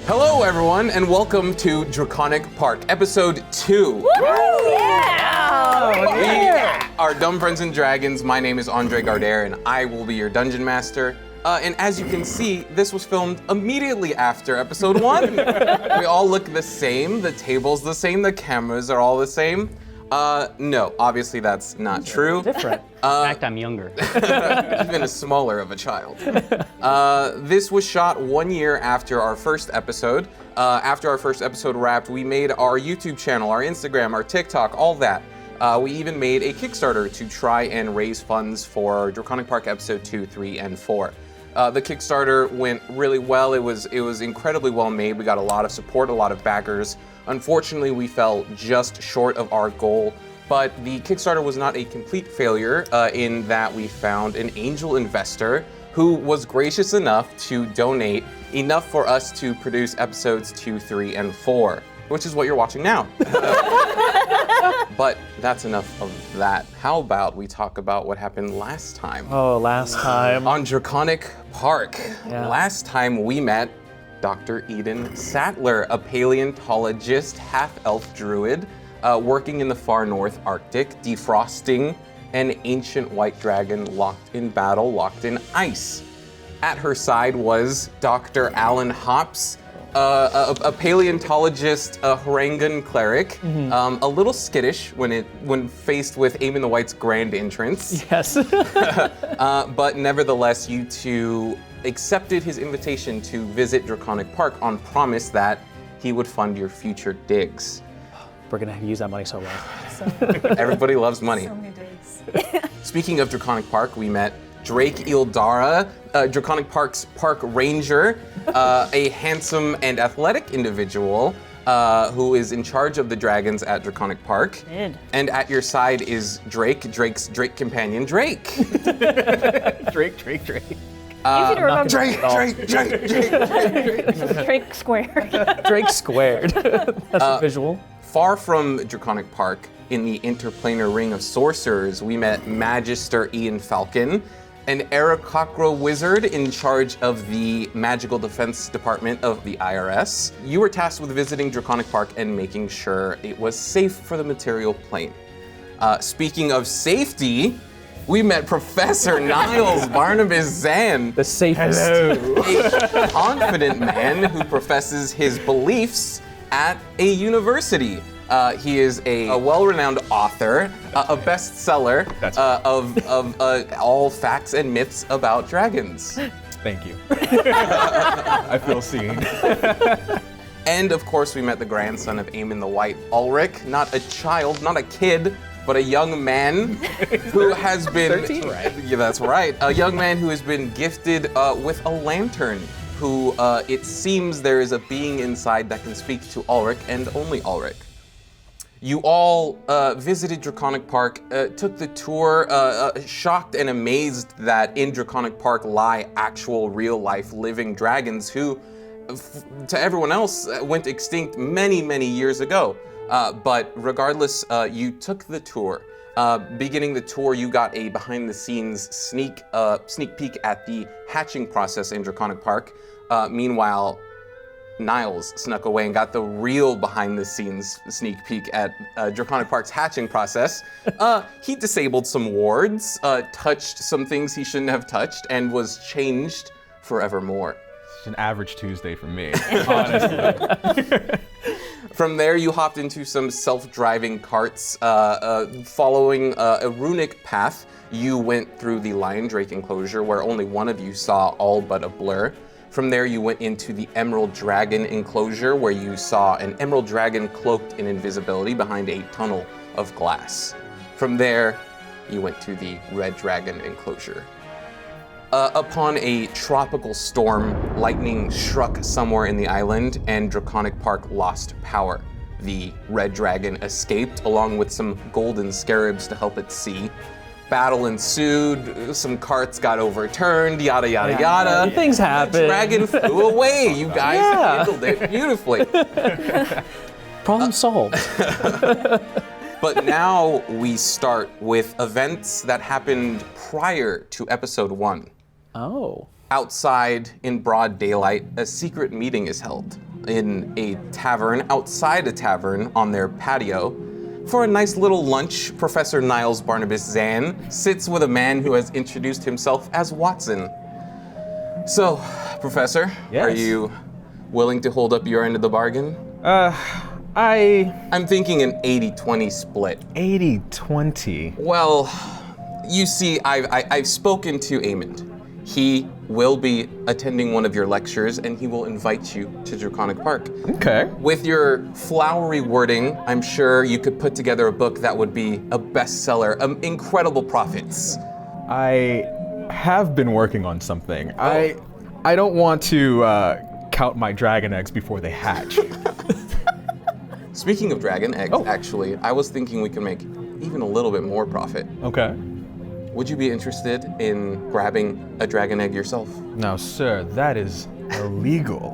Hello, everyone, and welcome to Draconic Park, episode 2. Woo! Yeah! We are Dumb Friends and Dragons. My name is Andre Gardere, and I will be your dungeon master. And as you can see, this was filmed immediately after episode 1. We all look the same, the table's the same, the cameras are all the same. No, obviously that's not true. Different. In fact, I'm younger. Even a smaller of a child. This was shot 1 year after our first episode. After our first episode wrapped, we made our YouTube channel, our Instagram, our TikTok, all that. We even made a Kickstarter to try and raise funds for Draconic Park episode 2, 3, and 4. The Kickstarter went really well. It was incredibly well made. We got a lot of support, a lot of backers. Unfortunately, we fell just short of our goal, but the Kickstarter was not a complete failure in that we found an angel investor who was gracious enough to donate enough for us to produce episodes 2, 3, and 4, which is what you're watching now. But that's enough of that. How about we talk about what happened last time? Oh, last time. On Draconic Park. Yeah. Last time we met Dr. Eden Satler, a paleontologist, half-elf druid, working in the far north Arctic, defrosting an ancient white dragon locked in battle, locked in ice. At her side was Dr. Alan Hops, a paleontologist, a Harangan cleric, a little skittish when faced with Aemon the White's grand entrance. Yes. But nevertheless, you two accepted his invitation to visit Draconic Park on promise that he would fund your future digs. We're gonna use that money so well. Everybody loves money. So many days. Speaking of Draconic Park, we met Drake Ildara, Draconic Park's park ranger, a handsome and athletic individual who is in charge of the dragons at Draconic Park. And at your side is Drake's Drake companion, Drake. Drake. Easy to remember. Drake. Drake squared. Drake squared. That's a visual. Far from Draconic Park, in the interplanar ring of sorcerers, we met Magister Ian Falcon, an Aarakocra wizard in charge of the Magical Defense Department of the IRS. You were tasked with visiting Draconic Park and making sure it was safe for the material plane. Speaking of safety, we met Professor Niles Barnibus Zan, The safest. a confident man who professes his beliefs at a university. He is a well-renowned author, a bestseller of all facts and myths about dragons. Thank you. I feel seen. And of course, we met the grandson of Aemon the White, Alric, not a child, not a kid, but a young man who has been... 13? Yeah, that's right. A young man who has been gifted with a lantern, who it seems there is a being inside that can speak to Alric and only Alric. You all visited Draconic Park, took the tour, shocked and amazed that in Draconic Park lie actual real-life living dragons who, to everyone else, went extinct many, many years ago. But regardless, you took the tour. Beginning the tour, you got a behind-the-scenes sneak peek at the hatching process in Draconic Park. Meanwhile, Niles snuck away and got the real behind-the-scenes sneak peek at Draconic Park's hatching process. He disabled some wards, touched some things he shouldn't have touched, and was changed forevermore. It's an average Tuesday for me, honestly. From there, you hopped into some self-driving carts. Following a runic path, you went through the Lion Drake enclosure where only one of you saw all but a blur. From there, you went into the Emerald Dragon enclosure where you saw an Emerald Dragon cloaked in invisibility behind a tunnel of glass. From there, you went to the Red Dragon enclosure. Upon a tropical storm, lightning struck somewhere in the island and Draconic Park lost power. The Red Dragon escaped along with some golden scarabs to help it see. Battle ensued, some carts got overturned, yada, yada, yada. Things happen. The dragon flew away. You guys handled it beautifully. Problem solved. But now we start with events that happened prior to episode 1. Oh. Outside, in broad daylight, a secret meeting is held. in a tavern, outside a tavern on their patio. For a nice little lunch, Professor Niles Barnibus Zan sits with a man who has introduced himself as Watson. So, Professor, are Yes. you willing to hold up your end of the bargain? I'm thinking an 80-20 split. 80-20. Well, you see, I've spoken to Amond. He will be attending one of your lectures, and he will invite you to Draconic Park. Okay. With your flowery wording, I'm sure you could put together a book that would be a bestseller, incredible profits. I have been working on something. I don't want to count my dragon eggs before they hatch. Speaking of dragon eggs, actually, I was thinking we could make even a little bit more profit. Okay. Would you be interested in grabbing a dragon egg yourself? Now, sir, that is illegal.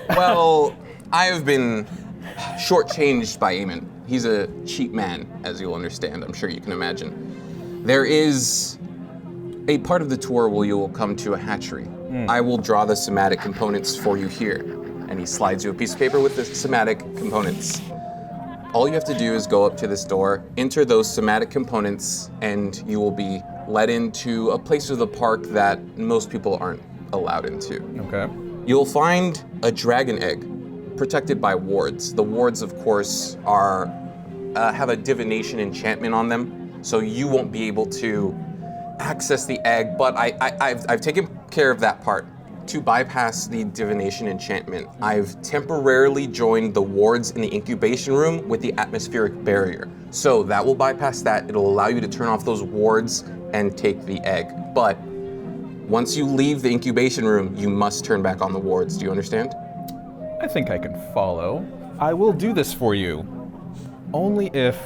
Well, I have been shortchanged by Eamon. He's a cheap man, as you'll understand. I'm sure you can imagine. There is a part of the tour where you will come to a hatchery. I will draw the somatic components for you here. And he slides you a piece of paper with the somatic components. All you have to do is go up to this door, enter those somatic components, and you will be led into a place of the park that most people aren't allowed into. Okay. You'll find a dragon egg protected by wards. The wards, of course, have a divination enchantment on them, so you won't be able to access the egg, but I've taken care of that part. To bypass the divination enchantment, I've temporarily joined the wards in the incubation room with the atmospheric barrier. So that will bypass that. It'll allow you to turn off those wards and take the egg. But once you leave the incubation room, you must turn back on the wards. Do you understand? I think I can follow. I will do this for you, only if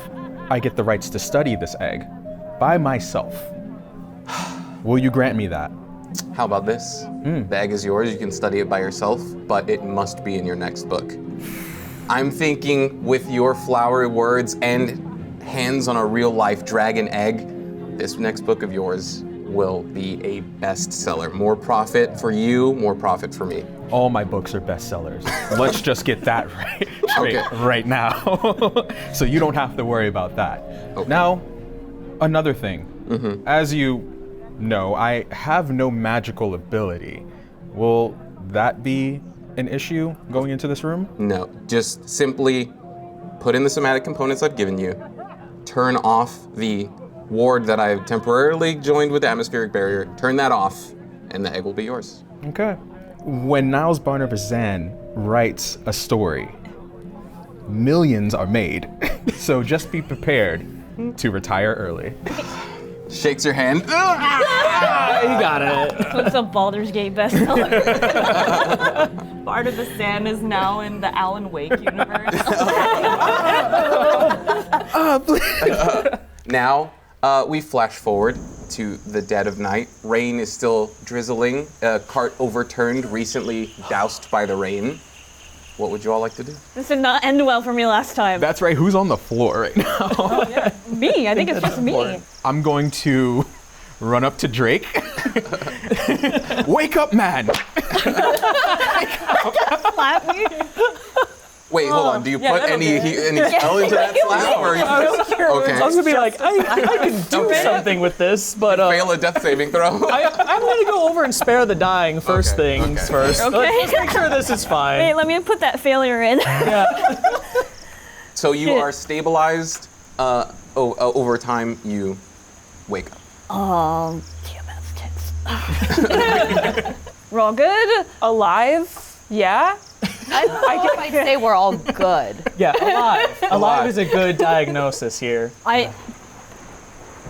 I get the rights to study this egg by myself. Will you grant me that? How about this? The egg is yours, you can study it by yourself, but it must be in your next book. I'm thinking with your flowery words and hands on a real life dragon egg, this next book of yours will be a bestseller. More profit for you, more profit for me. All my books are bestsellers. Let's just get that straight right now. So you don't have to worry about that. Okay. Now, another thing. As you know, I have no magical ability. Will that be an issue going into this room? No, just simply put in the somatic components I've given you, turn off the ward that I've temporarily joined with the atmospheric barrier, turn that off, and the egg will be yours. Okay. When Niles Barnibus Zan writes a story, millions are made. So just be prepared to retire early. Shakes your hand. You got it. What's a Baldur's Gate bestseller? Barnibus Zan is now in the Alan Wake universe. Now, we flash forward to the dead of night. Rain is still drizzling. A cart overturned, recently doused by the rain. What would you all like to do? This did not end well for me last time. That's right, who's on the floor right now? Me, I think it's just me. I'm going to run up to Drake. Wake up, man! Slap me. Wait, hold on. Do you put any spell into that slap? Or you okay. I was gonna be like, I can do something with this, but Fail a death saving throw. I'm gonna go over and spare the dying first Okay, things okay. first. Okay. Let's make sure this is fine. Wait, let me put that failure in. So you are stabilized. Over time, you wake up. Oh, damn tits. We're all good? Alive? Yeah. I'd say we're all good. Yeah, alive. Alive is a good diagnosis here. I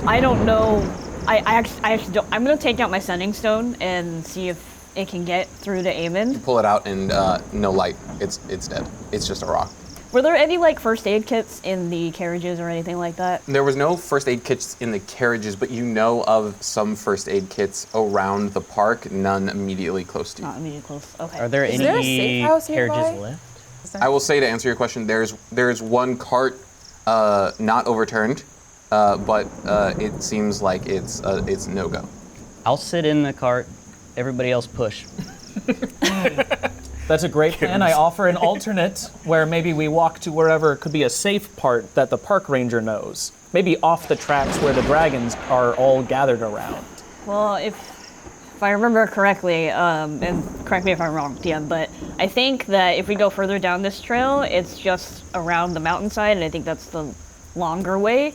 don't know. I actually don't. I'm gonna take out my sending stone and see if it can get through to Eamon. Pull it out and no light. It's dead. It's just a rock. Were there any like first aid kits in the carriages or anything like that? There was no first aid kits in the carriages, but you know of some first aid kits around the park, none immediately close to you. Not immediately close. Okay. Are there Is there a any safe house carriages nearby? left? I will say, to answer your question, there's one cart not overturned, but it seems like it's no go. I'll sit in the cart. Everybody else push. That's a great plan. I offer an alternate where maybe we walk to wherever could be a safe part that the park ranger knows. Maybe off the tracks where the dragons are all gathered around. Well, if I remember correctly, and correct me if I'm wrong, DM, but I think that if we go further down this trail, it's just around the mountainside, and I think that's the longer way.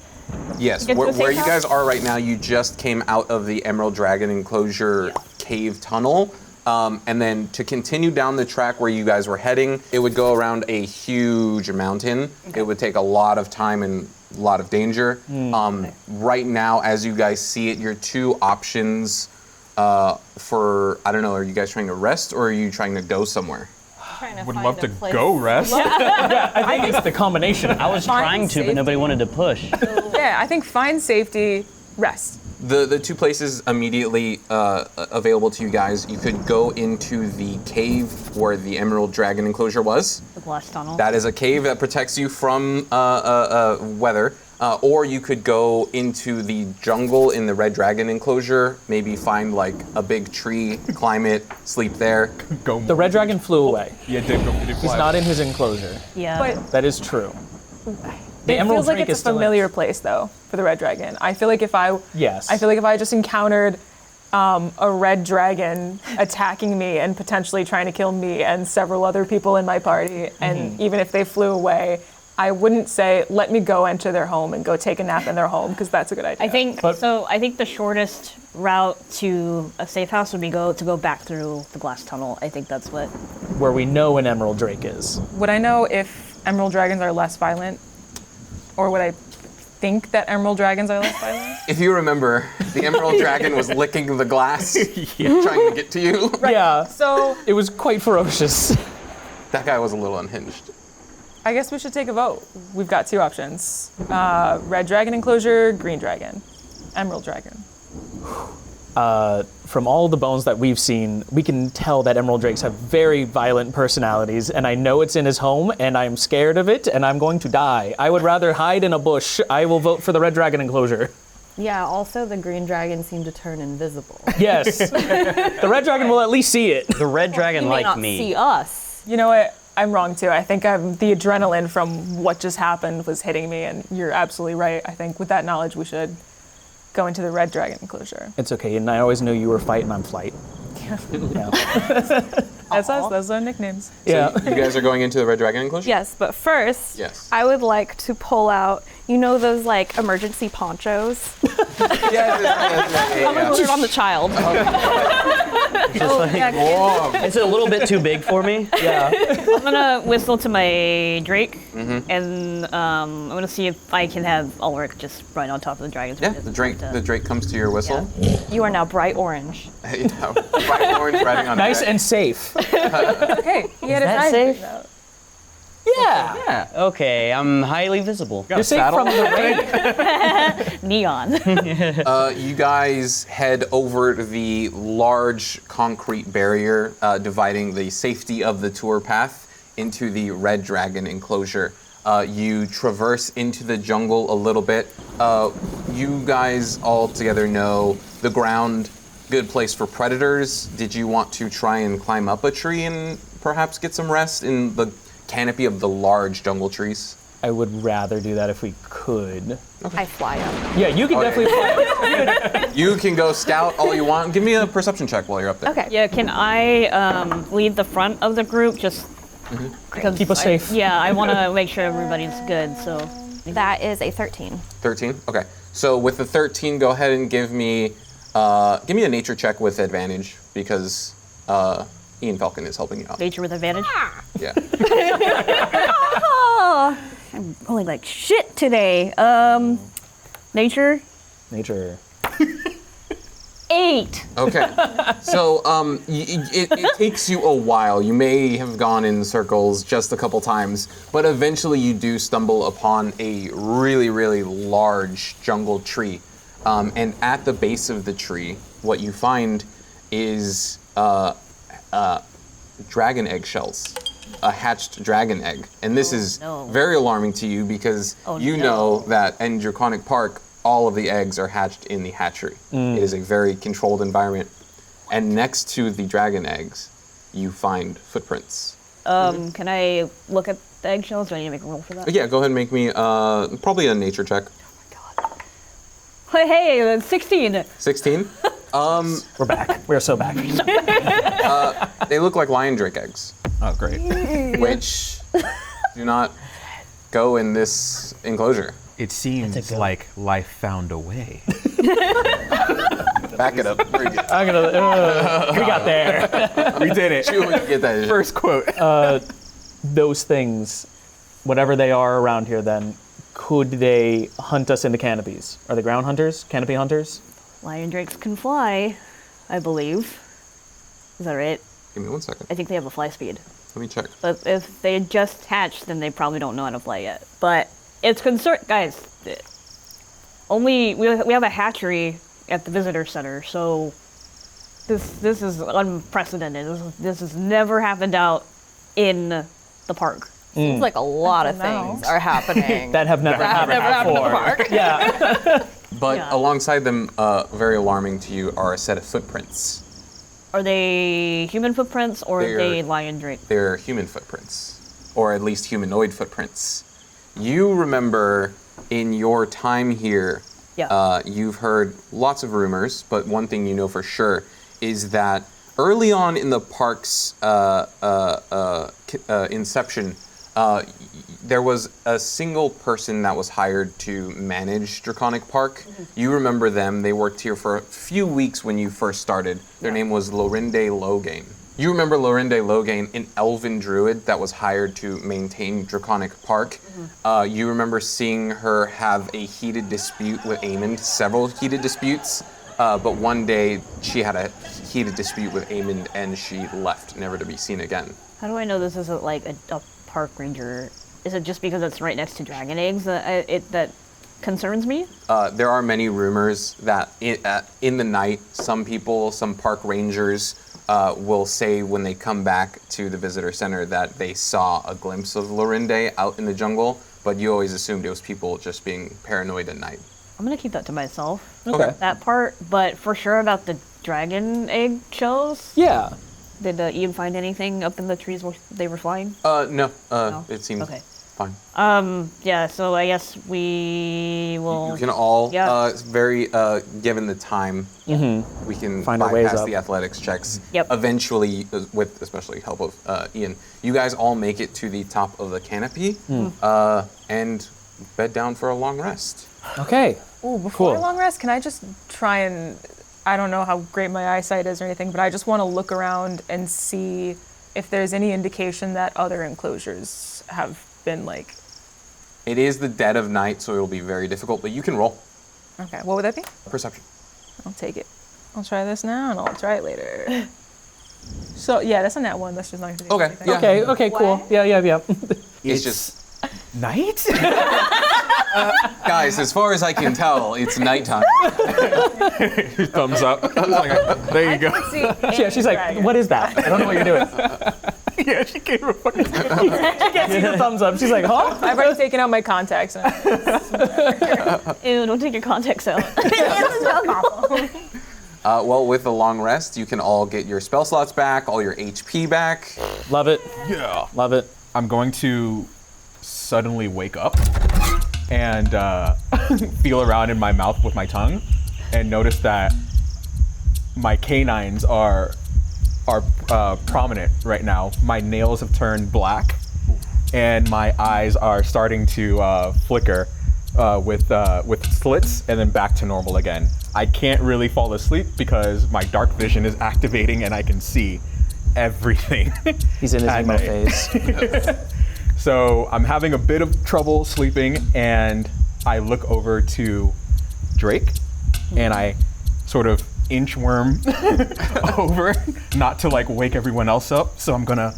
Yes, Get to the where safe you guys are right now, you just came out of the Emerald Dragon Enclosure cave tunnel. And then to continue down the track where you guys were heading, it would go around a huge mountain. Okay. It would take a lot of time and a lot of danger. Right now, as you guys see it, your two options for, I don't know, are you guys trying to rest or are you trying to go somewhere? Would love to go rest. I think it's the combination. I was trying to, but nobody wanted to push. Yeah, I think find safety, rest. The two places immediately available to you guys, you could go into the cave where the Emerald Dragon Enclosure was. The glass tunnel. That is a cave that protects you from weather. Or you could go into the jungle in the Red Dragon Enclosure, maybe find like a big tree, climb it, sleep there. The red dragon flew away. Yeah, did go. Did He's fly. not in his enclosure. Yeah. But That is true. it Emerald feels like Drake it's is a still in. familiar place, though, for the red dragon. I feel like if I just encountered a red dragon attacking me and potentially trying to kill me and several other people in my party, and even if they flew away, I wouldn't say, let me go enter their home and go take a nap in their home, because that's a good idea. I think I think the shortest route to a safe house would be to go back through the glass tunnel. I think that's what. Where we know an Emerald Drake is. Would I know if emerald dragons are less violent? Or would I think that emerald dragons are less violent? If you remember, the Emerald Dragon was licking the glass, trying to get to you. Yeah. So It was quite ferocious. That guy was a little unhinged. I guess we should take a vote. We've got two options. Red dragon enclosure, green dragon, emerald dragon. From all the bones that we've seen, we can tell that Emerald Drakes have very violent personalities, and I know it's in his home, and I'm scared of it, and I'm going to die. I would rather hide in a bush. I will vote for the Red Dragon Enclosure. Yeah, also the green dragon seemed to turn invisible. Yes. The Red Dragon will at least see it. The red dragon He may like not me. see us. You know what? I'm wrong too. I think the adrenaline from what just happened was hitting me, and you're absolutely right. I think with that knowledge, we should go into the red dragon enclosure. It's okay, and I always knew you were fight and I'm flight. Yeah. That's us. Those are nicknames. Yeah. You guys are going into the Red Dragon Enclosure? Yes, but first, Yes. I would like to pull out, those like emergency ponchos. Yeah. Put it on the child. It's a little bit too big for me. Yeah. I'm gonna whistle to my Drake, and I'm gonna see if I can have Alric just ride on top of the dragons. Yeah, the Drake comes to your whistle. You are now bright orange. Yeah, bright orange riding on a Nice dragon. and safe. Okay, he had his that eyes safe? figured out. Yeah. Okay, I'm highly visible. You're safe from the rain. Neon. You guys head over the large concrete barrier dividing the safety of the tour path into the Red Dragon Enclosure. You traverse into the jungle a little bit. You guys all together know the ground, good place for predators. Did you want to try and climb up a tree and perhaps get some rest in the canopy of the large jungle trees? I would rather do that if we could. I fly up. Yeah, you can definitely fly. You can go scout all you want. Give me a perception check while you're up there. Okay. Yeah, can I lead the front of the group just because Keep us safe. Yeah, I want to make sure everybody's good. So That is a 13. 13? Okay. So with the 13, go ahead and give me a nature check with advantage because Ian Falcon is helping you out. nature with advantage. Yeah. Oh, I'm rolling like shit today. Nature Nature. 8. Okay. So it takes you a while. You may have gone in circles just a couple times, but eventually you do stumble upon a really, really large jungle tree. And at the base of the tree, what you find is dragon eggshells, a hatched dragon egg. And this is no. very alarming to you because you know that in Draconic Park, all of the eggs are hatched in the hatchery. It is a very controlled environment. And next to the dragon eggs you find footprints. Can I look at the eggshells? Do I need to make a roll for that? Yeah, go ahead and make me probably a nature check. Hey, 16. 16? We're back. We're so back. They look like lion drake eggs, Oh, great. which do not go in this enclosure. It seems like life found a way. Back it up. Very good. I'm gonna. We got there. We did it. Get that. First quote. Those things, whatever they are around here, then could they hunt us in the canopies? Are they ground hunters? Canopy hunters? Lion drakes can fly, I believe. Is that right? Give me 1 second. I think they have a fly speed. Let me check. But if they just hatched, then they probably don't know how to fly yet. But it's concern, guys. We have a hatchery at the visitor center, so this is unprecedented. This has never happened out in the park. Seems like a lot of things are happening. That have never happened before. Yeah. But Yeah. alongside them, very alarming to you, are a set of footprints. Are they human footprints or are they They're- lion drake? They're human footprints, or at least humanoid footprints. You remember in your time here, Yeah. you've heard lots of rumors, but one thing you know for sure is that early on in the park's inception, there was a single person that was hired to manage Draconic Park. You remember them. They worked here for a few weeks when you first started. Their name was Lorinde Loghain. You remember Lorinde Loghain, an elven druid that was hired to maintain Draconic Park. You remember seeing her have a heated dispute with Aemond, several heated disputes, but one day she had a heated dispute with Aemond and she left, never to be seen again. How do I know this isn't like a park ranger? Is it just because it's right next to dragon eggs that concerns me? There are many rumors that in the night, some park rangers will say when they come back to the visitor center that they saw a glimpse of Lorinde out in the jungle, but you always assumed it was people just being paranoid at night. I'm gonna keep that to myself. Okay. That part, but for sure about the dragon egg shells. Yeah. Did Ian find anything up in the trees where they were flying? No. No? It seems Okay. fine. Yeah, so I guess we will... You can all, Yeah. given the time, we can Find our ways bypass up. the athletics checks. Yep. Eventually, with especially help of Ian, you guys all make it to the top of the canopy and bed down for a long rest. Okay. Ooh, before Cool. a long rest, can I just try and, I don't know how great my eyesight is or anything, but I just want to look around and see if there's any indication that other enclosures have been like... It is the dead of night, so it will be very difficult, but you can roll Okay, what would that be? perception. I'll take it. I'll try this now and I'll try it later. So, yeah, that's a nat one. That's just not going to do Okay, anything. yeah. Okay, cool. Yeah. It's just, Night? guys, as far as I can tell, it's nighttime. Thumbs up. There you go. Yeah, she's like, what is that? I don't know what you're doing. Yeah, she gave her a fucking She can't see the thumbs up. She's like, huh? I've already taken out my contacts. And Ew, don't take your contacts out. Well, with the long rest, you can all get your spell slots back, all your HP back. Love it. Yeah. Love it. I'm going to suddenly wake up and feel around in my mouth with my tongue and notice that my canines are prominent right now. My nails have turned black and my eyes are starting to flicker with slits and then back to normal again. I can't really fall asleep because my dark vision is activating and I can see everything. He's in his at emo night. phase. So I'm having a bit of trouble sleeping, and I look over to Drake, and I sort of inchworm over, not to like wake everyone else up. So I'm gonna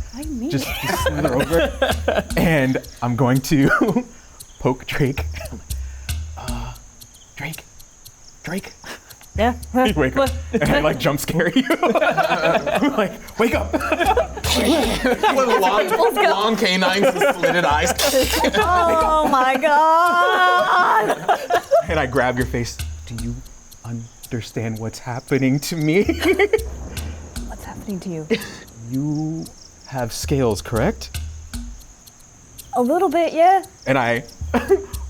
just slither over, and I'm going to poke Drake. Drake. Yeah. You wake up, and I like jump scare you. I'm like, wake up. long canines and slitted eyes. Oh my god! And I grab your face. Do you understand what's happening to me? What's happening to you? You have scales, correct? A little bit, yeah. And I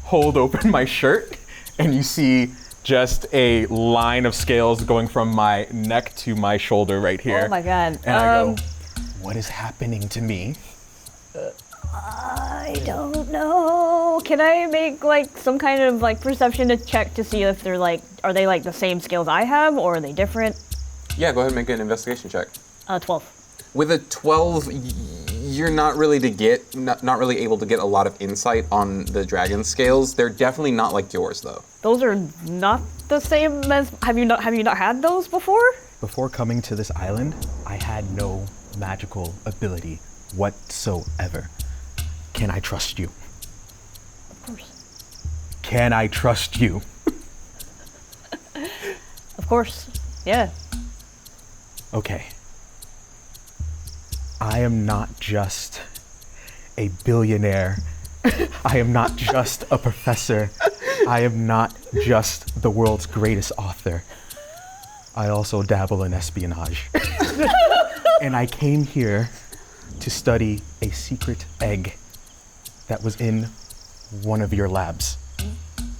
hold open my shirt, and you see just a line of scales going from my neck to my shoulder right here. Oh my god. And I go, what is happening to me? I don't know. Can I make like some kind of like perception check to see if they're like, are they like the same scales I have or are they different? Yeah, go ahead and make an investigation check. 12. With a 12, you're not really not really able to get a lot of insight on the dragon scales. They're definitely not like yours, though. Those are not the same as. Have you not had those before? Before coming to this island, I had no magical ability whatsoever. Can I trust you? Of course. Can I trust you? Of course. Yeah. Okay. I am not just a billionaire. I am not just a professor. I am not just the world's greatest author. I also dabble in espionage. And I came here to study a secret egg that was in one of your labs.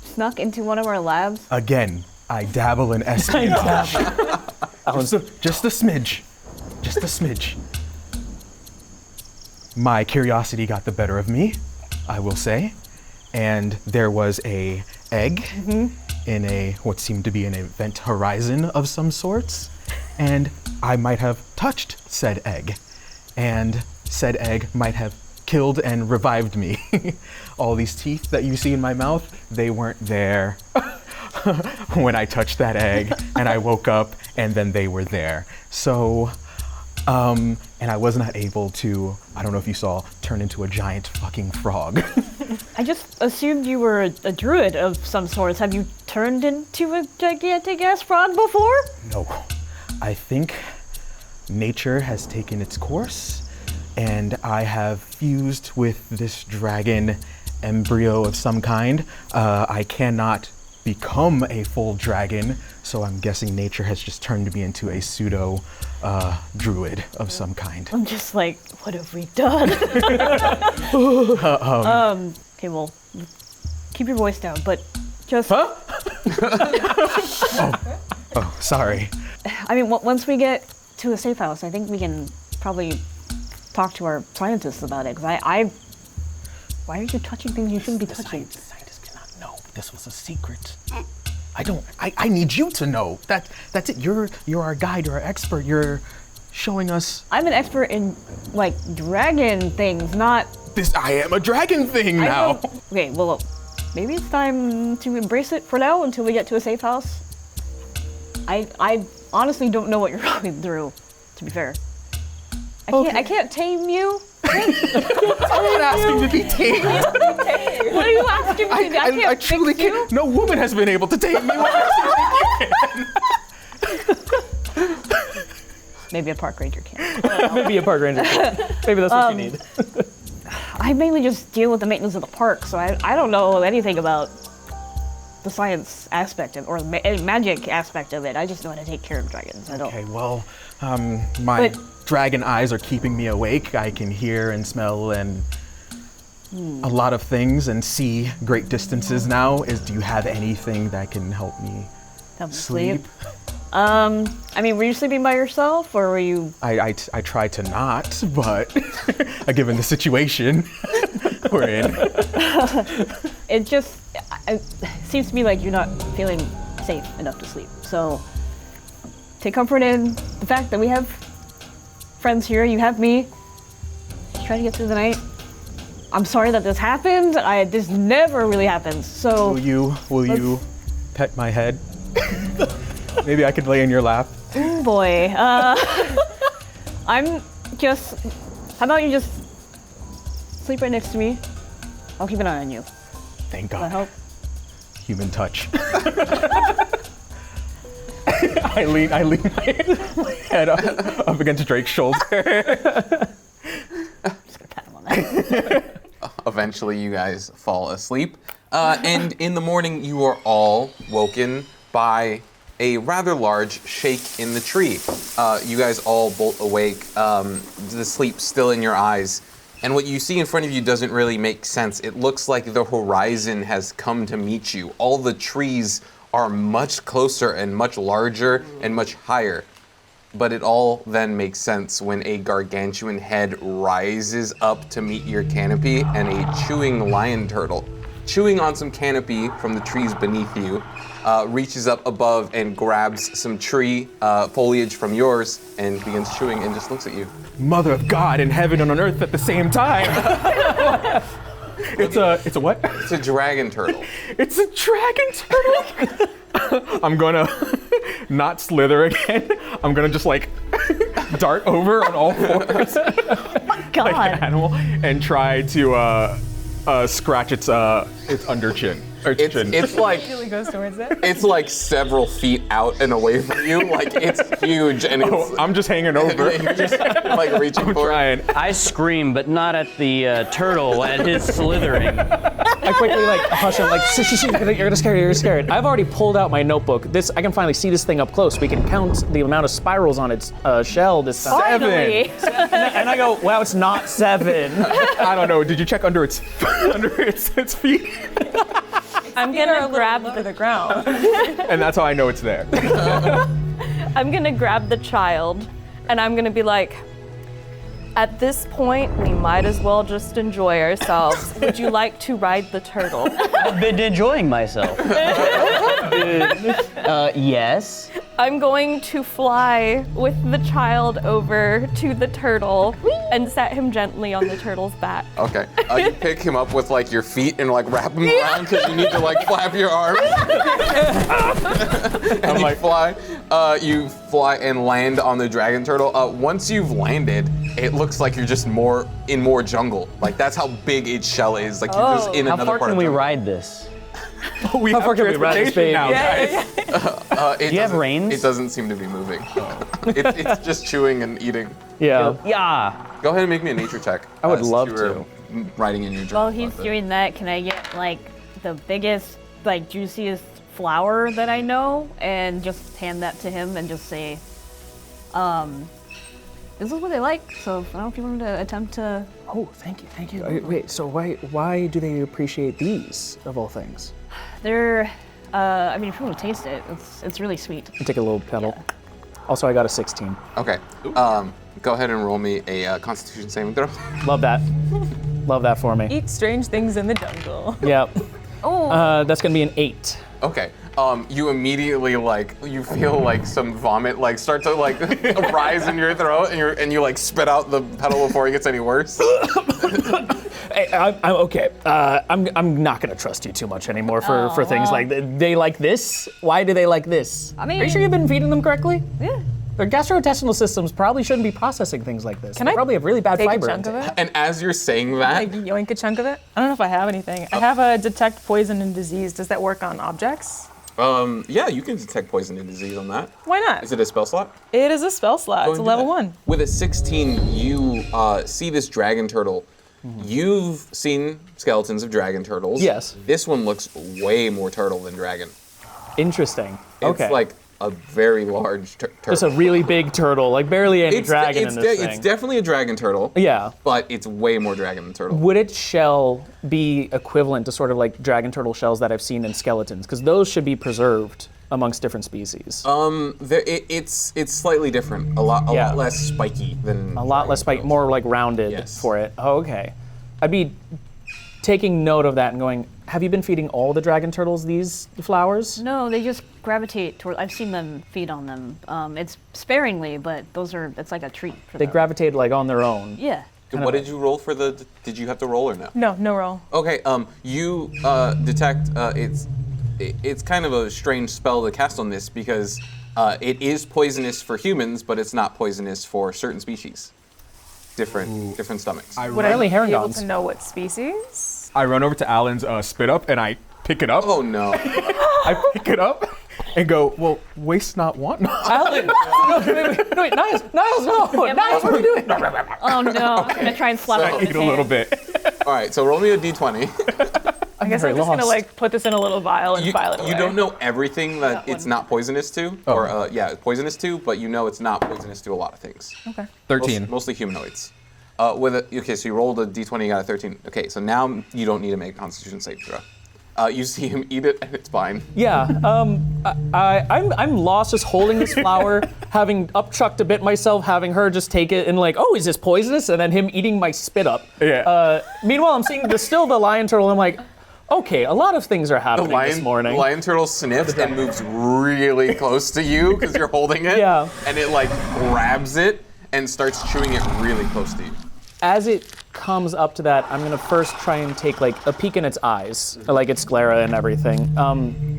Snuck into one of our labs? Again, I dabble in espionage. Just a smidge. Just a smidge. My curiosity got the better of me, I will say. And there was a egg in a what seemed to be an event horizon of some sorts. And I might have touched said egg. And said egg might have killed and revived me. All these teeth that you see in my mouth, they weren't there when I touched that egg. And I woke up and then they were there. So, and I was not able to, I don't know if you saw, turn into a giant fucking frog. I just assumed you were a druid of some sort. Have you turned into a gigantic ass frog before? No. I think nature has taken its course, and I have fused with this dragon embryo of some kind. I cannot become a full dragon, so I'm guessing nature has just turned me into a pseudo druid of some kind. I'm just like, what have we done? Okay, well, keep your voice down, but just... Huh? Oh, sorry. I mean, once we get to a safe house, I think we can probably talk to our scientists about it, because why are you touching things you shouldn't be touching? Scientists cannot know. This was a secret. I need you to know. That's it. You're our guide, you're our expert, you're showing us. I'm an expert in, like, dragon things, not... I am a dragon thing now. Okay, well, maybe it's time to embrace it for now until we get to a safe house. I honestly don't know what you're going through, to be fair. I can't tame you. I'm not asking to be tamed. What are you asking me to do? I can't truly fix you? can't. No woman has been able to tame me. Maybe a park ranger can. Maybe a park ranger can. Maybe that's what you need. I mainly just deal with the maintenance of the park, so I don't know anything about the science aspect of, or the magic aspect of it. I just know how to take care of dragons. I don't. Okay, well, my dragon eyes are keeping me awake. I can hear and smell and a lot of things and see great distances now. Do you have anything that can help me sleep? I mean, were you sleeping by yourself, or were you? I try to not, but given the situation we're in. It seems to me like you're not feeling safe enough to sleep. So take comfort in the fact that we have friends here. You have me. Just try to get through the night. I'm sorry that this happened. This never really happens. So will you pet my head? Maybe I could lay in your lap. Oh boy. I'm just. How about you just sleep right next to me? I'll keep an eye on you. Thank God. Does that help? Human touch. I lean my head up against Drake's shoulder. Just gonna pat him on that. Eventually, you guys fall asleep, and in the morning, you are all woken by a rather large shake in the tree. You guys all bolt awake, the sleep still in your eyes, and what you see in front of you doesn't really make sense. It looks like the horizon has come to meet you. All the trees are much closer and much larger and much higher. But it all then makes sense when a gargantuan head rises up to meet your canopy and a chewing lion turtle, chewing on some canopy from the trees beneath you, reaches up above and grabs some tree foliage from yours and begins chewing and just looks at you. Mother of God in heaven and on earth at the same time. It's a what? It's a dragon turtle. It's a dragon turtle? I'm gonna not slither again. I'm gonna just like dart over on all fours God. like an animal and try to scratch its under chin. Or chin. It's like Really goes towards it. it's like several feet out and away from you. Like it's huge and it's I'm just hanging over. you're just like reaching I'm for trying. I scream, but not at the turtle, at his slithering. I quickly like hush him, like, shh, you're gonna scare it, you're scared. I've already pulled out my notebook. I can finally see this thing up close. We can count the amount of spirals on its shell this time. Finally. And I go, wow, it's not 7. I don't know. Did you check under its feet? I'm Feet are a gonna little grab low to the ground. And that's how I know it's there. I'm gonna grab the child, and I'm gonna be like, at this point, we might as well just enjoy ourselves. Would you like to ride the turtle? I've been enjoying myself. Yes. I'm going to fly with the child over to the turtle and set him gently on the turtle's back. Okay. You pick him up with like your feet and like wrap him around because you need to like flap your arms. And you fly and land on the dragon turtle. Once you've landed, it looks like you're just more jungle. Like that's how big its shell is. Like you're just in How another far part can of we jungle. ride this? We have far can we ride this transportation now, baby? guys. Do you have reins? It doesn't seem to be moving. It's just chewing and eating. Yeah. Yeah. Go ahead and make me a nature check. I would since love you were to. Riding in your jungle. While he's doing that, can I get like the biggest, like juiciest flower that I know and just hand that to him and just say, this is what they like, so I don't know if you want to attempt to... Oh, thank you. Wait, so why do they appreciate these, of all things? They're, I mean, if you want to taste it, it's really sweet. Take a little petal. Also, I got a 16. Okay. Go ahead and roll me a Constitution saving throw. Love that. Love that for me. Eat strange things in the jungle. Yep. Oh. That's gonna be an 8. Okay. You immediately you feel like some vomit start to rise in your throat, and you spit out the petal before it gets any worse. Hey, I'm okay. I'm not gonna trust you too much anymore for things like they like this. Why do they like this? I mean, are you sure you've been feeding them correctly? Yeah. Their gastrointestinal systems probably shouldn't be processing things like this. Can They I probably have really bad Take a fiber chunk of intake. it. And as you're saying that, Like yoink a chunk of it. I don't know if I have anything. I have a detect poison and disease. Does that work on objects? yeah, you can detect poison and disease on that. Why not? Is it a spell slot? It is a spell slot. Go It's a and do level that. 1. With a 16, you see this dragon turtle. You've seen skeletons of dragon turtles. Yes. This one looks way more turtle than dragon. Interesting. It's Okay. like a very large turtle. Just a really big turtle, like barely any dragon in this thing. It's definitely a dragon turtle. Yeah. But it's way more dragon than turtle. Would its shell be equivalent to sort of like dragon turtle shells that I've seen in skeletons? Because those should be preserved amongst different species. It's slightly different. A lot less spiky than A lot less dragon turtles. more like rounded Yes. for it. Oh, okay. I'd be taking note of that and going, have you been feeding all the dragon turtles these flowers? No, they just gravitate toward. I've seen them feed on them. It's sparingly, but it's like a treat for They them. gravitate like on their own. Yeah. What did you roll for the? Did you have to roll or no? No, no roll. Okay. You detect it's kind of a strange spell to cast on this because it is poisonous for humans, but it's not poisonous for certain species. Different stomachs. Would I be able to know what species? I run over to Alan's spit up and I pick it up. Oh no. I pick it up and go, well, waste not, want not. Alan! No, wait, Niles, no! Niles, what are you doing? Oh no! I'm gonna try and slap it I with eat his a little hand. bit. All right. So roll me a d20. I guess I'm just gonna like put this in a little vial and file it away. You don't know everything that it's not poisonous to, or poisonous to, but you know it's not poisonous to a lot of things. Okay. 13. Mostly humanoids. So you rolled a d20, you got a 13. Okay, so now you don't need to make a Constitution save throw. You see him eat it, and it's fine. Yeah, I'm lost just holding this flower, having upchucked a bit myself, having her just take it and like, oh, is this poisonous? And then him eating my spit up. Yeah. Meanwhile, I'm seeing the lion turtle. I'm like, okay, a lot of things are happening this morning. The lion turtle sniffs and moves really close to you because you're holding it. Yeah. And it like grabs it and starts chewing it really close to you. As it comes up to that, I'm gonna first try and take like a peek in its eyes, like its sclera and everything.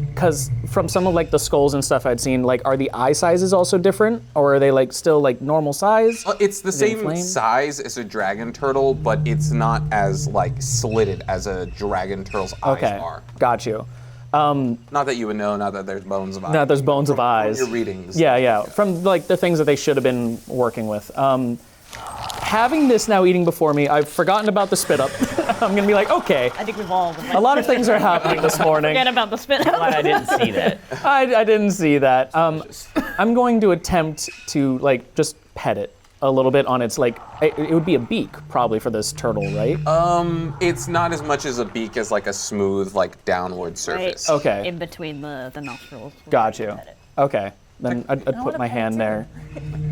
Because from some of like the skulls and stuff I'd seen, like, are the eye sizes also different, or are they like still like normal size? It's the same size as a dragon turtle, but it's not as like slitted as a dragon turtle's eyes are. Got you. Not that you would know, not that there's bones of eyes. Not there's bones of eyes. From your readings. Yeah. From like the things that they should have been working with. Having this now eating before me, I've forgotten about the spit up. I'm gonna be like, okay. I think we've all. A lot of things are happening this morning. Forget about the spit up. I didn't see that. I didn't see that. I'm going to attempt to like just pet it a little bit on its like. It would be a beak probably for this turtle, right? It's not as much as a beak as like a smooth like downward surface. Right. Okay. In between the nostrils. Got you. Okay. Then I'd put my hand there.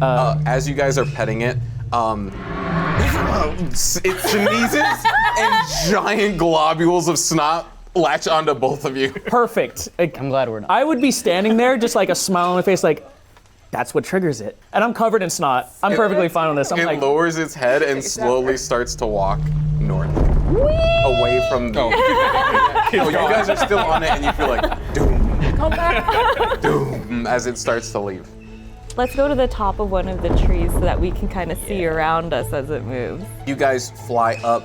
As you guys are petting it, it sneezes and giant globules of snot latch onto both of you. Perfect. I'm glad we're not. I would be standing there just like a smile on my face like, that's what triggers it. And I'm covered in snot. I'm perfectly fine with this. I'm It like, lowers its head and slowly starts to walk north. Away from the... you guys are still on it and you feel like, doom. Come back. Doom, as it starts to leave. Let's go to the top of one of the trees so that we can kind of see around us as it moves. You guys fly up,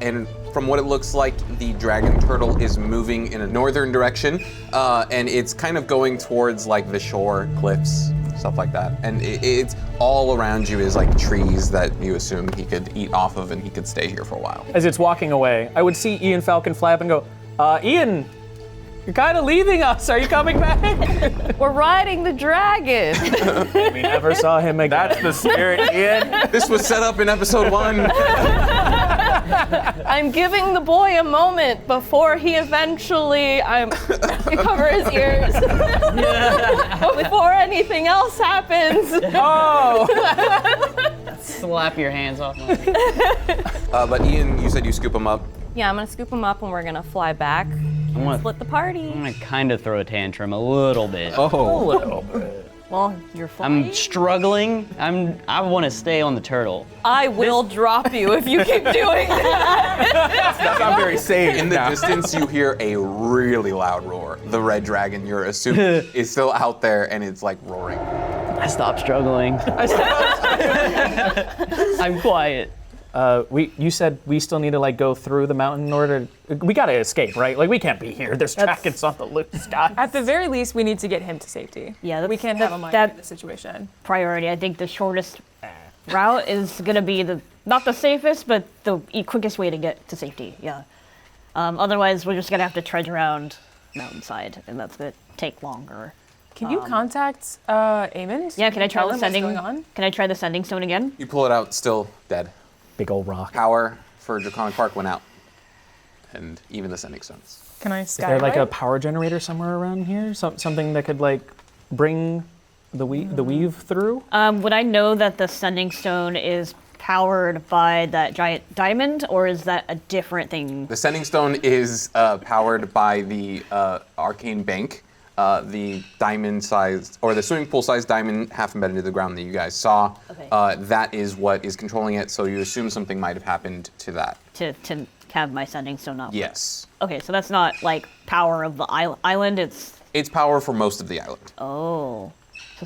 and from what it looks like, the dragon turtle is moving in a northern direction, and it's kind of going towards like the shore, cliffs, stuff like that. And it's all around you is like trees that you assume he could eat off of and he could stay here for a while. as it's walking away, I would see Ian Falcon fly up and go, Ian, you're kind of leaving us. Are you coming back? We're riding the dragon. We never saw him again. That's the spirit, Ian. This was set up in episode 1. I'm giving the boy a moment before he eventually cover his ears. Before anything else happens. Oh! Slap your hands off. But Ian, you said you scoop him up. Yeah, I'm gonna scoop him up and we're gonna fly back. Split the party. I'm gonna kind of throw a tantrum a little bit. Well, you're flying. I'm struggling. I want to stay on the turtle. I will drop you if you keep doing that. That's not very safe. In the distance, you hear a really loud roar. The red dragon, you're assuming, is still out there and it's like roaring. I stopped struggling. I'm quiet. You said we still need to like go through the mountain in order. We gotta escape, right? Like we can't be here. There's dragons on the loose, guys. At the very least, we need to get him to safety. Yeah, we can't have him in this situation. Priority. I think the shortest route is gonna be not the safest, but the quickest way to get to safety. Yeah. Otherwise, we're just gonna have to trudge around mountainside, and that's gonna take longer. Can you contact Eamon? Yeah. Can I try Tell the him what's sending? going on? Can I try the sending stone again? You pull it out, still dead. Big old rock. Power for Draconic Park went out. And even the sending stones. Can I Is there skylight? like a power generator somewhere around here? Something that could like bring the weave through? Would I know that the sending stone is powered by that giant diamond, or is that a different thing? The sending stone is powered by the arcane bank, the diamond-sized, or the swimming pool-sized diamond half embedded into the ground that you guys saw. Okay. That is what is controlling it, so you assume something might have happened to that. To have my sending stone up. Yes. Okay, so that's not like power of the island. It's It's power for most of the island. so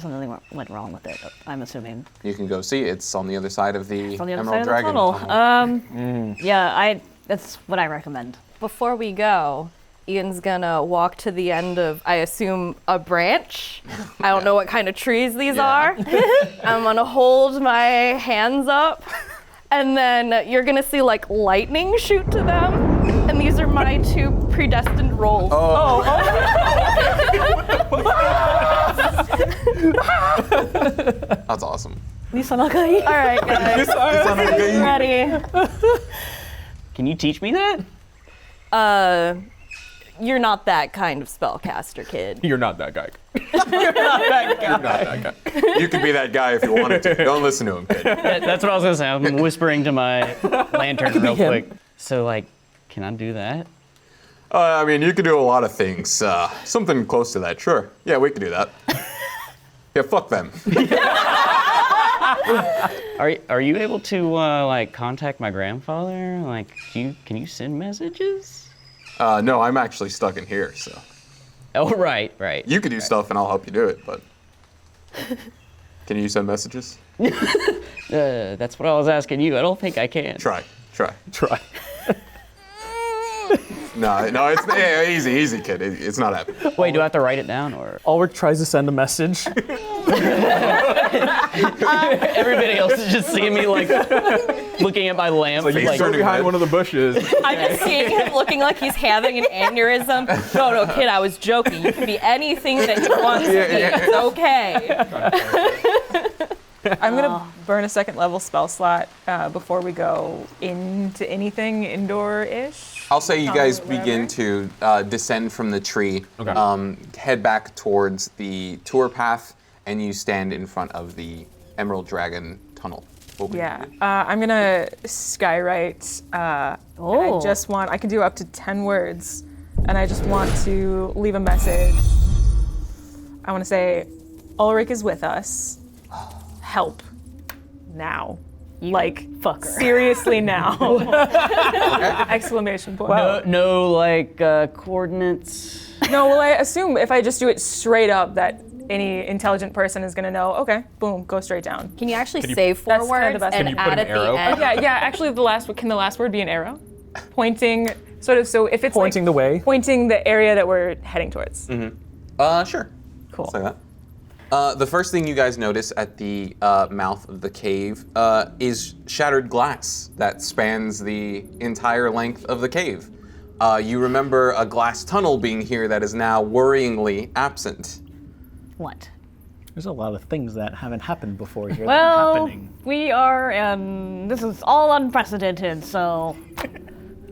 something went wrong with it. I'm assuming. You can go see. It's on the other side of the It's on the other Emerald side Dragon of the tunnel. Yeah, that's what I recommend. Before we go, Ian's gonna walk to the end of, I assume, a branch. I don't know what kind of trees these are. I'm gonna hold my hands up, and then you're gonna see like lightning shoot to them, and these are my 2 predestined rolls. That's awesome. All right, guys. Ready? Can you teach me that? You're not that kind of spellcaster, kid. You're not that guy. You're not that guy. You could be that guy if you wanted to. Don't listen to him, kid. That's what I was gonna say. I'm whispering to my lantern real quick. So, like, can I do that? I mean, you could do a lot of things. Something close to that, sure. Yeah, we could do that. Yeah, fuck them. Are you able to like contact my grandfather? Like, can you send messages? No, I'm actually stuck in here, so. Oh, right. You could do stuff and I'll help you do it, but. Can you send messages? That's what I was asking you. I don't think I can. Try. No, it's easy, kid. It's not happening. Wait, do I have to write it down or? Ulrich tries to send a message. Everybody else is just seeing me like looking at my lamp. He's turning behind one of the bushes. I'm just seeing him looking like he's having an aneurysm. No, kid, I was joking. You can be anything that you want to be. It's okay. I'm gonna burn a 2nd level spell slot before we go into anything indoor-ish. I'll say you guys begin to descend from the tree, head back towards the tour path, and you stand in front of the Emerald Dragon tunnel. I'm gonna skywrite. I can do up to 10 words, and I just want to leave a message. I want to say, Alric is with us. Help. Now. Like, fucker. Seriously now. Exclamation point. No, like coordinates. No, well, I assume if I just do it straight up that any intelligent person is gonna know, okay, boom, go straight down. Can you actually say 4 words and add at the end? Yeah, actually can the last word be an arrow? Pointing, sort of, so if it's pointing the way? Pointing the area that we're heading towards. Sure. Cool. Say that. The first thing you guys notice at the mouth of the cave is shattered glass that spans the entire length of the cave. You remember a glass tunnel being here that is now worryingly absent. What? There's a lot of things that haven't happened before here Well, that are happening. we are, and this is all unprecedented, so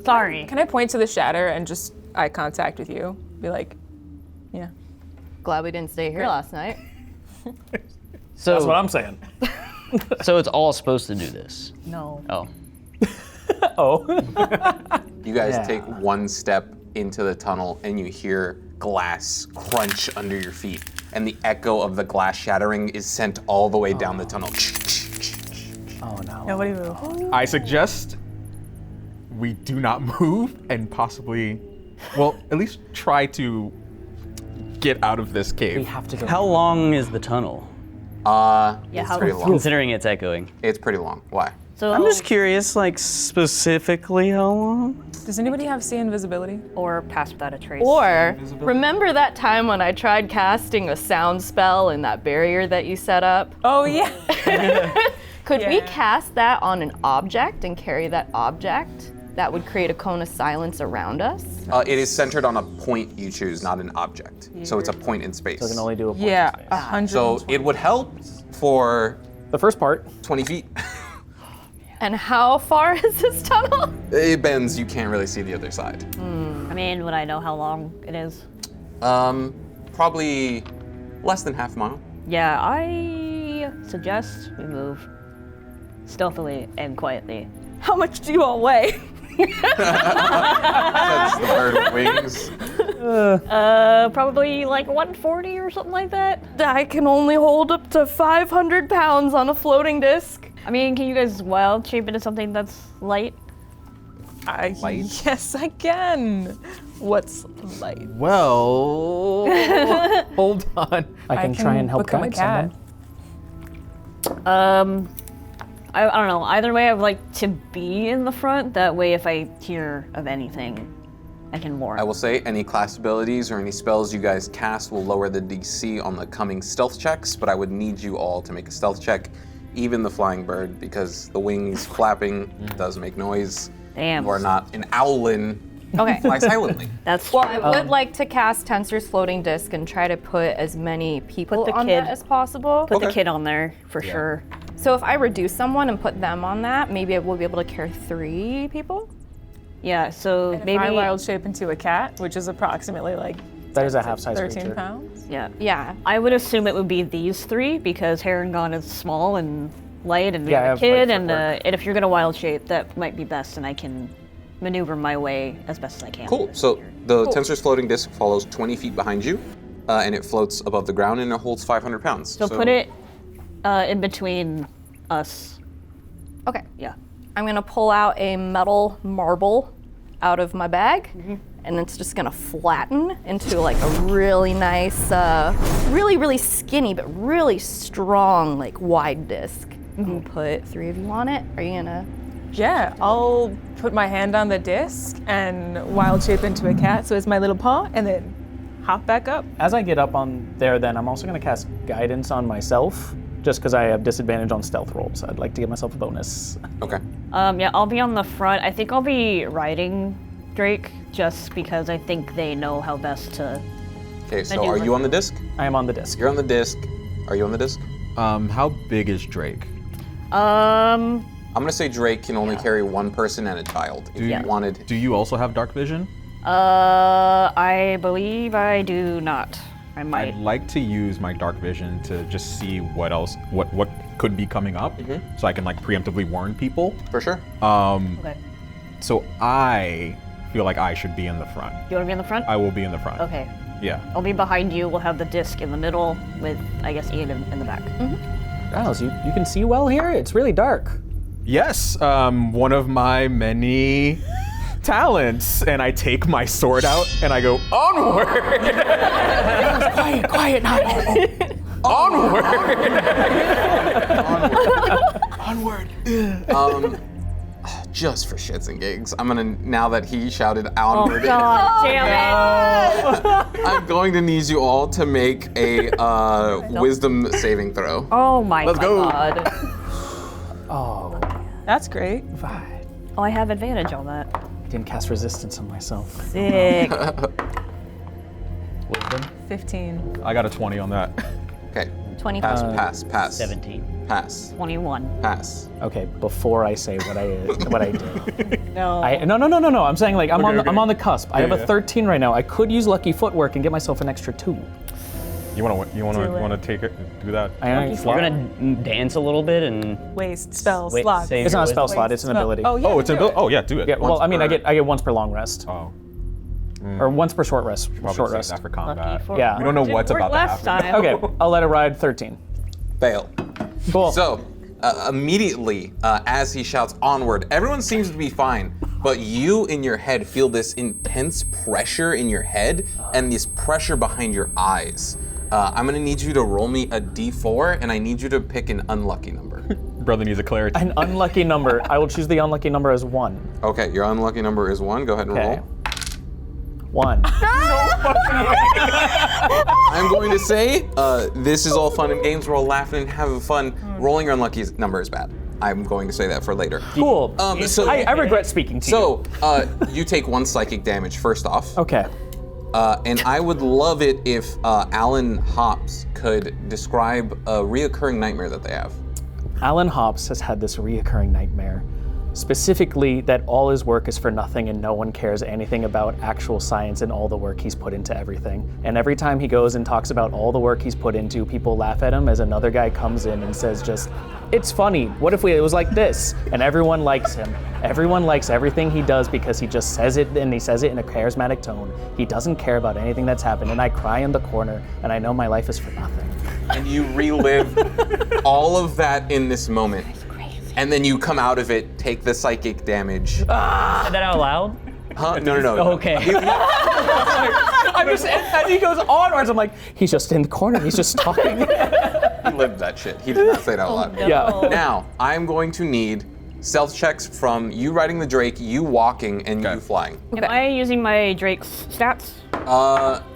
sorry. Can I point to the shatter and just eye contact with you? Be like, yeah. Glad we didn't stay here last night. So That's what I'm saying. So it's all supposed to do this. No. Oh. You guys take one step into the tunnel and you hear glass crunch under your feet, and the echo of the glass shattering is sent all the way down the tunnel. Oh no. Nobody move. I suggest we do not move and possibly, well, at least try to get out of this cave. We have to go. How long is the tunnel? It's pretty long. Considering it's echoing. It's pretty long. Why? So, I'm just curious, like specifically how long? Does anybody have see invisibility? or pass without a trace. Or, remember that time when I tried casting a sound spell in that barrier that you set up? Oh yeah. Could we cast that on an object and carry that object? That would create a cone of silence around us? It is centered on a point you choose, not an object. So it's a point in space. So it can only do a point. Yeah, in space. 100. So it would help for The first part. 20 feet. And how far is this tunnel? It bends, you can't really see the other side. I mean, would I know how long it is? Probably less than half a mile. Yeah, I suggest we move stealthily and quietly. How much do you all weigh? That's the bird with wings. Probably like 140 or something like that. I can only hold up to 500 pounds on a floating disc. I mean, can you guys wild shape into something that's light? Yes, I can. What's light? Well, hold on. I can try and help become a guide cat. someone. I don't know. Either way, I'd like to be in the front. That way, if I hear of anything, I can warn. I will say any class abilities or any spells you guys cast will lower the DC on the coming stealth checks, but I would need you all to make a stealth check, even the flying bird, because the wings flapping does make noise. Damn. You are not an owlin, Okay. Fly silently. That's Well, I would like to cast Tensor's floating disc and try to put as many people Put the on kid- that as possible. Put the Okay. kid on there for sure. So if I reduce someone and put them on that, maybe I will be able to carry 3 people. Yeah, so If maybe I wild shape into a cat, which is approximately like That is a half-size 13 creature. pounds. yeah. Yeah. I would assume it would be these 3 because Harangon is small and light and we Yeah, I have a have light kid and footwork. if you're gonna wild shape, that might be best and I can maneuver my way as best as I can. Cool. So the Tensor's floating disc follows 20 feet behind you, and it floats above the ground, and it holds 500 pounds. So put it in between us. Okay. Yeah. I'm gonna pull out a metal marble out of my bag, and it's just gonna flatten into like a really nice, really skinny but really strong, like wide disc. And put 3 of you on it. Are you gonna? Yeah, I'll put my hand on the disc and wild shape into a cat, so it's my little paw, and then hop back up. As I get up on there, then I'm also going to cast guidance on myself, just because I have disadvantage on stealth rolls. I'd like to give myself a bonus. Okay. Yeah, I'll be on the front. I think I'll be riding Drake just because I think they know how best to. Okay. So do are like- you on the disc? I am on the disc. You're on the disc. Are you on the disc? How big is Drake? I'm gonna say Drake can only carry 1 person and a child. If you wanted. Do you also have dark vision? I believe I do not. I might. I'd like to use my dark vision to just see what else, what could be coming up, so I can like preemptively warn people. For sure. Okay. So I feel like I should be in the front. You want to be in the front? I will be in the front. Okay. Yeah. I'll be behind you. We'll have the disc in the middle with, I guess, Ian in the back. Niles, you can see well here? It's really dark. Yes, one of my many talents, and I take my sword out and I go onward. Quiet now. Onward. Just for shits and gigs, I'm gonna, now that he shouted Oh, onward, God damn it. I'm going to need you all to make a wisdom saving throw. Oh, my Let's go. God. Oh, That's great. fine. Oh, I have advantage on that. I didn't cast resistance on myself. Sick. Wisdom. 15. I got a 20 on that. Okay. 20. Pass. 17. Pass. 21. Pass. Okay, before I say what I did. No. No. I'm saying like I'm Okay, I'm on the cusp. I have Yeah, a yeah. 13 right now. I could use lucky footwork and get myself an extra 2. You wanna take it? Do that. I We're gonna dance a little bit and Waste, spell, Wait, slot. save It's not a your spell wisdom. slot. It's an ability. Oh, yeah. Oh, it's an ability. Oh yeah, do it. Yeah. Well, Once I mean, I per- get once per long rest, Oh, or once per short rest. probably Short save rest. that for combat. for- Yeah. We don't know Didn't what's work about to last happen. time. Okay, I'll let it ride 13. Fail. Cool. So, immediately, as he shouts onward, everyone seems to be fine, but you in your head feel this intense pressure in your head and this pressure behind your eyes. I'm gonna need you to roll me a d4, and I need you to pick an unlucky number. Brother needs a clarity. An unlucky number. I will choose the unlucky number as 1. Okay, your unlucky number is 1. Go ahead and Okay. roll. 1. I'm going to say, this is all fun and games. We're all laughing and having fun. Rolling your unlucky number is bad. I'm going to say that for later. Cool. So, I regret speaking to you. so you take 1 psychic damage first off. Okay. And I would love it if Alan Hops could describe a reoccurring nightmare that they have. Alan Hobbs has had this reoccurring nightmare. Specifically, that all his work is for nothing and no one cares anything about actual science and all the work he's put into everything. And every time he goes and talks about all the work he's put into, people laugh at him as another guy comes in and says just, it's funny, what if it was like this? And everyone likes him. Everyone likes everything he does because he just says it, and he says it in a charismatic tone. He doesn't care about anything that's happened, and I cry in the corner, and I know my life is for nothing. And you relive all of that in this moment. And then you come out of it, take the psychic damage. Said that out loud? Huh? No. Okay. I'm just, as he goes onwards, I'm like, he's just in the corner, he's just talking. He lived that shit. He did not say it out loud. Yeah. Now, I'm going to need stealth checks from you riding the Drake, you walking, and you flying. Am I using my Drake's stats?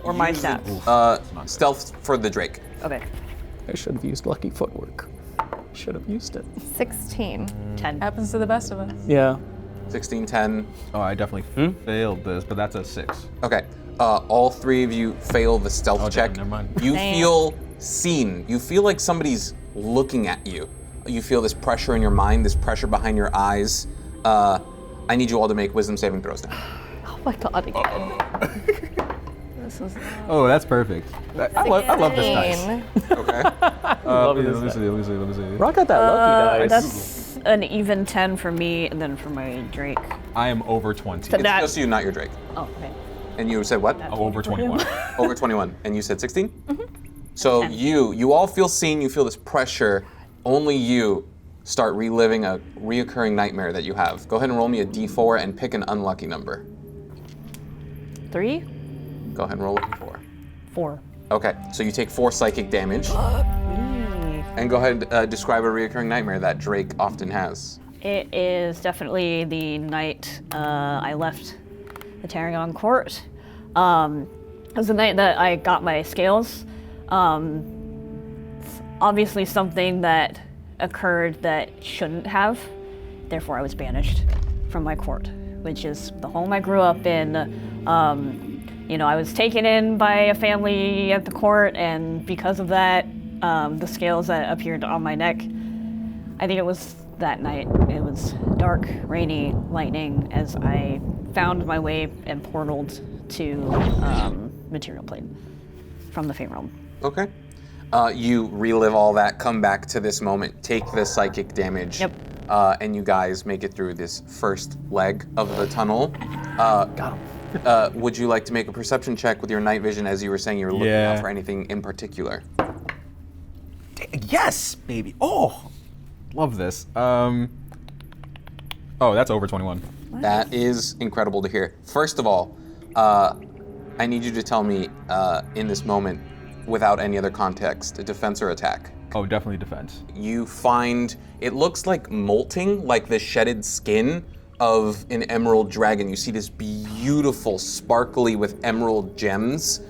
Or my use the- stats? Stealth for the Drake. Okay. I should have used lucky footwork. Should have used it. 16. 10. Happens to the best of us. Yeah. 16, 10. Oh, I definitely failed this, but that's a 6. Okay. All 3 of you fail the stealth check. Never mind. You feel seen. You feel like somebody's looking at you. You feel this pressure in your mind, this pressure behind your eyes. I need you all to make wisdom saving throws now. Oh my god, again. This is Oh, that's perfect. I love this dice. Okay. Let me see. Rock got that lucky dice. That's an even 10 for me, and then for my Drake. I am over 20. So It's that- just you, not your Drake. Oh, okay. And you said what? Oh, over 21. Over 21. And you said 16? So you all feel seen, you feel this pressure. Only you start reliving a reoccurring nightmare that you have. Go ahead and roll me a d4 and pick an unlucky number. 3? Go ahead and roll a d4. 4. Okay, so you take 4 psychic damage. And go ahead and describe a reoccurring nightmare that Drake often has. It is definitely the night I left the Tarragon Court. It was the night that I got my scales. It's obviously something that occurred that shouldn't have. Therefore, I was banished from my court, which is the home I grew up in. I was taken in by a family at the court, and because of that, the scales that appeared on my neck, I think it was that night. It was dark, rainy, lightning, as I found my way and portaled to material plane from the Fey Realm. Okay. You relive all that, come back to this moment, take the psychic damage. Yep. And you guys make it through this first leg of the tunnel. Got him. Would you like to make a perception check with your night vision, as you were saying you were looking out for anything in particular? Yes, baby. Oh, love this. Oh, that's over 21. That is incredible to hear. First of all, I need you to tell me in this moment, without any other context, a defense or attack. Oh, definitely defense. You find, it looks like molting, like the shedded skin of an emerald dragon. You see this beautiful, sparkly with emerald gems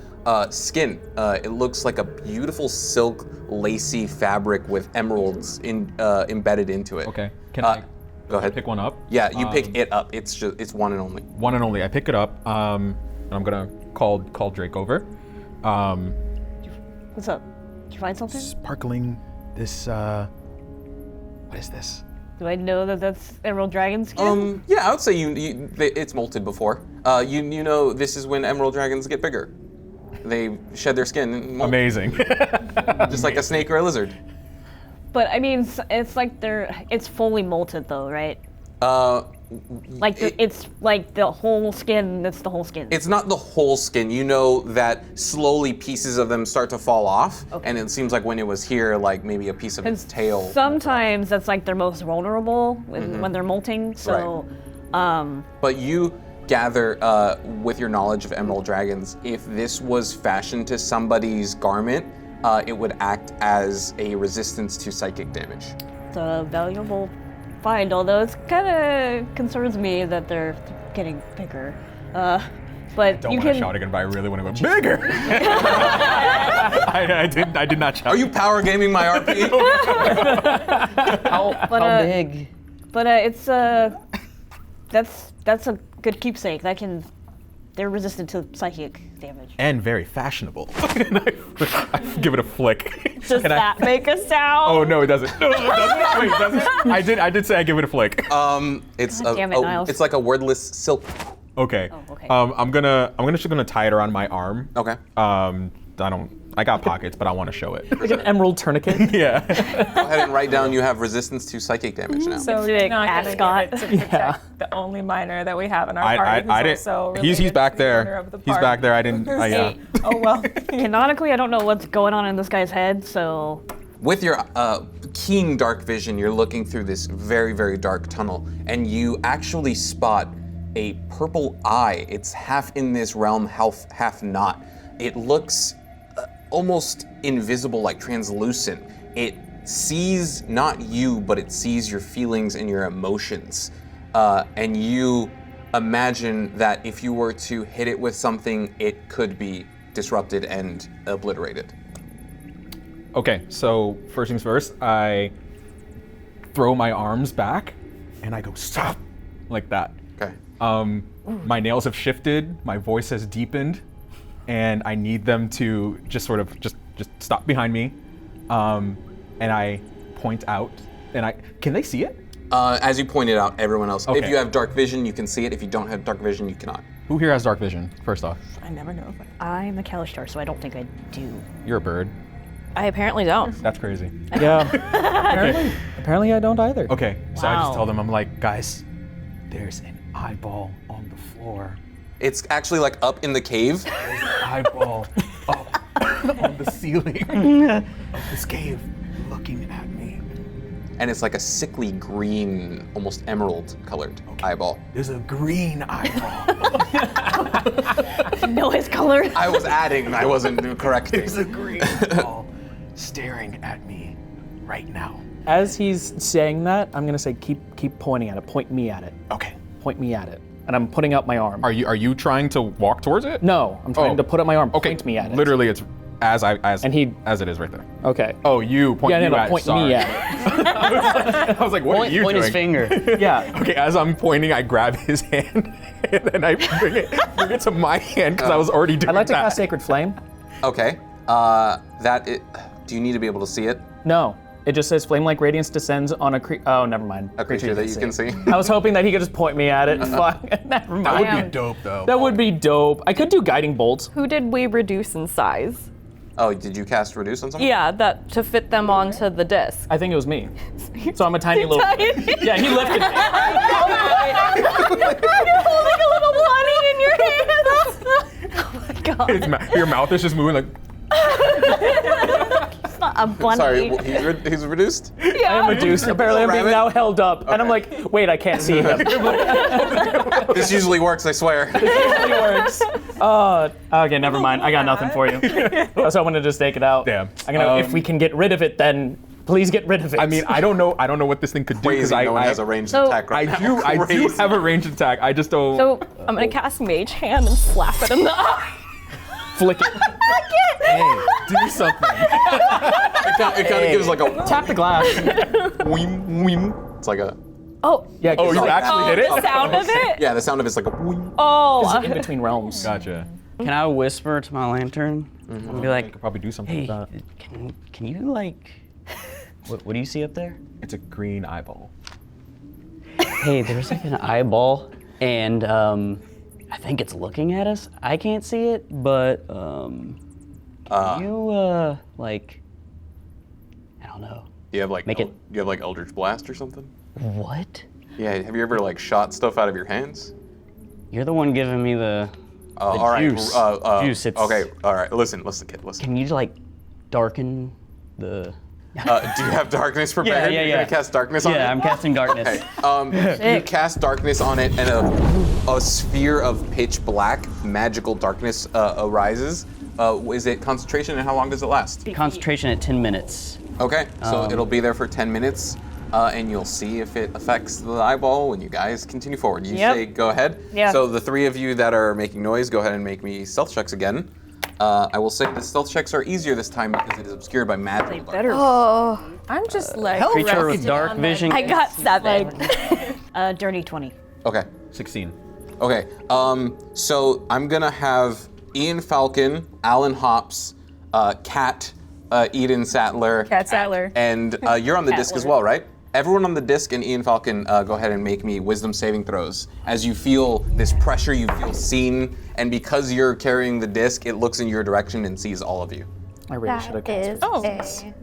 skin. It looks like a beautiful silk, lacy fabric with emeralds embedded into it. Okay. Can I go ahead? pick one up? Yeah, you pick it up. It's one and only. One and only. I pick it up, and I'm gonna call Drake over. What's up? Did you find something? Sparkling. This. What is this? Do I know that that's Emerald Dragon skin? Yeah, I would say it's molted before. You know this is when emerald dragons get bigger. They shed their skin and molt, Amazing. just like a snake or a lizard. But I mean, it's like it's fully molted though, right? It's like the whole skin. That's the whole skin. It's not the whole skin. You know that slowly pieces of them start to fall off, and it seems like when it was here, like maybe a piece of its tail. Sometimes that's like their most vulnerable when they're molting. So, But you gather with your knowledge of emerald dragons, if this was fashioned to somebody's garment, it would act as a resistance to psychic damage. it's a valuable find. Although it kind of concerns me that they're getting bigger. But Don't you want to can. shout again, but I really want to go bigger. I did not shout. Are you power gaming my RP? How big? But it's that's a good keepsake. They're resistant to psychic damage. And very fashionable. I give it a flick. Does that make a sound? Oh no, it doesn't. No, it doesn't. Wait, does it? I did say I give it a flick. It's God damn it, Niles. it's like a wordless silk. Okay. Oh, okay. I'm just gonna tie it around my arm. Okay. I got pockets, but I want to show it. Like an emerald tourniquet. Yeah. Go ahead and write down you have resistance to psychic damage now. So It's you're like not gonna ascot. give it to protect the only minor that we have in our I party. didn't. Who's also related He's back to the owner there. of the He's park. back there. I didn't. Yeah. Oh well. Canonically, I don't know what's going on in this guy's head, so With your keen dark vision, you're looking through this very, very dark tunnel, and you actually spot a purple eye. It's half in this realm, half not. It looks almost invisible, like translucent. It sees not you, but it sees your feelings and your emotions. And you imagine that if you were to hit it with something, it could be disrupted and obliterated. Okay, so first things first, I throw my arms back and I go, stop. like that. Okay. My nails have shifted, my voice has deepened, and I need them to just sort of just stop behind me. And I point out, and can they see it? As you pointed out, everyone else. Okay. If you have dark vision, you can see it. If you don't have dark vision, you cannot. Who here has dark vision, first off? I never know if I'm a Kalistar, so I don't think I do. You're a bird. I apparently don't. That's crazy. Yeah. Apparently I don't either. Okay, so I Wow. just tell them, I'm like, guys, there's an eyeball on the floor. It's actually like up in the cave. There's an eyeball up on the ceiling of this cave looking at me. And it's like a sickly green, almost emerald colored eyeball. There's a green eyeball. Know his color. I was adding, I wasn't correcting. There's a green eyeball staring at me right now. As he's saying that, I'm gonna say keep pointing at it. Point me at it. Okay. Point me at it. And I'm putting out my arm. Are you trying to walk towards it? No, I'm trying to put up my arm. Okay. Point me at it. Literally, it's as it is right there. Okay. Oh, you point Yeah, you no, at point sorry. me at it. I was like, what are you Point doing? his finger. Yeah. Okay, as I'm pointing, I grab his hand and then I bring it to my hand because I was already doing I'd like to that. cast Sacred Flame. Okay. Do you need to be able to see it? No. It just says flame-like radiance descends on a oh, never mind. A creature that you can see? I was hoping that he could just point me at it. Fuck. Never mind. That would be dope, though. That would be dope. I could do guiding bolts. Who did we reduce in size? Oh, did you cast reduce on someone? Yeah, that to fit them onto the disc. I think it was me. So I'm a tiny little. Yeah, he lifted me. You're holding a little bunny in your hand. Oh my god. Your mouth is just moving like. It's not a bunny. Sorry, he's reduced? I am reduced. Apparently I'm being Rabbit? now held up. And I'm like, wait, I can't see him. This usually works, I swear. It works. Okay, never mind. I got nothing for you. I was hoping to just take it out. Damn. I'm gonna, if we can get rid of it, then please get rid of it. I mean, I don't know what this thing could do Crazy, no one has a ranged attack right now. I do Crazy. have a ranged attack. I just don't. So I'm gonna cast Mage Hand and slap it in the eye. flick it. Hey, do something. It kind of gives like a Tap the glass. weem, weem. It's like a, Oh. Yeah, Oh, you like, actually hit it? The sound of it? yeah, the sound of it's like a weem. Oh. in between realms. Gotcha. Can I whisper to my lantern and be I like, could probably do something hey, with that. can you like, what do you see up there? It's a green eyeball. Hey, there's like an eyeball, and I think it's looking at us. I can't see it, but can you like, I don't know. Do you have like Make it- do you have like Eldritch Blast or something? What? Yeah, have you ever like shot stuff out of your hands? You're the one giving me the All right. juice. Juice, it's- Okay. All right. Listen, kid. Listen. Can you like darken the? Do you have darkness prepared? Yeah. You're gonna cast darkness on it. Yeah, I'm casting darkness. Okay. You cast darkness on it, and a sphere of pitch black magical darkness arises. Is it concentration, and how long does it last? Concentration at 10 minutes. Okay, so it'll be there for 10 minutes, and you'll see if it affects the eyeball when you guys continue forward. You Yep. say go ahead. Yeah. So the three of you that are making noise, go ahead and make me stealth checks again. I will say the stealth checks are easier this time because it is obscured by magical darkness. Better. Oh. I'm just like Creature with resting dark on my- vision. I got 7. Dirty 20. Okay. 16. Okay. So I'm gonna have Ian Falcon, Alan Hops, Kat, Eden Sattler, Cat Satler. and you're on the disc as well, right? Everyone on the disc and Ian Falcon, go ahead and make me wisdom saving throws. As you feel this pressure, you feel seen, and because you're carrying the disc, it looks in your direction and sees all of you. I really should have cast Is a...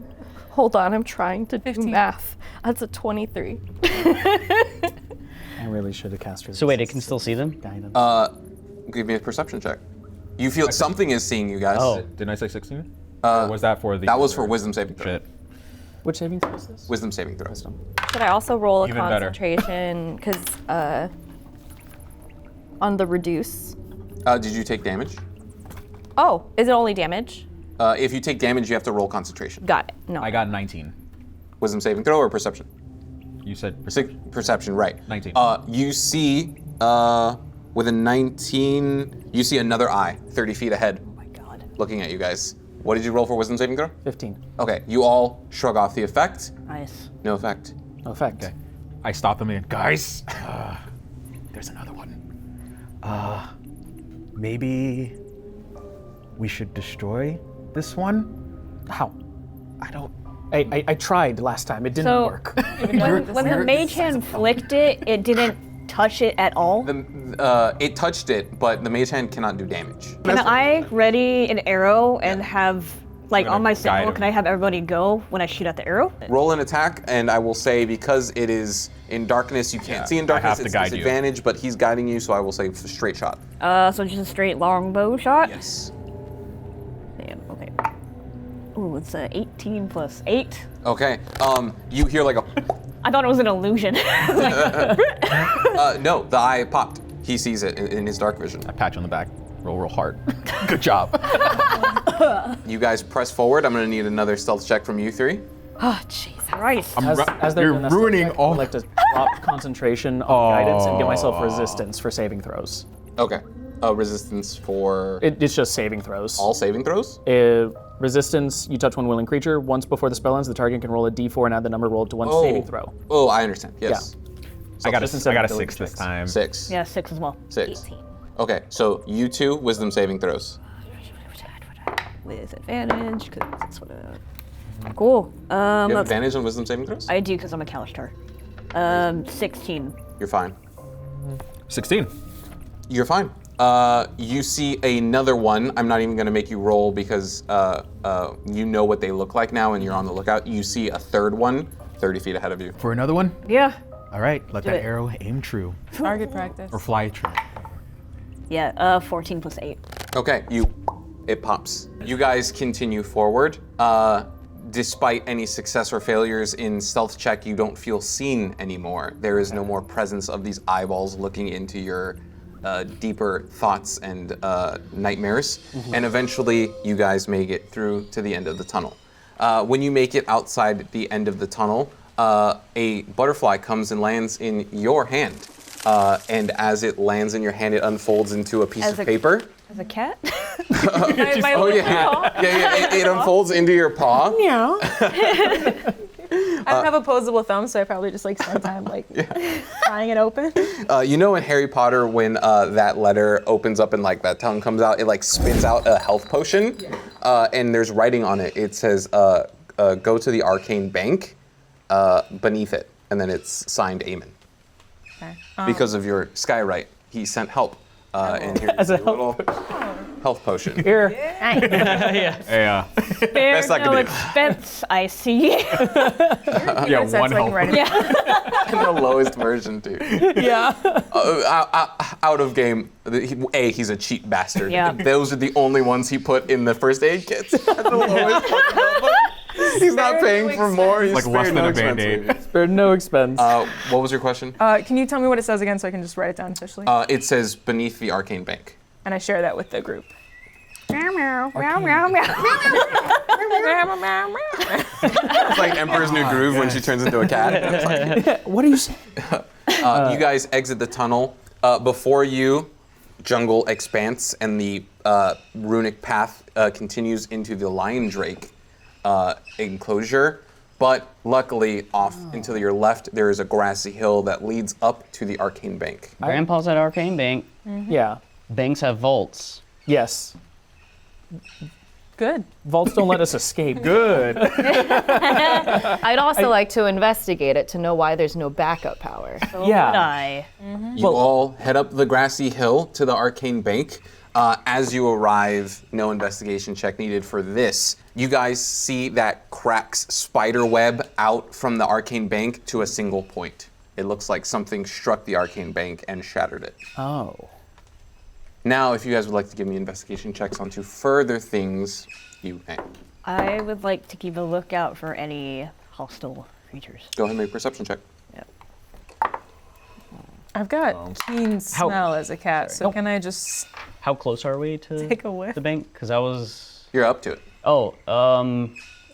Hold on, I'm trying to do math. That's a 23. I really should have cast resistance. So wait, it can still see them? Guidance. Give me a perception check. You feel something is seeing you guys. Oh. Didn't I say 16? Or was that for the? That was for wisdom saving throw. Shit. Which saving throw is this? Wisdom saving throw. Should I also roll a Even better. concentration? Because on the reduce. Did you take damage? Oh, is it only damage? If you take damage, you have to roll concentration. Got it. No. I got 19. Wisdom saving throw or perception? You said Perception, right. 19. You see, with a 19, you see another eye 30 feet ahead. Oh my god. Looking at you guys. What did you roll for wisdom saving throw? 15. Okay, you all shrug off the effect. Nice. No effect. No effect. I stopped them in. Guys, there's another one. Maybe we should destroy this one? How? I don't. I tried last time. It didn't So- work. When the mage hand flicked it, it didn't touch it at all. It touched it, but the mage hand cannot do damage. Can I ready an arrow and have, like, gonna on my guide symbol, him. can I have everybody go when I shoot at the arrow? Roll an attack, and I will say because it is in darkness, you can't see in I darkness. have to It's guide you. disadvantage, but he's guiding you, so I will say straight shot. So just a straight longbow shot? Yes. Damn, okay. Ooh, it's 18 plus 8. Okay. You hear like a. I thought it was an illusion. No, the eye popped. He sees it in his dark vision. I pat you on the back. Roll real hard. Good job. You guys press forward. I'm gonna need another stealth check from you three. Oh, jeez. Christ. As they're You're doing that stuff, ruining I'd all. like to drop concentration on guidance and give myself resistance for saving throws. Okay. Resistance for It's just saving throws. all saving throws. Resistance, you touch one willing creature. Once before the spell ends, the target can roll a d4 and add the number rolled to one saving throw. Oh, I understand. Yes. I got just a instead of 6 this checks. time. 6. Yeah, 6 as well. 6. Okay, so you two wisdom saving throws. With advantage, because that's what Cool. You have Let's- advantage on wisdom saving throws. I do because I'm a Kalistar. 16. You're fine. 16. You're fine. You see another one. I'm not even going to make you roll because you know what they look like now and you're on the lookout. You see a third one 30 feet ahead of you. For another one? Yeah. All right, let that it. arrow aim true. Target practice. Or fly true. Yeah, 14 plus 8. Okay, it pops. You guys continue forward. Despite any success or failures in stealth check, you don't feel seen anymore. There is no more presence of these eyeballs looking into your deeper thoughts and nightmares. And eventually, you guys make it through to the end of the tunnel. When you make it outside the end of the tunnel, a butterfly comes and lands in your hand. And as it lands in your hand, it unfolds into a piece As of a- paper. As a cat? Oh yeah, yeah. It unfolds into your paw. Meow. I don't have opposable thumbs, so I probably just like spend time like prying it open. You know in Harry Potter when that letter opens up and like that tongue comes out, it like spits out a health potion, and there's writing on it. It says, "Go to the arcane bank," beneath it, and then it's signed Eamon. Okay. Because of your skywrite, he sent help, and here's As a your little health potion. Here. Yeah. Spare Best I no can do. expense, I see. Yeah, That's one like health. right And the lowest version too. Yeah. Out of game, he's a cheap bastard. Yeah. Those are the only ones he put in the first aid kits. At the lowest fucking level. He's not paying for more. He's Like less spared than no a Band-Aid. expense. Spared no expense. What was your question? Can you tell me what it says again so I can just write it down officially? It says beneath the arcane bank. And I share that with the group. It's like Emperor's New Groove when she turns into a cat. What are you saying? You guys exit the tunnel. Before you, jungle expanse, and the runic path continues into the Lion Drake enclosure. But luckily, off into your left, there is a grassy hill that leads up to the arcane bank. Grandpa's at Arcane Bank. Yeah. Banks have vaults. Yes. Good. Vaults don't let us escape. Good. I'd also like to investigate it to know why there's no backup power. Yeah. You all head up the grassy hill to the arcane bank. As you arrive, no investigation check needed for this. You guys see that cracks spider web out from the arcane bank to a single point. It looks like something struck the arcane bank and shattered it. Oh. Now, if you guys would like to give me investigation checks onto further things, you may. I would like to keep a lookout for any hostile creatures. Go ahead and make a perception check. Yep. I've got keen smell as a cat, so can I just How close are we to take a whiff? the bank? Because I was. You're up to it. Oh,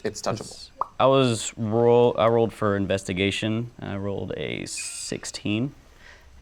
It's touchable. I rolled for investigation. I rolled a 16,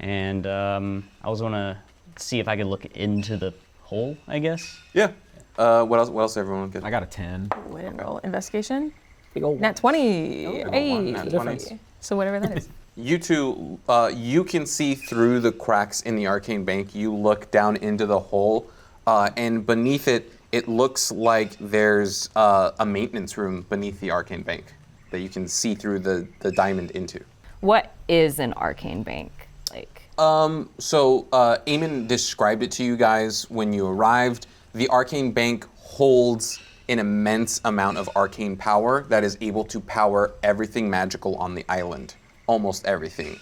and I was gonna see if I could look into the hole, I guess. Yeah. What else? What else? Everyone get? I got a 10. Ooh, I didn't roll investigation. Big old Nat 20. one. Hey. Nat 20. So whatever that is. You two, you can see through the cracks in the arcane bank. You look down into the hole, and beneath it, it looks like there's a maintenance room beneath the arcane bank that you can see through the diamond into. What is an arcane bank? Like, So Eamon described it to you guys when you arrived. The arcane bank holds an immense amount of arcane power that is able to power everything magical on the island. Almost everything.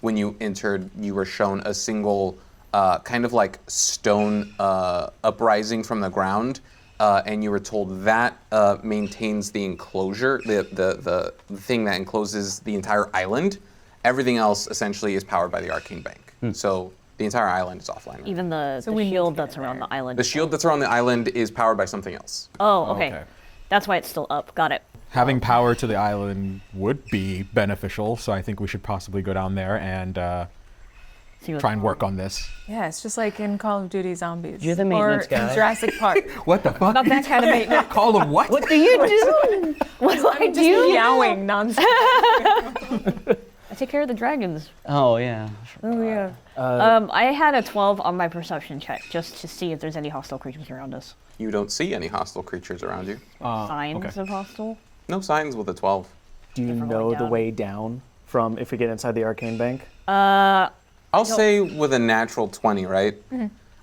When you entered, you were shown a single kind of like stone uprising from the ground, and you were told that maintains the enclosure, the thing that encloses the entire island. Everything else essentially is powered by the arcane bank. So the entire island is offline. Even the shield that's around the island. The shield that's around the island is powered by something else. Oh, okay. That's why it's still up. Got it. Having power to the island would be beneficial, so I think we should possibly go down there and try and work on this. Yeah, it's just like in Call of Duty Zombies. You're the maintenance or guy. in Jurassic Park. What the fuck? Not that kind of maintenance. Call them what? What do you do? What do I Just do? meowing nonsense. I take care of the dragons. Oh yeah. Oh yeah. I had a 12 on my perception check just to see if there's any hostile creatures around us. You don't see any hostile creatures around you. Signs of hostile. No signs with a 12. Do you Different know way the down. way down from if we get inside the arcane bank? I'll say with a natural 20, right?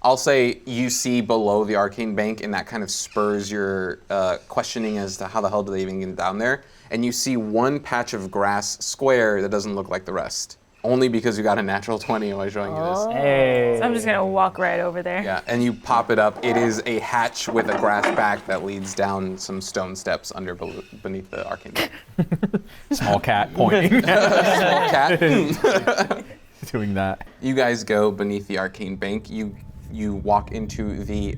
I'll say you see below the arcane bank, and that kind of spurs your questioning as to how the hell do they even get down there. And you see one patch of grass square that doesn't look like the rest. Only because you got a natural 20 when I was showing you this. Hey. So I'm just gonna walk right over there. Yeah, and you pop it up. It is a hatch with a grass back that leads down some stone steps beneath the arcane bank. Small cat pointing. Small cat. Doing that. You guys go beneath the arcane bank. You walk into the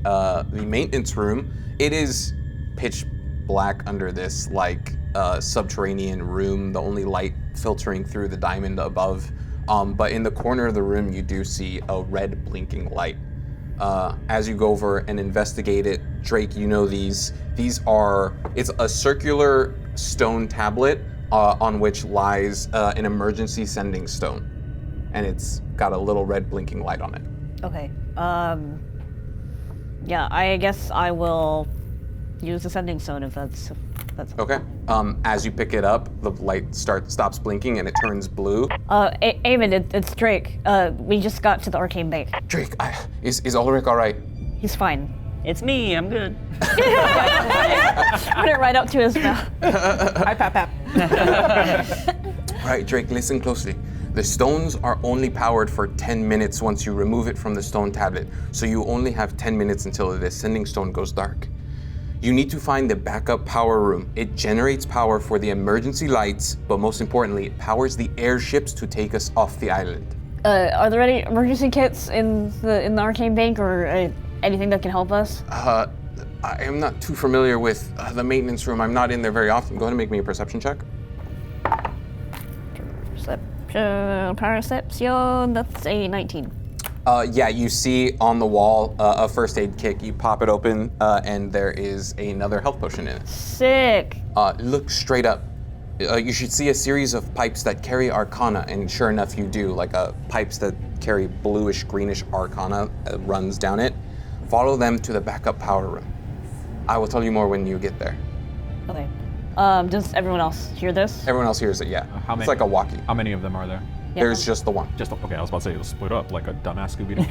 maintenance room. It is pitch black under this like subterranean room. The only light filtering through the diamond above. But in the corner of the room, you do see a red blinking light. As you go over and investigate it, Drake, you know these. It's a circular stone tablet on which lies an emergency sending stone. And it's got a little red blinking light on it. Okay. Yeah, I guess I will use the sending stone if that's Okay. As you pick it up, the light stops blinking and it turns blue. Eamon, it's Drake. We just got to the arcane bank. Drake, is Ulrich all right? He's fine. It's me. I'm good. Put it right up to his mouth. Hi, Pap. All right, Drake, listen closely. The stones are only powered for 10 minutes once you remove it from the stone tablet, so you only have 10 minutes until the ascending stone goes dark. You need to find the backup power room. It generates power for the emergency lights, but most importantly, it powers the airships to take us off the island. Are there any emergency kits in the arcane bank or anything that can help us? I am not too familiar with the maintenance room. I'm not in there very often. Go ahead and make me a perception check. Perception, that's a 19. Yeah, you see on the wall a first aid kit. You pop it open, and there is another health potion in it. Sick. Look straight up. You should see a series of pipes that carry arcana, and sure enough, you do. Like pipes that carry bluish, greenish arcana runs down it. Follow them to the backup power room. I will tell you more when you get there. Okay. Does everyone else hear this? Everyone else hears it, yeah. How many? It's like a walkie. How many of them are there? Yeah. There's just the one. Okay, I was about to say it'll split up like a dumbass Scooby-Doo.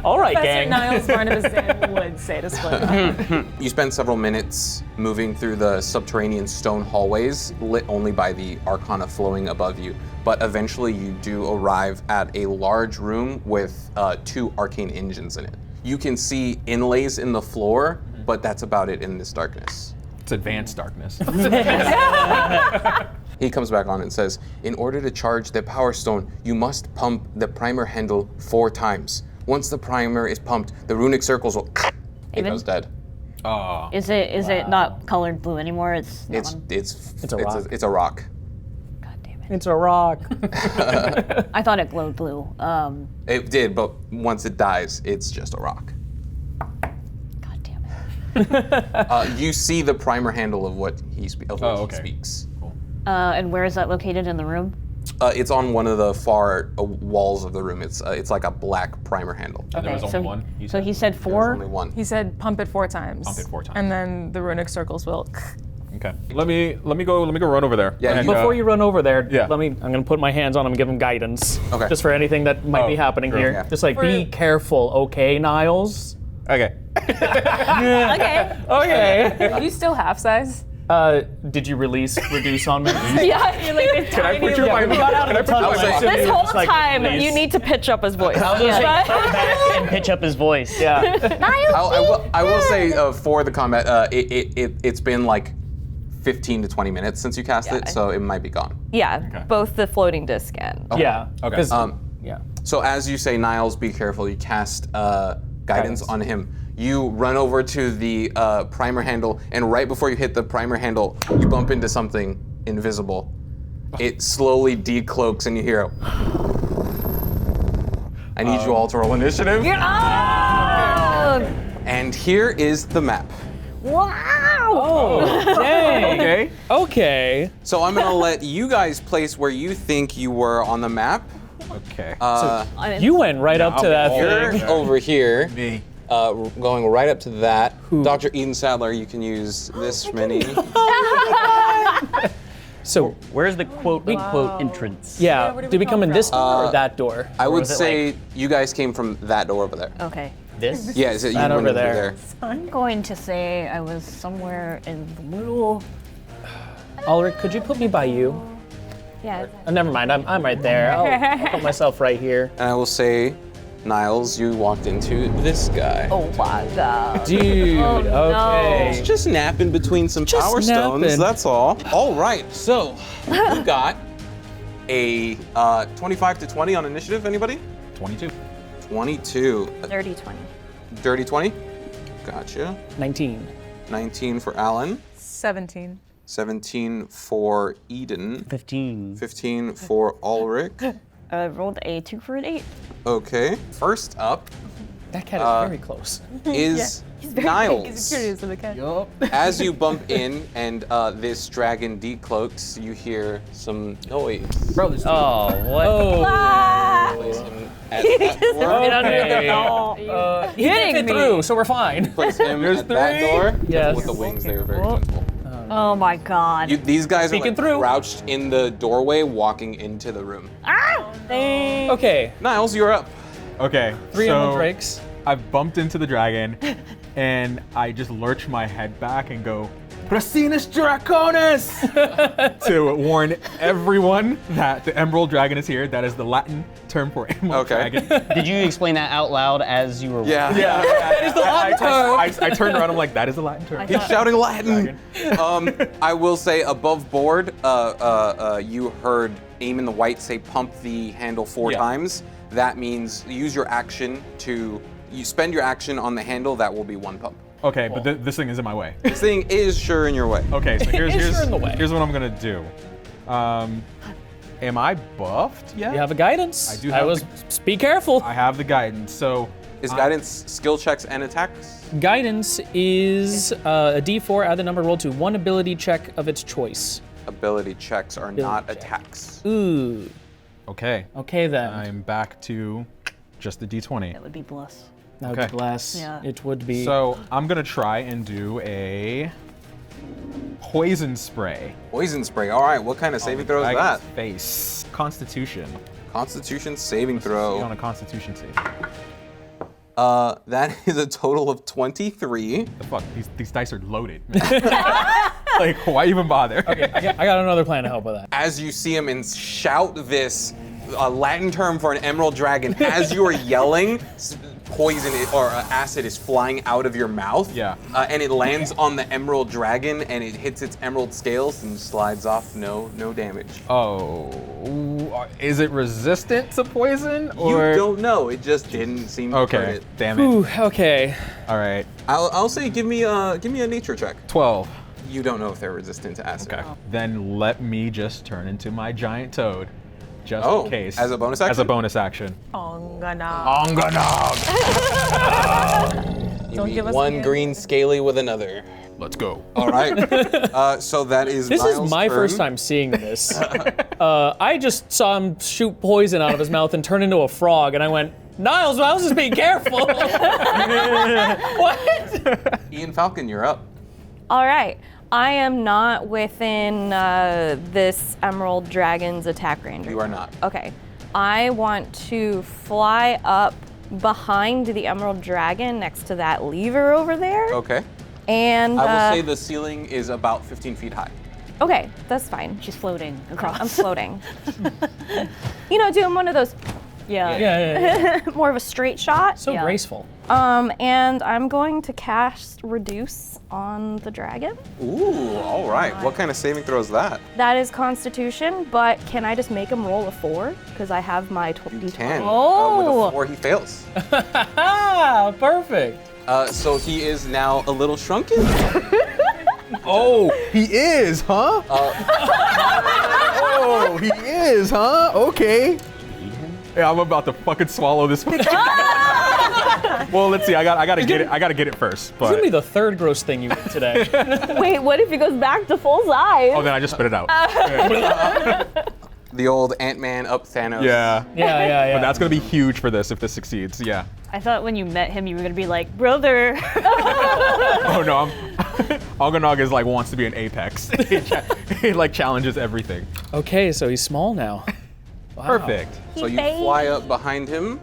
All right, Professor gang. Niles Barnibus would say to split. You spend several minutes moving through the subterranean stone hallways, lit only by the arcana flowing above you. But eventually you do arrive at a large room with 2 arcane engines in it. You can see inlays in the floor, but that's about it in this darkness. It's advanced darkness. He comes back on and says, in order to charge the power stone, you must pump the primer handle 4 times. Once the primer is pumped, the runic circles will it goes dead. Oh. Is it not colored blue anymore? It's It's a rock. It's a rock. God damn it. It's a rock. I thought it glowed blue. It did, but once it dies, it's just a rock. God damn it. You see the primer handle of what he speaks. Okay. Cool. And where is that located in the room? It's on one of the far walls of the room. It's like a black primer handle. And there was only one. So he said 4? There's only one. He said pump it 4 times. Pump it 4 times. And then the runic circles will. Okay. Let me go run over there. Yeah, And, Before you run over there, yeah. I'm gonna put my hands on him and give him guidance. Okay. Just for anything that might be happening sure. here. Yeah. Just like, be careful, okay, Niles? Okay. Okay. Okay. Are you still half size? Did you reduce on me? Yeah, you're like this Can I put you in my We got out of the tunnel. I was like, This whole Just like, time, please. you need to pitch up his voice. I was gonna say, cut back and pitch up his voice. Yeah. I will say for the combat, it's been like 15 to 20 minutes since you cast it, so it might be gone. Yeah, both the floating disc and. Yeah. Okay. 'Cause- Yeah. So as you say, Niles, be careful. You cast guidance on him. You run over to the primer handle, and right before you hit the primer handle, you bump into something invisible. It slowly decloaks, and you hear. I need you all to roll initiative. And here is the map. Oh, dang. Okay. Okay. So I'm gonna let you guys place where you think you were on the map. Okay. You went right up to that You're thing. over here. Me. Going right up to that. Dr. Eden Sadler, you can use this mini. So, Where's the quote-unquote entrance? yeah, where did did we we come in come this from? door or that door? I would was it say you guys came from that door over there. Okay. This? Yeah, so you That went over there. I'm going to say I was somewhere in the middle. Alric, could you put me by you? Yeah. Never mind, I'm right there. I'll put myself right here. And I will say, Niles, you walked into this guy. Oh my god. Dude, okay. He's just napping between some Just power stones, napping. that's all. All right, so you got a 25 to 20 on initiative, anybody? 22. 22. Dirty 20. Dirty 20? Gotcha. 19. 19 for Alan. 17. 17 for Eden. 15. 15 for Ulrich. I rolled a 2 for an 8. Okay. First up That cat is very close. is He's Niles. curious of the cat. As you bump in and this dragon decloaks, you hear some noise. Bro, this Oh, what? Place him at that door. He didn't fit through, so we're fine. Place him at that door. Yes. With the wings, they were very gentle. Oh my god. These guys are Peeking like through. crouched in the doorway, walking into the room. Okay, Niles, you're up. Okay. 3 so emerald drakes. I've bumped into the dragon, and I just lurch my head back and go, Prasinus Draconis! to warn everyone that the Emerald Dragon is here. That is the Latin term for Emerald Okay. Dragon. Did you explain that out loud as you were Yeah. That is the Latin term. I turned around, I'm like, that is the Latin term. He's shouting Latin. I will say above board, you heard Aim in the White say pump the handle 4 Yeah. times. That means use your action to, you spend your action on the handle, that will be 1 pump. Okay, but this thing is in my way. This thing is sure in your way. Okay, so It's sure in the way. here's what I'm gonna do. Am I buffed yet? You have a guidance. I do have Be careful. I have the guidance, so Is guidance skill checks and attacks? Guidance is a D4, add the number rolled to 1 ability check of its choice. Ability checks are not check. attacks. Ooh. okay. Okay then. I'm back to just the D20. That would be bless. That would okay. be bless. Yeah. It would be. So I'm gonna try and do a poison spray. Poison spray. All right, what kind of saving throw is that? Dragon's face. Constitution. Constitution saving On throw. a Constitution save. That is a total of 23. The fuck? These dice are loaded. Like, why even bother? Okay, I got another plan to help with that. As you see him and shout this Latin term for an emerald dragon, as you are yelling, poison or acid is flying out of your mouth. Yeah. And it lands on the emerald dragon and it hits its emerald scales and slides off. No damage. Oh, is it resistant to poison or? You don't know. It just didn't seem to hurt Okay, it. damn it. Ooh, okay. All right, I'll say give me a nature check. 12. You don't know if they're resistant to acid. Okay. Then let me just turn into my giant toad, just Oh, in case. as a bonus action? As a bonus action. Onganog. You Don't beat give us one the green scaly with another. Let's go. All right. So that is This Niles' is my turn. first time seeing this. I just saw him shoot poison out of his mouth and turn into a frog, and I went, Niles is being careful. What? Ian Falcon, you're up. All right. I am not within this Emerald Dragon's attack range. You are not. Okay. I want to fly up behind the Emerald Dragon next to that lever over there. Okay. And I will say the ceiling is about 15 feet high. okay, that's fine. She's floating across. I'm floating. Doing one of those Yeah. more of a straight shot. So graceful. And I'm going to cast Reduce on the dragon. Ooh, all right. What kind of saving throw is that? That is Constitution, but can I just make him roll a 4? Because I have my D20. 10. Oh. With a 4, he fails. Perfect. So he is now a little shrunken. Oh, he is, huh? Oh, he is, huh? Okay. Yeah, I'm about to fucking swallow this one. Well, let's see. I gotta get it. I gotta get it first. It's gonna be the third gross thing you eat today. Wait, what if he goes back to full size? Oh, then I just spit it out. The old Ant-Man up Thanos. Yeah. Yeah. But that's gonna be huge for this if this succeeds. Yeah. I thought when you met him, you were gonna be like, brother. Oh no, Oggonog is like wants to be an apex. He like challenges everything. Okay, so he's small now. Wow. Perfect. So you fly up behind him.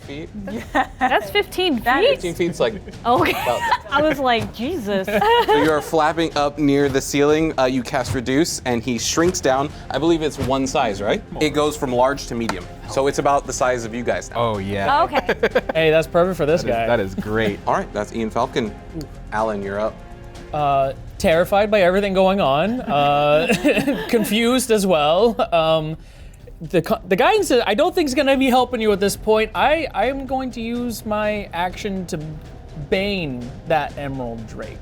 15 feet. That's 15 feet. 15 feet's like. Okay. I was like, Jesus. So you're flapping up near the ceiling. You cast Reduce, and he shrinks down. I believe it's one size, right? It goes from large to medium. So it's about the size of you guys now. Oh yeah. Okay. Hey, that's perfect for this guy. That is great. All right, that's Ian Falcon. Alan, you're up. Terrified by everything going on, confused as well. The guidance I don't think is going to be helping you at this point. I am going to use my action to bane that Emerald Drake.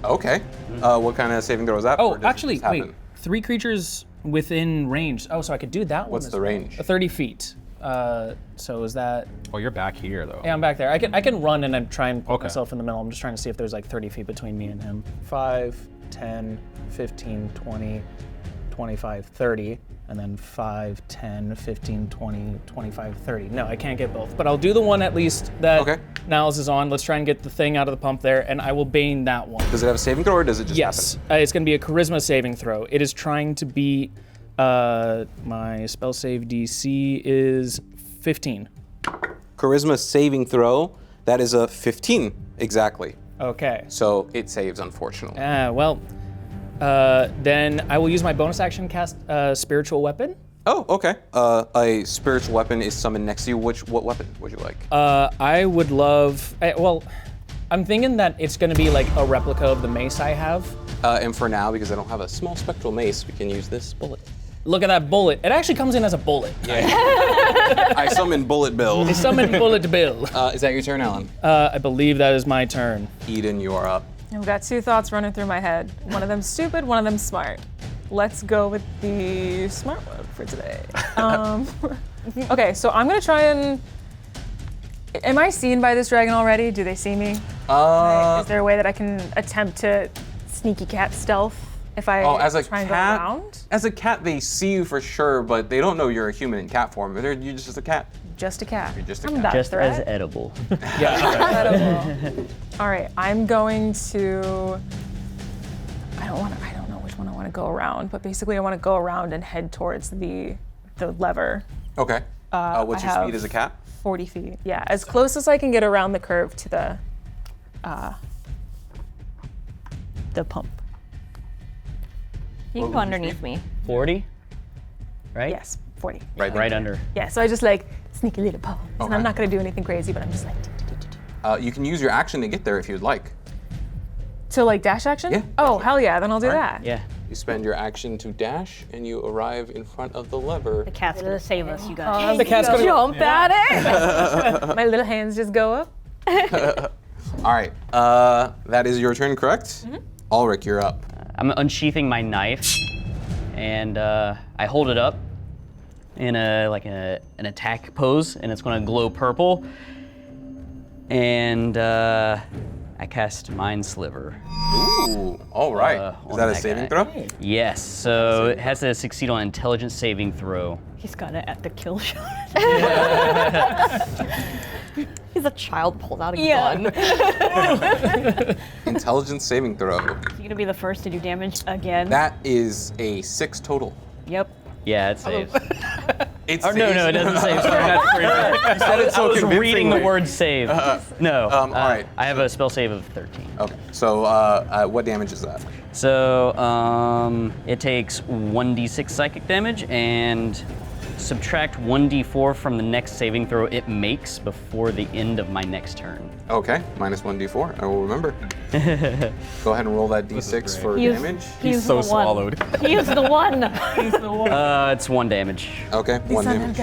Okay. What kind of saving throw is that? Oh, or does it actually, just happen? wait. 3 creatures within range. Oh, so I could do that one. What's as the well. range? 30 feet. So is that? Oh, you're back here though. Yeah, I'm back there. I can run and then try and put Okay. myself in the middle. I'm just trying to see if there's like 30 feet between me and him. 5, 10, 15, 20, 25, 30, and then 5, 10, 15, 20, 25, 30. No, I can't get both, but I'll do the one at least that Niles is on. Let's try and get the thing out of the pump there, and I will bane that one. Does it have a saving throw, or does it just Yes, happen? It's going to be a charisma saving throw. It is trying to beat, my spell save DC is 15. Charisma saving throw, that is a 15, exactly. Okay. So it saves, unfortunately. Then I will use my bonus action cast spiritual weapon. Oh, okay. A spiritual weapon is summoned next to you. What weapon would you like? I would love, I'm thinking that it's gonna be like a replica of the mace I have. And for now, because I don't have a small spectral mace, we can use this bullet. Look at that bullet. It actually comes in as a bullet. Yeah. I summon Bullet Bill. I summon Bullet Bill. Is that your turn, Alan? I believe that is my turn. Eden, you are up. I've got 2 thoughts running through my head. One of them stupid, one of them smart. Let's go with the smart one for today. Okay, so I'm gonna try and. Am I seen by this dragon already? Do they see me? Is there a way that I can attempt to sneaky cat stealth if I as a try and cat, go around? as a cat, they see you for sure, but they don't know you're a human in cat form. You're just a cat. Just a cat. You're just a I'm cat. not Just threat. as edible. Edible. All right, I'm going to. I don't know which one I want to go around, but basically I want to go around and head towards the lever. Okay. What's I your have speed as a cat? 40 feet. Yeah, as close as I can get around the curve to the pump. You can go underneath me. 40? Right? Yes, 40. Right under. Yeah, so I just like sneaky little pump. And Okay. I'm not gonna do anything crazy, but I'm just like. You can use your action to get there if you'd like. So like dash action? Yeah. Oh, hell yeah, then I'll do that. Yeah. You spend your action to dash, and you arrive in front of the lever. The cat's gonna save us, you guys. The cat's gonna Jump at it. My little hands just go up. All right. That is your turn, correct? Mm-hmm. Alric, you're up. I'm unsheathing my knife, and I hold it up in an attack pose, and it's going to glow purple. And I cast Mind Sliver. Ooh, all right. Is on that a that saving guy. throw? Yes, so it has to succeed on Intelligence saving throw. He's got it at the kill shot. He's a child pulled out a Yeah. gun. Intelligence saving throw. You're gonna be the first to do damage again. That is a 6 total. Yep. Yeah, it saves. It's Oh, no, it doesn't save. Sorry, not free. You said it so I was reading the convincingly. word save. No. all right. I have a spell save of 13. Okay, so what damage is that? So it takes 1d6 psychic damage and subtract 1d4 from the next saving throw it makes before the end of my next turn. Okay, minus 1d4. I will remember. Go ahead and roll that d6 for He is- damage. He's so the one. swallowed. He is the one. He's the one. It's 1 damage. Okay, 1 damage.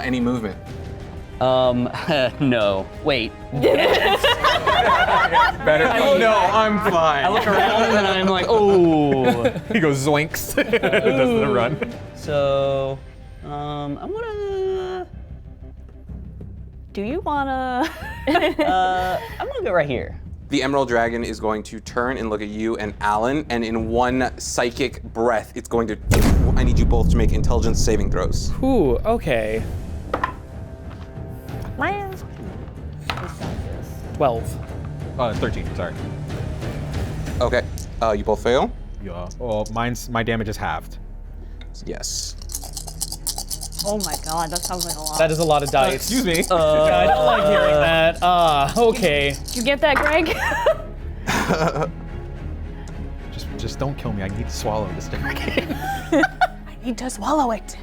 Any movement? No. Wait. Better. Oh no, I'm fine. I look around and I'm like, oh. He goes zoinks. Does the run. So, I wanna. Do you wanna? I'm gonna go right here. The Emerald Dragon is going to turn and look at you and Alan, and in one psychic breath, it's going to. I need you both to make intelligence saving throws. Ooh, okay. 12. 13, sorry. Okay, you both fail. Yeah. Well, my damage is halved. Yes. Oh my god, that sounds like a lot. That is a lot of dice. Excuse me. I don't like hearing that. Okay. Did you get that, Greg? Just don't kill me. I need to swallow this dragon. I need to swallow it.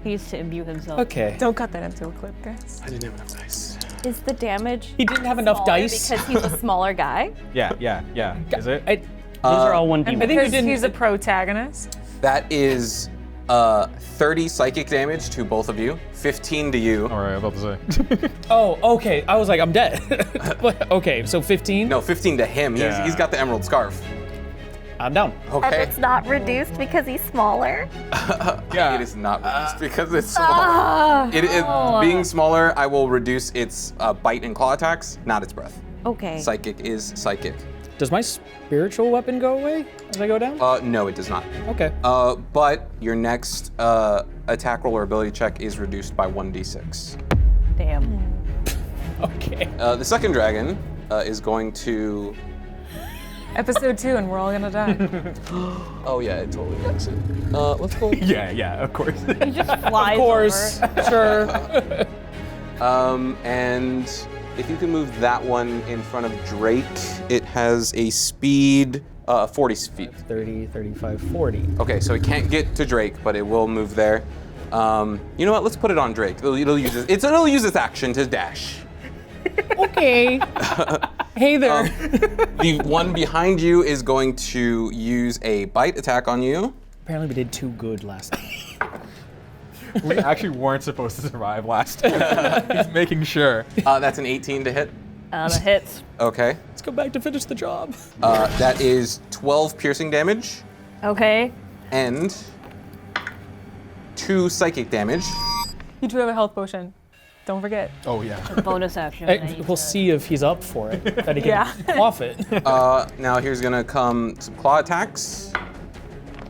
He needs to imbue himself. Okay. Don't cut that into a clip, guys. I didn't have enough dice. Is the damage He didn't have enough smaller dice. because he's a smaller guy? Yeah. Is it? I Those are all 1d1. think you Because didn't. he's a protagonist. That is 30 psychic damage to both of you, 15 to you. All right, I'm about to say. Oh, okay. I was like, I'm dead. But, okay, so 15. No, 15 to him. Yeah. He's got the emerald scarf. I'm down. Okay. not reduced because he's smaller. Yeah. It is not reduced because it's small. It is being smaller. I will reduce its bite and claw attacks, not its breath. Okay. Psychic is psychic. Does my spiritual weapon go away as I go down? No, it does not. Okay. But your next attack roll or ability check is reduced by 1d6. Damn. Okay. The second dragon is going to. Episode 2, and we're all gonna die. Oh yeah, it totally gets it. Let's go. Yeah, of course. He just flies Of course. over. Sure. And if you can move that one in front of Drake, it has a speed 40 feet. 30, 35, 40. Okay, so it can't get to Drake, but it will move there. You know what? Let's put it on Drake. It'll use its action to dash. Okay. Hey there. The one behind you is going to use a bite attack on you. Apparently we did too good last time. We actually weren't supposed to survive last time. He's making sure. That's an 18 to hit. That hits. Okay. Let's go back to finish the job. That is 12 piercing damage Okay. and 2 psychic damage. You do have a health potion. Don't forget. Oh yeah. Bonus action. that you We'll said. see if he's up for it. That he can Yeah. off it. Now here's gonna come some claw attacks.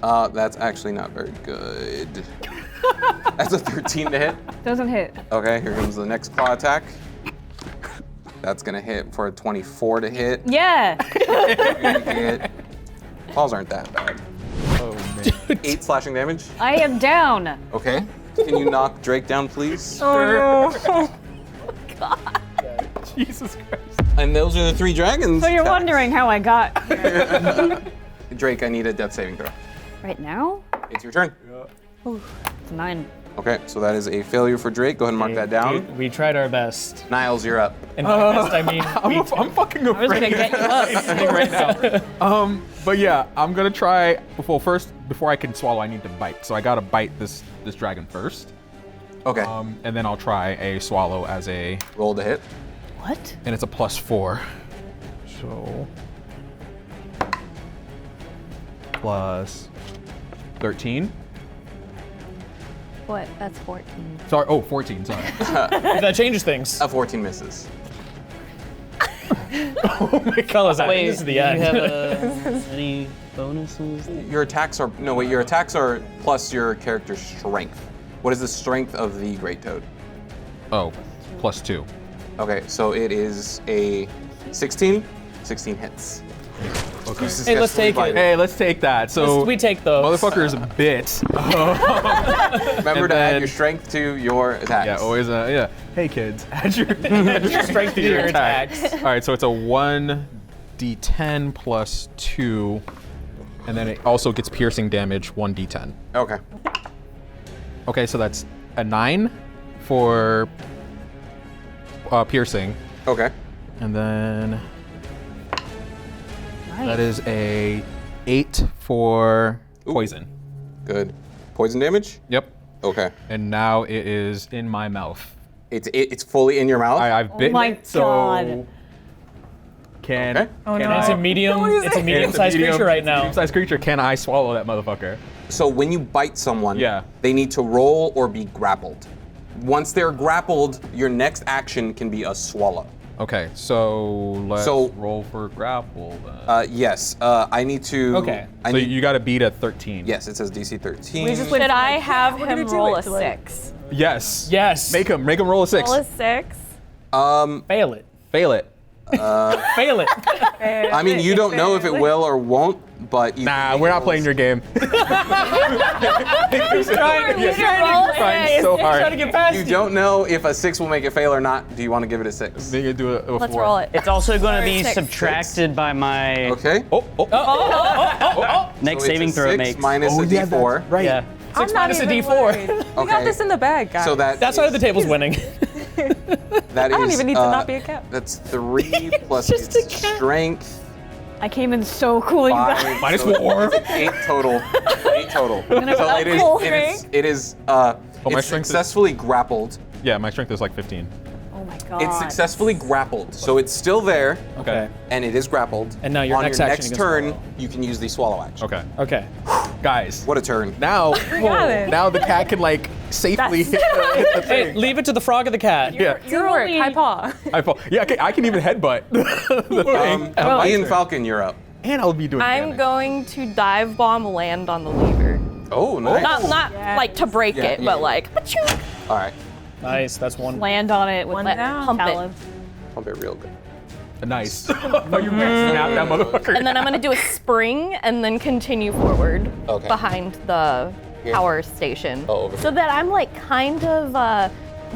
That's actually not very good. That's a 13 to hit. Doesn't hit. Okay, here comes the next claw attack. That's gonna hit for a 24 to hit. Yeah. Hit. Claws aren't that bad. Oh man. 8 slashing damage. I am down. Okay. Can you knock Drake down, please? Oh no. Jesus Christ. And those are the 3 dragons. So you're wondering how I got here. Drake, I need a death saving throw. Right now? It's your turn. It's 9. Okay, so that is a failure for Drake. Go ahead and mark that down. Dude, we tried our best. Niles, you're up. And by best, I mean, I'm fucking I was gonna afraid. get you up. right now. But yeah, I'm gonna try. Well, first, before I can swallow, I need to bite. So I gotta bite this dragon first. Okay. And then I'll try a swallow as a, Roll to hit. What? and it's a +4. So plus 13. What? That's 14. Sorry, 14. Sorry. That changes things. A 14 misses. Oh my fellas, I think this is the do end. you have any bonuses? Your attacks are your attacks are plus your character's strength. What is the strength of the Great Toad? Oh, +2. Okay, so it is a 16. 16 hits. Okay. Hey, let's take it. Hey, let's take that. So We take those. motherfucker's bit. Remember to add then- your strength to your attacks. Yeah, always. Yeah. Hey kids, add your Strength to your attacks. All right, so it's a 1d10 plus 2, and then it also gets piercing damage 1d10. Okay. Okay, so that's a 9 for piercing, Okay. and then that is a 8 for poison. Good. Poison damage? Yep. Okay. And now it is in my mouth. It's fully in your mouth? I've bitten my it, so God. can Okay. Oh can no. It's a medium-sized creature right now. Medium-sized creature. Can I swallow that motherfucker? So when you bite someone, Yeah. they need to roll or be grappled. Once they're grappled, your next action can be a swallow. Okay, so let's So- roll for grapple then. Yes, I need to. Okay. I So need, you got to beat a 13. yes, it says DC 13. We just went Should from, I like, have we're him gonna do roll it a to, like- 6? Yes. Yes. Make him roll a 6. Roll a 6. Fail it. Fail it. Fail it. I mean, you don't know if it will or won't, but you Nah, we're not playing your game. He's trying to Trying so hard. get past You don't know if a 6 will make it fail or not. Do you want to give it a 6? Then you do a Let's 4. roll it. It's also going to be Six. subtracted by my Okay. next So saving it's a throw it 6 makes. minus a D4. Right. Yeah. I'm not minus a even D4. worried. We got Okay. this in the bag, guys. So That's why the table's winning. that I don't is, even need to not be a cat. That's 3 plus just a its cat. strength. I came in so cool, you guys. 5 Minus so 4. 8 total. 8 total. So have it is. full It is. my It's strength is- successfully grappled. Yeah, my strength is like 15. Oh my god. It's successfully grappled, so it's still there, Okay. and it is grappled. And now your on next your action next you can turn, swallow. you can use the swallow action. Okay. Okay. Guys. What a turn! Now, got it. now the cat can like safely hit the Hey, thing. leave it to the frog of the cat. Yeah. Teamwork, only- high paw. Yeah, I can even headbutt the thing. Ian Falcon, you're up. And I'll be doing I'm damage. going to dive bomb land on the lever. Oh, nice. Not Yes. like to break Yeah, it, yeah. but like, pa-choo. All right, Nice, that's one. Land on it with One that down. Pump it. talon. pump it real good. Nice. Oh, you snap that motherfucker. And then I'm gonna do a spring and then continue forward Okay. behind the Here. power station. Oh, over so here. that I'm like kind of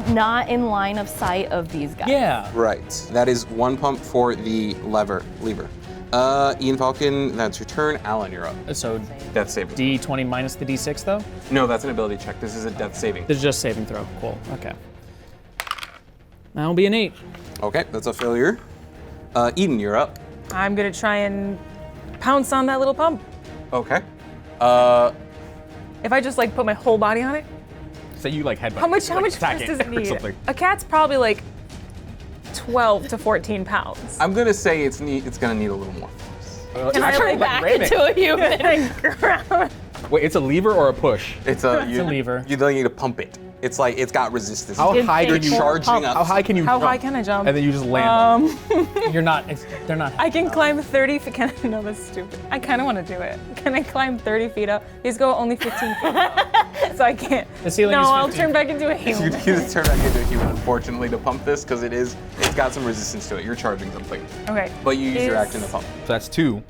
not in line of sight of these guys. Yeah. Right. That is 1 pump for the lever. Ian Falcon, that's your turn. Alan, you're up. So Death saving. D20 minus the D6 though? No, that's an ability check. This is a death saving. This is just saving throw. Cool. Okay. That'll be an 8. Okay, that's a failure. Eden, you're up. I'm gonna try and pounce on that little pump. Okay. If I just like put my whole body on it, Say you like headbutt. how much like, force attack does it or need? something. A cat's probably like 12 to 14 pounds. I'm gonna say it's gonna need a little more force. Can I Turn like back ramming. into a human. Wait, it's a lever or a push? It's a lever. You don't need to pump it. It's like it's got resistance. How Did high they can you charge charging up? up? How high can you How jump? high can I jump? And then you just land. You're not, they're not. I can climb 30 feet. Can I? No, that's stupid. I kind of want to do it. Can I climb 30 feet up? These go only 15 feet up, so I can't. The ceiling no, is I'll 15. turn back into a You human. just turn back into a human, unfortunately, to pump this because it's got some resistance to it. You're charging something, Okay. but you use your Is- action to pump. So that's 2.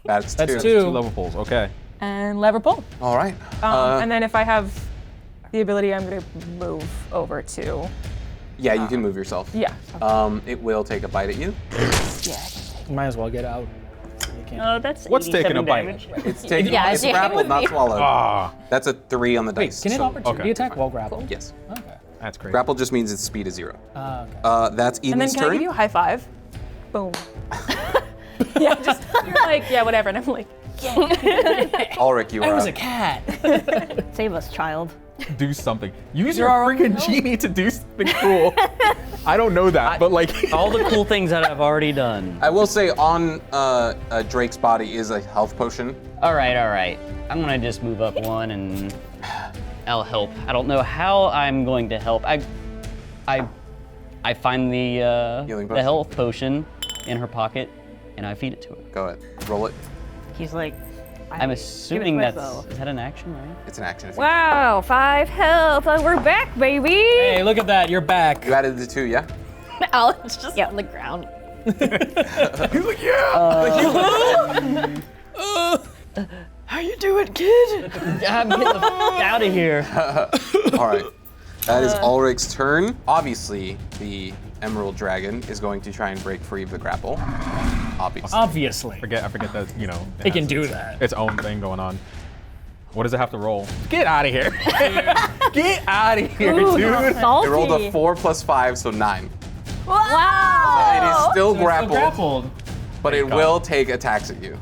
That's That's 2. 2. 2 level pulls. Okay. And lever pull. All right. And then if I have the ability, I'm gonna move over to. Yeah, you can move yourself. Yeah. It will take a bite at you. You might as well get out. You can't. Oh, that's What's taking a 87 bite? damage. It's taking. Yeah, it's yeah, grappled, with not me. swallowed. Ah, That's a 3 on the Wait, dice. can it so- opportunity okay, attack while grappled? Yes. Okay. that's great. Grapple just means its speed is 0. Okay. That's And then Eden's can I turn. give you a high five? Boom. Yeah, just you're like, yeah, whatever, and I'm like, Ulrich, you I are was up. a cat. Save us, child. Do something. Use You're your already freaking genie to do something cool. I don't know that, but like. All the cool things that I've already done. I will say on Drake's body is a health potion. All right. I'm gonna just move up one and I'll help. I don't know how I'm going to help. I find Healing the potion. health potion in her pocket, and I feed it to her. Go ahead. Roll it. He's like, I'm assuming breath, that's, is that an action, right? It's an action. wow, 5 health. We're back, baby. Hey, look at that. You're back. You added the 2, yeah? Alex just on the ground. He's like, yeah! How you doing, kid? I'm getting the fuck out of here. All right. That is Ulrich's turn. Obviously, the Emerald Dragon is going to try and break free of the grapple. Obviously. Obviously. I forget that, you know. It can do that. Its own thing going on. What does it have to roll? Get out of here. Get out of here, dude. Salty. It rolled a 4 plus 5, so 9. Wow. It is still grappled, grappled. but it will take attacks at you.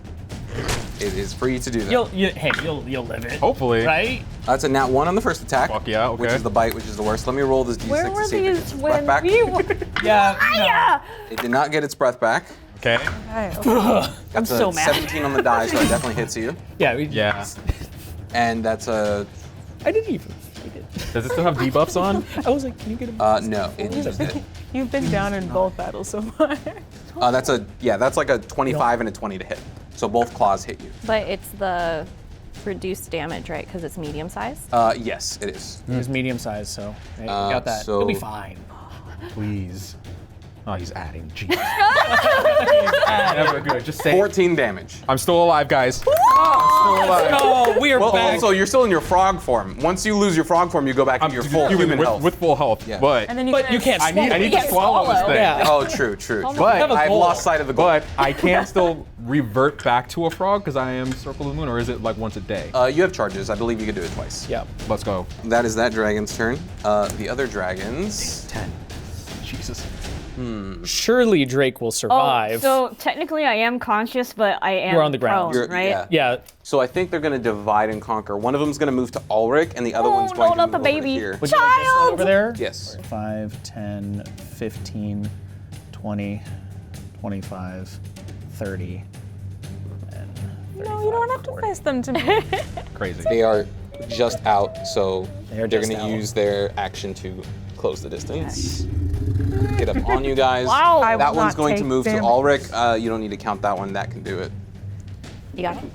It is free to do that. You'll live it. Hopefully. Right? That's a nat 1 on the first attack. Fuck yeah, okay. Which is the bite, which is the worst. Let me roll this d6 Where to were see if it these gets its breath when back. we were? Yeah. It did not get its breath back. Okay. That's so a mad. 17 on the die, so it definitely hits you. Yeah. Yeah. And that's a... I didn't even. Does it still have debuffs on? I was like, can you get a no, it used it. You've been down in both battles so far. That's like a 25 and a 20 to hit. So both claws hit you. But it's the reduced damage, right? Because it's medium size. Yes, it is. He's medium sized, so hey, got that. so- He'll be fine. Please. Oh, he's adding. Jesus. Never good. Just say 14 damage. I'm still alive, guys. I'm still alive. Oh, we are Well, back. also, you're still in your frog form. Once you lose your frog form, you go back into your full human health. with full health. Yeah. But And then but you can't. I need You to swallow this thing. Yeah. Oh, true. But have a I've goal. lost sight of the goal. But I can still revert back to a frog because I am Circle of the Moon, or is it like once a day? You have charges. I believe you can do it twice. Yeah. Let's go. That is that dragon's turn. The other dragons. 10. Jesus. Surely Drake will survive. So technically, I am conscious, but I am We're on the ground. prone, right? Yeah. yeah. So I think they're going to divide and conquer. One of them's going to move to Ulric, and the other one's going no, to not move the over to baby. here. Would you like this one over there? Yes. 5, 10, 15, 20, 25, 30, and 35, No, you don't have to 40. face them to me. Crazy. They are just out, so They're they're just going to out. use their action to close the distance. Get up on you guys. Wow. I will That one's not going to take move to damage. Ulric. You don't need to count that one. That can do it. You got it?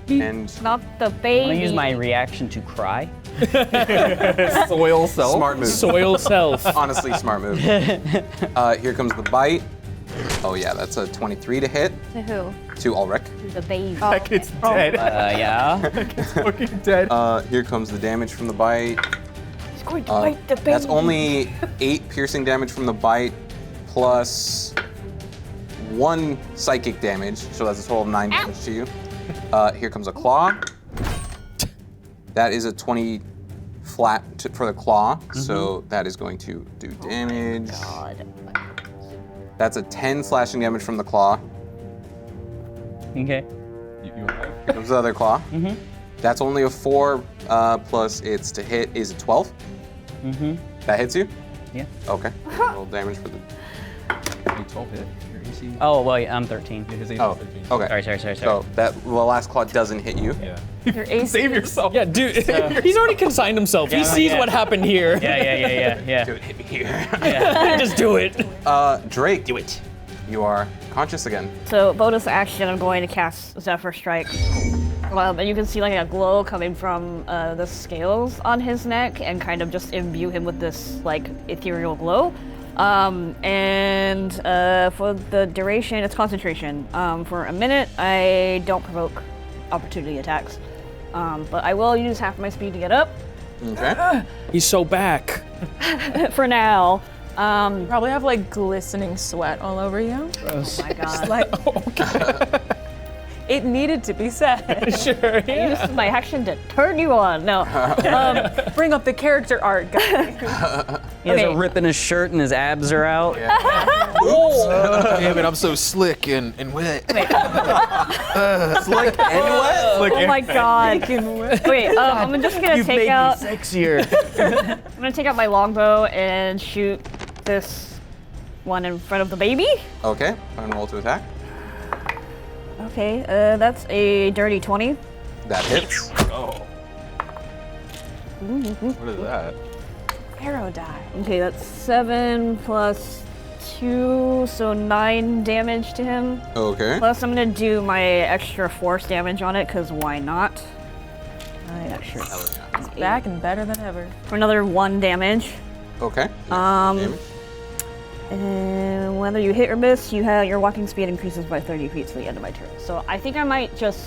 And Not the I'm baby. gonna use my reaction to cry. Soil self. smart move. Soil self. Honestly, smart move. Here comes the bite. Oh yeah, that's a 23 to hit To who? to Ulric. The baby. That kid's dead. Yeah. Fucking dead. Here comes the damage from the bite. He's going to bite the baby. That's only 8 piercing damage from the bite, plus 1 psychic damage, so that's a total of 9 damage to you. Here comes a claw. That is a 20 flat for the claw, so that is going to do damage. That's a 10 slashing damage from the claw. Okay. Here comes the other claw. That's only a 4 plus its to hit is a 12. That hits you? Yeah. Okay. Roll damage for the. 12 hit. Your AC. Oh, well, yeah, I'm 13. His AC Oh, is 13. okay. Sorry. So the last claw doesn't hit you. Yeah. Your AC. Save yourself. Yeah, dude. He's already consigned himself. He sees yeah. what happened here. Yeah. Dude, hit me here. Just do it. Drake, do it. You are conscious again. So bonus action, I'm going to cast Zephyr Strike. And you can see like a glow coming from the scales on his neck and kind of just imbue him with this like ethereal glow. For the duration, it's concentration. For a minute, I don't provoke opportunity attacks. But I will use half my speed to get up Okay. He's so back. for now. Probably have like glistening sweat all over you. Oh my god. Like, it needed to be said. Sure, yeah. This is my action to turn you on. No. Bring up the character art, guys. He has Okay. a rip in his shirt and his abs are out. Damn it, I'm so slick and wet. Slick and wet. Oh my god. Wait, I'm just gonna take out. sexier. I'm gonna take out my longbow and shoot this one in front of the baby. Okay. And roll to attack. Okay, that's a dirty 20. That hits. What is that? Arrow die. Okay, that's 7 plus 2, so 9 damage to him. Okay. Plus, I'm gonna do my extra force damage on it, because why not? My extra. It's back and better than ever. For another 1 damage. Okay. And whether you hit or miss, your walking speed increases by 30 feet to the end of my turn. So I think I might just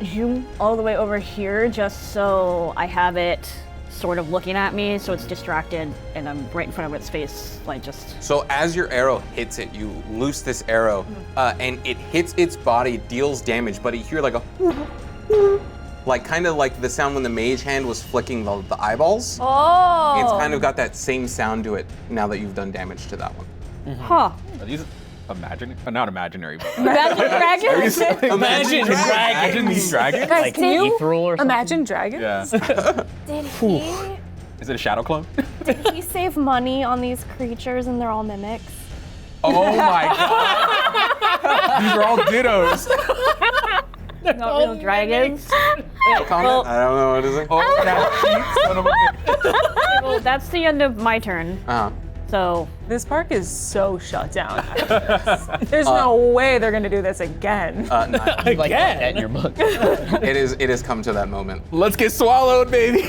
zoom all the way over here, just so I have it sort of looking at me, so it's distracted, and I'm right in front of its face, like just. So as your arrow hits it, you loose this arrow, and it hits its body, deals damage, but you hear like a, like kind of like the sound when the mage hand was flicking the eyeballs. Oh. It's kind of got that same sound to it now that you've done damage to that one. Huh. Are these not imaginary, but Imagine dragons? Imagine dragons. imagine these dragons? Guys, Like can you ethereal or something? imagine dragons? Yeah. Did he, Is it a shadow clone? did he save money on these creatures and they're all mimics? Oh my god. These are all dittos. Not real dragons. Comment? I don't know what is it. Oh, that cheap son of a bitch. Well, that's the end of my turn. Uh-huh. So This park is so shut down. There's no way they're gonna do this again. Niles, You like that in your book. it has come to that moment. Let's get swallowed, baby.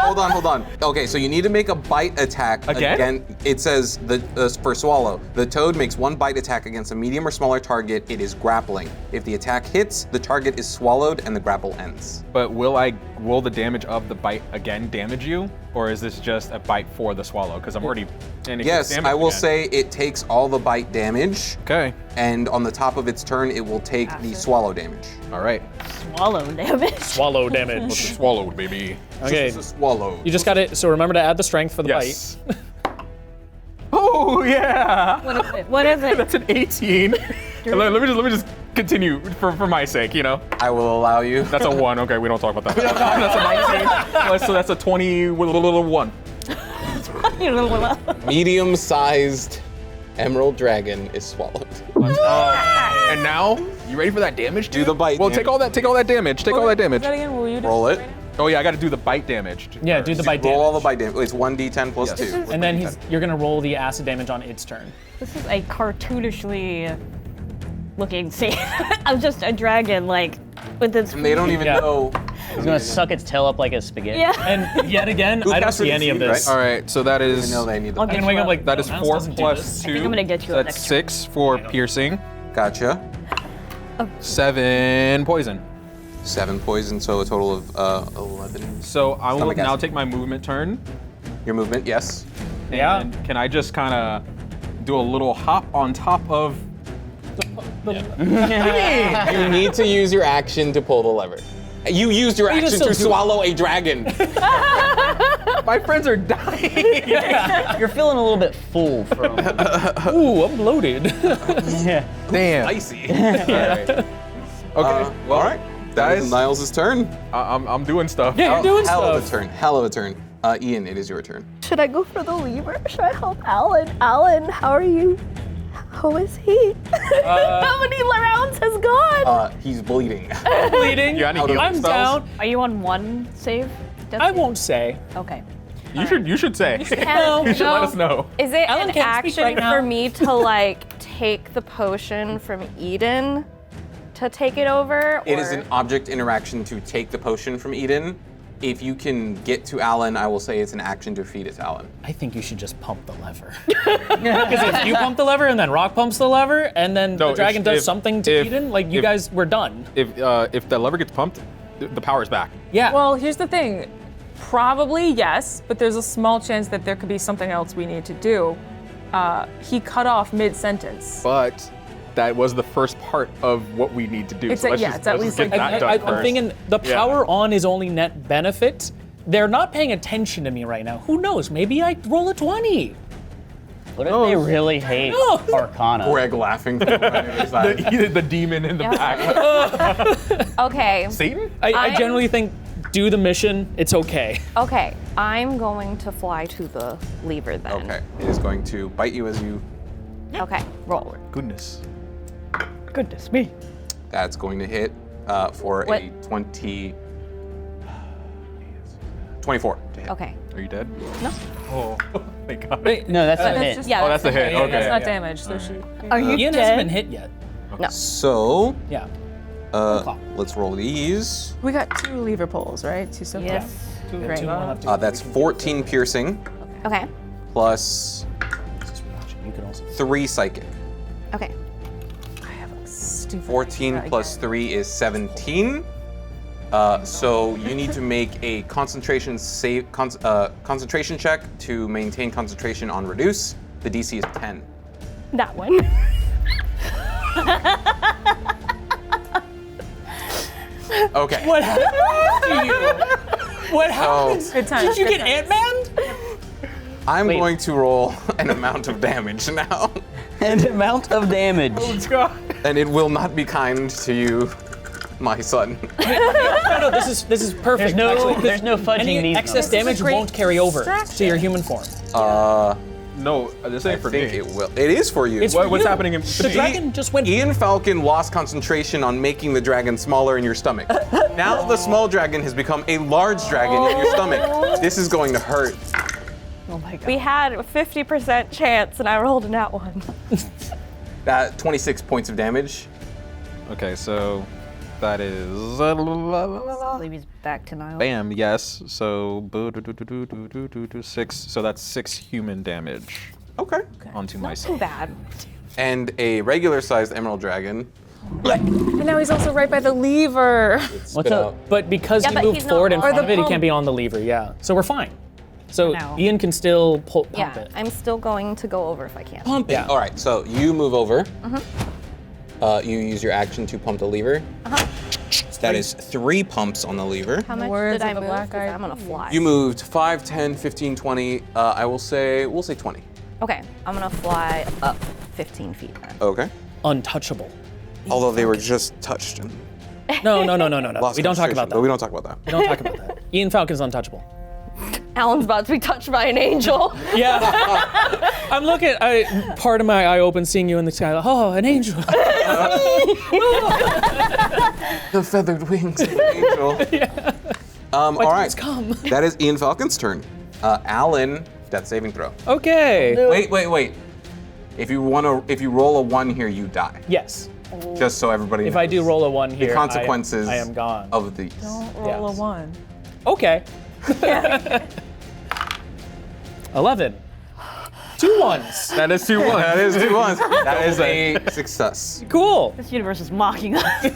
Hold on. Okay, so you need to make a bite attack Again? It says for swallow, the toad makes 1 bite attack against a medium or smaller target. It is grappling. If the attack hits, the target is swallowed and the grapple ends. But will the damage of the bite again damage you? Or is this just a bite for the swallow? Because I'm already and it Yes, gets damage I will again. say it takes all the bite damage, Okay. and on the top of its turn, it will take the swallow damage. All right. swallow damage. Swallow damage. Swallowed, baby. Okay. It's a swallow. You just got it. So remember to add the strength for the Yes. Oh yeah. What is it? That's an 18. let me just continue for my sake, you know. I will allow you. That's a 1. Okay, we don't talk about that. That's a 19. So that's a 20 with a little 1. Medium-sized emerald dragon is swallowed. And now, you ready for that damage? Do dude? the bite Well, damage. take all that damage. Take all that damage. That again? What were you doing? Roll it. Oh yeah, I got to do the bite damage. Yeah, do the bite damage. Roll all the bite damage. It's 1d10 plus Yes. 2. And then you're gonna roll the acid damage on its turn. This is a cartoonishly looking scene. I'm just a dragon, like, with its. And they don't even Yeah. know. He's gonna suck its tail up like a spaghetti. Yeah. And yet again, Who I don't cast see it any of succeed, this. right? All right, so that I is know they need I'll the get And wake up like that is Niles 4 doesn't do plus this. 2. I think I'm gonna get you So up that's next 6 for piercing. Gotcha. 7 poison. 7 poison, so a total of 11. So I will Stomach now acid. take my movement turn. Your movement, yes. Yeah. And can I just kind of do a little hop on top of? You need to use your action to pull the lever. You used your can action still to do it. swallow a dragon. My friends are dying. You're feeling a little bit full from. Ooh, I'm loaded. Yeah. Damn. Icy. All right. Okay. All right. That is Guys. Niles' turn. I'm doing stuff. Yeah, you're doing Hell of a stuff. turn. Hell of a turn. Ian, it is your turn. Should I go for the lever? Should I help Alan? Alan, how are you? How is he? How many rounds has gone? He's bleeding. Bleeding. You got any healing I'm spells? down. Are you on 1 save? I won't say. Okay. You should say. You should No. let us know. Is it Alan an can't speak action right now. for me to like take the potion from Eden to take it over? It is or- an object interaction to take the potion from Eden. If you can get to Alan, I will say it's an action to feed it to Alan. I think you should just pump the lever. Because if you pump the lever and then Rock pumps the lever and then No, the dragon if- does if- something to if- Eden, like you if- guys were done. If the lever gets pumped, the power's back. Yeah. Well, here's the thing. Probably yes, but there's a small chance that there could be something else we need to do. He cut off mid-sentence. But that was the first part of what we need to do. It's so a- let's yeah, just, it's at let's least just get like- that done I'm first. thinking the Yeah. power on is only net benefit. They're not paying attention to me right now. Who knows? Maybe I roll a 20. What if they really hate No. Arcana? Greg laughing. From the side. the demon in the back. Okay. Satan? I generally think do the mission. It's okay. Okay. I'm going to fly to the lever then. Okay. It is going to bite you as you. Okay. Roll. Goodness. Goodness me. That's going to hit for What? a 24 to hit. Okay. Are you dead? No. Oh, thank God. Wait, No, that's a That's hit. just- Yeah. Oh, that's the hit. Yeah, Okay. That's not yeah. damage, so she. Are you Ian dead? hasn't been hit yet. So, Yeah. let's roll these. We got 2 lever pulls, right? 2 so far. Yes. Great. Two, one, left, two. That's 14 piercing Okay. plus You can also. 3 psychic. Okay. I have a stupid 14 idea plus again. 3 is 17. So you need to make a concentration concentration check to maintain concentration on reduce. The DC is 10. That one. Okay. What happened to you? What happened? Good times. Did you good get times. Ant-Man? I'm Wait. going to roll an amount of damage now. And amount of damage. And it will not be kind to you, my son. No, this is perfect. There's no fudging Any these excess numbers. damage won't carry over to your human form. No, this I ain't for think me. it will. It is for you. It's for What's you. happening in The dragon just went. Ian Falcon lost concentration on making the dragon smaller in your stomach. Now the small dragon has become a large dragon in your stomach. This is going to hurt. Oh my god. We had a 50% chance, and I rolled a nat 1. 26 points of damage. Okay, so that is Baby's back to Niles. bam. Yes. So 6. So that's 6 human damage Okay. onto Too myself. bad. And a regular-sized emerald dragon. And now he's also right by the lever. What's Spit up? out. But because Yeah, he but moved he's not forward in on- front Or of the it, he pump. can't be on the lever. Yeah. So we're fine. So No. Ian can still pump Yeah, it. I'm still going to go over if I can. Pump it. Yeah. All right, so you move over. You use your action to pump the lever. That is 3 pumps on the lever. How much Words did I of the move? black 'Cause eyed I'm gonna fly. You moved 5, 10, 15, 20. We'll say 20. Okay, I'm gonna fly up 15 feet then. Okay. Untouchable. Although they were just touched and No. lost We don't talk concentration, about but that. we don't talk about that. We don't talk about that. Ian Falcon's untouchable. Alan's about to be touched by an angel. Yeah. I'm looking. Part of my eye open, seeing you in the sky. Like, oh, an angel. The feathered wings of the angel. All right. It's come. That is Ian Falcon's turn. Alan, death saving throw. Okay. Wait. If you roll a 1 here, you die. Yes. Just so everybody knows. If I do roll a 1 here, the consequences I am gone. of these. Don't roll Yes. a 1. Okay. 11. 2 ones. That is 2 1. That is 2 1s. That is a success. Cool. This universe is mocking us. And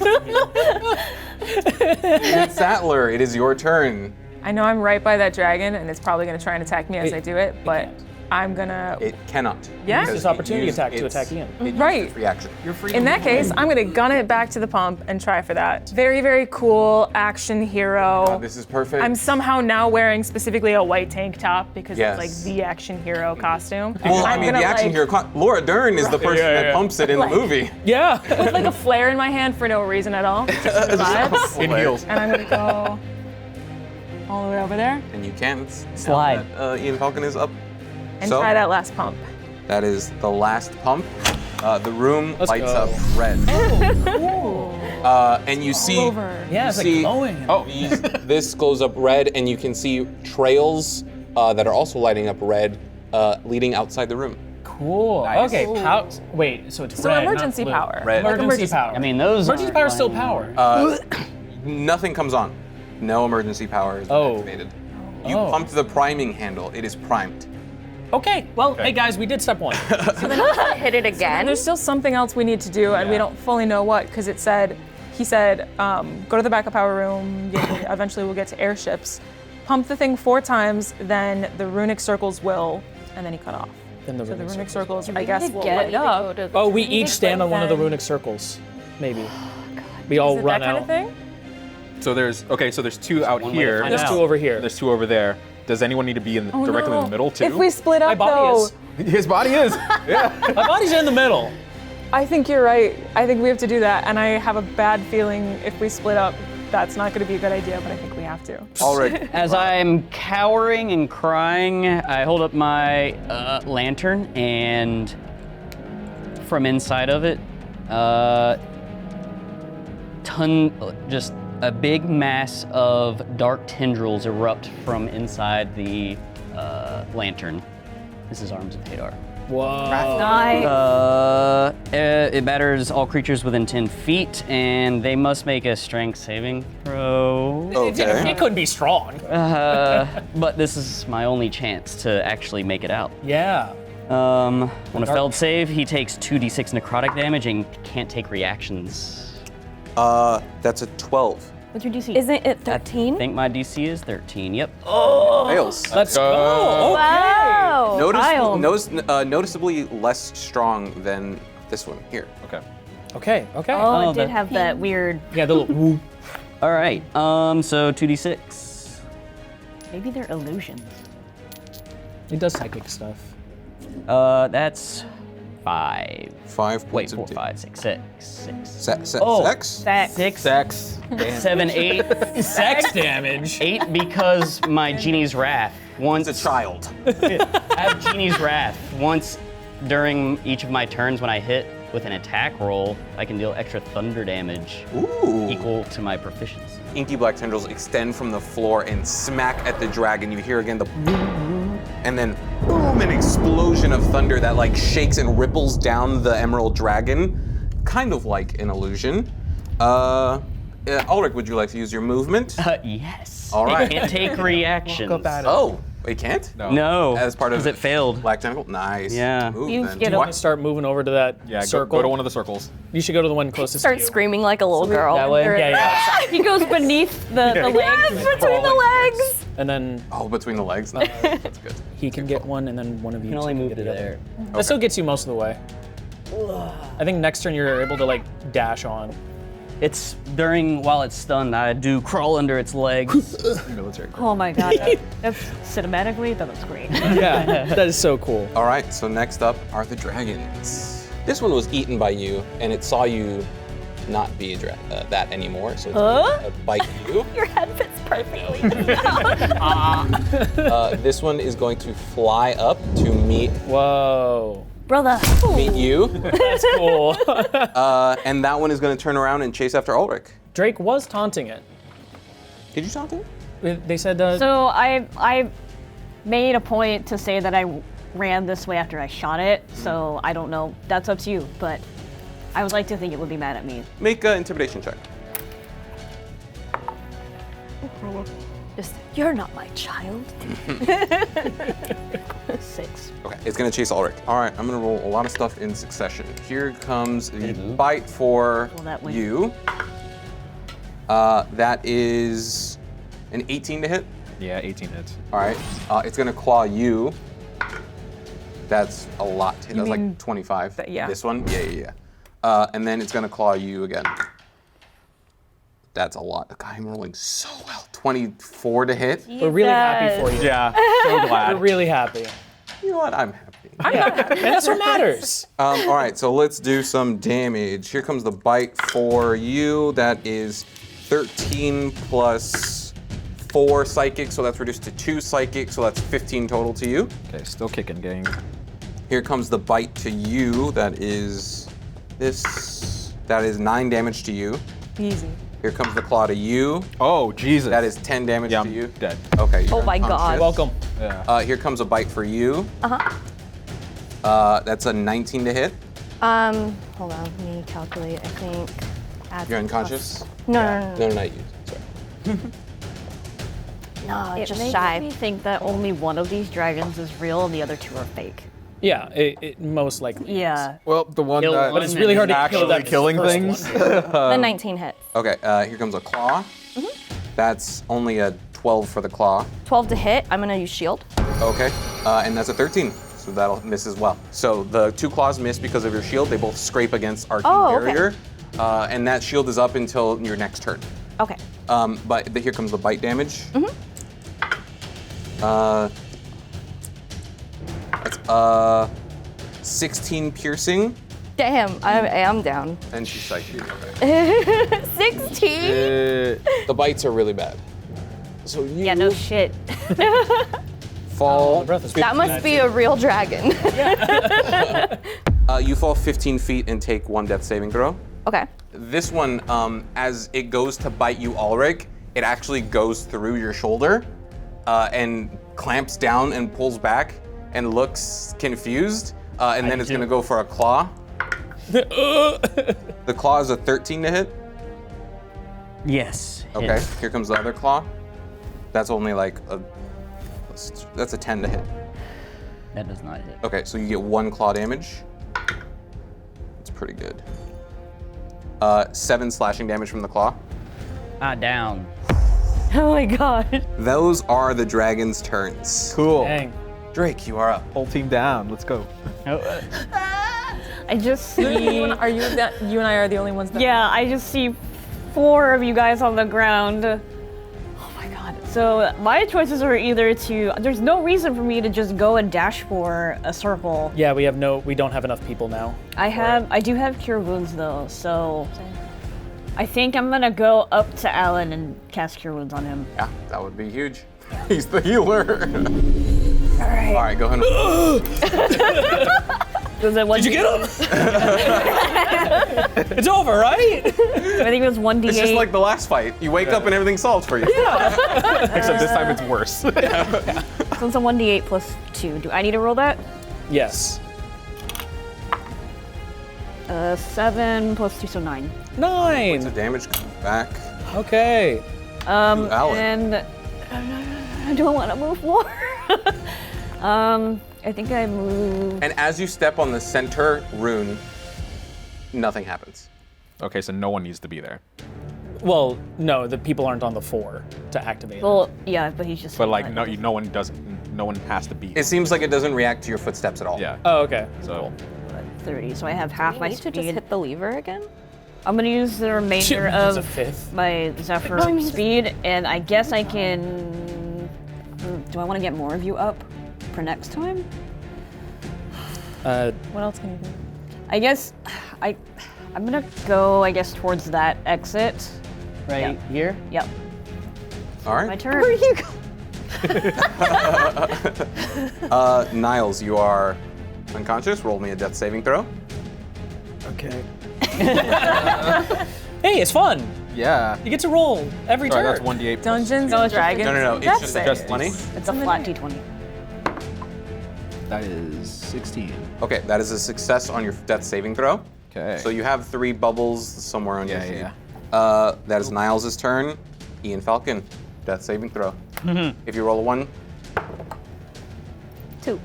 Satler, it is your turn. I know I'm right by that dragon, and it's probably gonna try and attack me as I do it, but can't. I'm gonna. It cannot. Yeah? because This opportunity it used attack to its- attack Ian. it used Right. its reaction. You're free. In that case, I'm gonna gun it back to the pump and try for that. Very, very cool action hero. This is perfect. I'm somehow now wearing specifically a white tank top because Yes. it's like the action hero costume. well, I I'm mean, the gonna, action like, hero. Laura Dern is the person that pumps it in the movie. Yeah. With like a flare in my hand for no reason at all. Just for vibes. In heels. And I'm gonna go all the way over there And you can Slide. Ian Falcon is up. and So? try that last pump. That is the last pump. The room Let's lights go. up red. And you see, Over. Yeah, it's like see- glowing. oh, this glows up red, and you can see trails that are also lighting up red, leading outside the room. Cool. Nice. Okay. Wait. So it's So red, not emergency blue. power. Red. Like Emergency emergency power. I mean, those. Emergency aren't power is still like- power. Nothing comes on. No emergency power is Oh. activated. You Oh. pumped the priming handle. It is primed. Okay. Well, hey guys, we did step 1. So then I'm gonna hit it again. There's still something else we need to do, and we don't fully know what, because he said, go to the backup power room. Eventually, we'll get to airships. Pump the thing 4 times, then the runic circles will, and then he cut off. Then the So the runic runic circles. circles, I guess, will get light up. Oh, we each stand on one of the then- runic circles. Maybe. We all Is it run that kind out. of thing? So there's 2 out one way to here. find There's out. 2 over here. There's 2 over there. Does anyone need to be in directly in the middle too? If we split My up, body though, is. His body is. Yeah. My body's in the middle. I think you're right. I think we have to do that, and I have a bad feeling if we split up, that's not going to be a good idea, but I think we have to. All right. As I'm cowering and crying, I hold up my lantern, and from inside of it, just a big mass of dark tendrils erupt from inside the lantern. This is Arms of Hadar. Whoa. Nice. It batters all creatures within 10 feet, and they must make a strength saving throw. Okay. It could be strong. But this is my only chance to actually make it out. Yeah. On a failed save, he takes 2d6 necrotic damage and can't take reactions. That's a 12. What's your DC? Isn't it I 13? think my DC is 13. Yep. Fails. Let's go. Wow. Noticeably less strong than this one here. Okay. Okay. Oh, it that- did have that weird. Yeah, the little whoop. All right. So 2d6. Maybe they're illusions. It does psychic stuff. That's 5. 5 Wait, points 4, of 5, 6, 6. Sex? Sex. 6, Sex. 7, 8. Sex damage. 8 because my Genie's Wrath. Once It's a child. I have Genie's Wrath. Once during each of my turns when I hit with an attack roll, I can deal extra thunder damage Ooh. equal to my proficiency. Inky black tendrils extend from the floor and smack at the dragon. You hear again the boom, and then boom, an explosion of thunder that like shakes and ripples down the emerald dragon, kind of like an illusion. Alric, would you like to use your movement? Yes. All right. It can't take reactions. Oh, it can't? No. As part of because it failed. Black tentacle? Nice. Yeah. Move, You then. get You want to start moving over to that Yeah, circle? go to one of the circles. You should go to the one closest Start to you. screaming like a little girl. That way? Yeah. He goes beneath the legs. Yes, between the legs. And then Oh, between the legs? Nice. That's good. he can get one, and then one of you You can only two move get to the other. there. That still gets you most of the way. I think next turn you're able to like dash on. It's while it's stunned, I do crawl under its legs. Military. Oh my god. That's cinematically, that looks great. Yeah, that is so cool. All right, so next up are the dragons. This one was eaten by you, and it saw you not be that anymore, so it's going to bite you. Your head fits perfectly. This one is going to fly up to meet Whoa, Brother. you, that's cool. and that one is going to turn around and chase after Ulrich. Drake was taunting it. Did you taunt him? They said So I made a point to say that I ran this way after I shot it, so I don't know. That's up to you, but I would like to think it would be mad at me. Make an intimidation check. Just, you're not my child. 6. Okay, it's going to chase Ulrich. All right, I'm going to roll a lot of stuff in succession. Here comes the bite for Will that win? you. That is an 18 to hit. Yeah, 18 hits. All right, it's gonna claw you. That's a lot. That's like 25. yeah. This one? Yeah. And then it's gonna claw you again. That's a lot. God, I'm rolling so well. 24 to hit. we're really happy for you. Yeah, so glad. We're really happy. You know what? I'm happy. Yeah, and that's what matters. All right, so let's do some damage. Here comes the bite for you. That is 13 plus 4 psychic, so that's reduced to 2 psychic, so that's 15 total to you. Okay, still kicking, gang. Here comes the bite to you. That is this. That is 9 damage to you. Easy. Here comes the claw to you. Oh, Jesus. That is 10 damage Yeah, to I'm you. dead. Okay. Oh you're my God. unconscious. Welcome. Yeah. Here comes a bite for you. That's a 19 to hit. Hold on, let me calculate. I think. You're unconscious? No, No, not you. Sorry. No, It just makes shy. me think that only one of these dragons is real and the other 2 are fake. Yeah, it most likely. Yeah. Well, the one Kill that one But it's really hard to kill actually that killing first things. one. The 19 hits. Okay, here comes a claw. That's only a 12 for the claw. 12 to hit. I'm gonna use shield. Okay, and that's a 13, so that'll miss as well. So the 2 claws miss because of your shield. They both scrape against Arcane okay. Barrier, and that shield is up until your next turn. Okay. But here comes the bite damage. That's 16 piercing, Damn, I am down. and she's psychic. Okay. 16? The bites are really bad. So you Yeah, no shit. fall. That must be a real dragon. You fall 15 feet and take 1 death saving throw. Okay. This one, as it goes to bite you, Alric, it actually goes through your shoulder and clamps down and pulls back and looks confused, and then it's gonna go for a claw. The claw is a 13 to hit. Yes. Okay, here comes the other claw. That's only like that's a 10 to hit. That does not hit. Okay, so you get 1 claw damage. That's pretty good. 7 slashing damage from the claw. Down. Oh my god. Those are the dragon's turns. Cool. Dang. Drake, you are up. Whole team down. Let's go. I just see. You and I are the only ones that. Yeah, I just see 4 of you guys on the ground. Oh my god. So my choices are either to. There's no reason for me to just go and dash for a circle. Yeah, we don't have enough people now. I do have cure wounds though, so I think I'm gonna go up to Alan and cast cure wounds on him. Yeah, that would be huge. He's the healer. Alright. All right, go ahead. Did you get him? It's over, right? I think it was 1d8. It's just like the last fight. You wake up and everything's solved for you. Except this time it's worse. So it's a 1d8 plus 2. Do I need to roll that? Yes. 7 plus 2, so 9. 9. The damage comes back. Okay. Alan. And I don't want to move more. I think I move. And as you step on the center rune, nothing happens. Okay, so no one needs to be there. Well, no, the people aren't on the 4 to activate it. Well, yeah, but he's just. But like, no one has to be. It seems like it doesn't react to your footsteps at all. Yeah. Oh, okay. So 30, so I have half I my need to speed. just hit the lever again. I'm gonna use the remainder It's a of 5th. my Zephyr speed, and I guess I can. Do I want to get more of you up for next time? What else can you do? I guess I'm gonna go. I guess towards that exit. Right here? Yep. All right. My turn. Where are you going? Niles, you are unconscious. Roll me a death saving throw. Okay. Hey, it's fun. yeah. You get to roll every Sorry, turn. that's 1d8. plus- Dungeons No, and it's just- Dragons. No. It's Death just save. just 20. It's a flat d20. That is 16. Okay, that is a success on your death saving throw. Okay. So you have 3 bubbles somewhere on your sheet. yeah. That is Niles' turn. Ian Falcon, death saving throw. If you roll a 1, 2.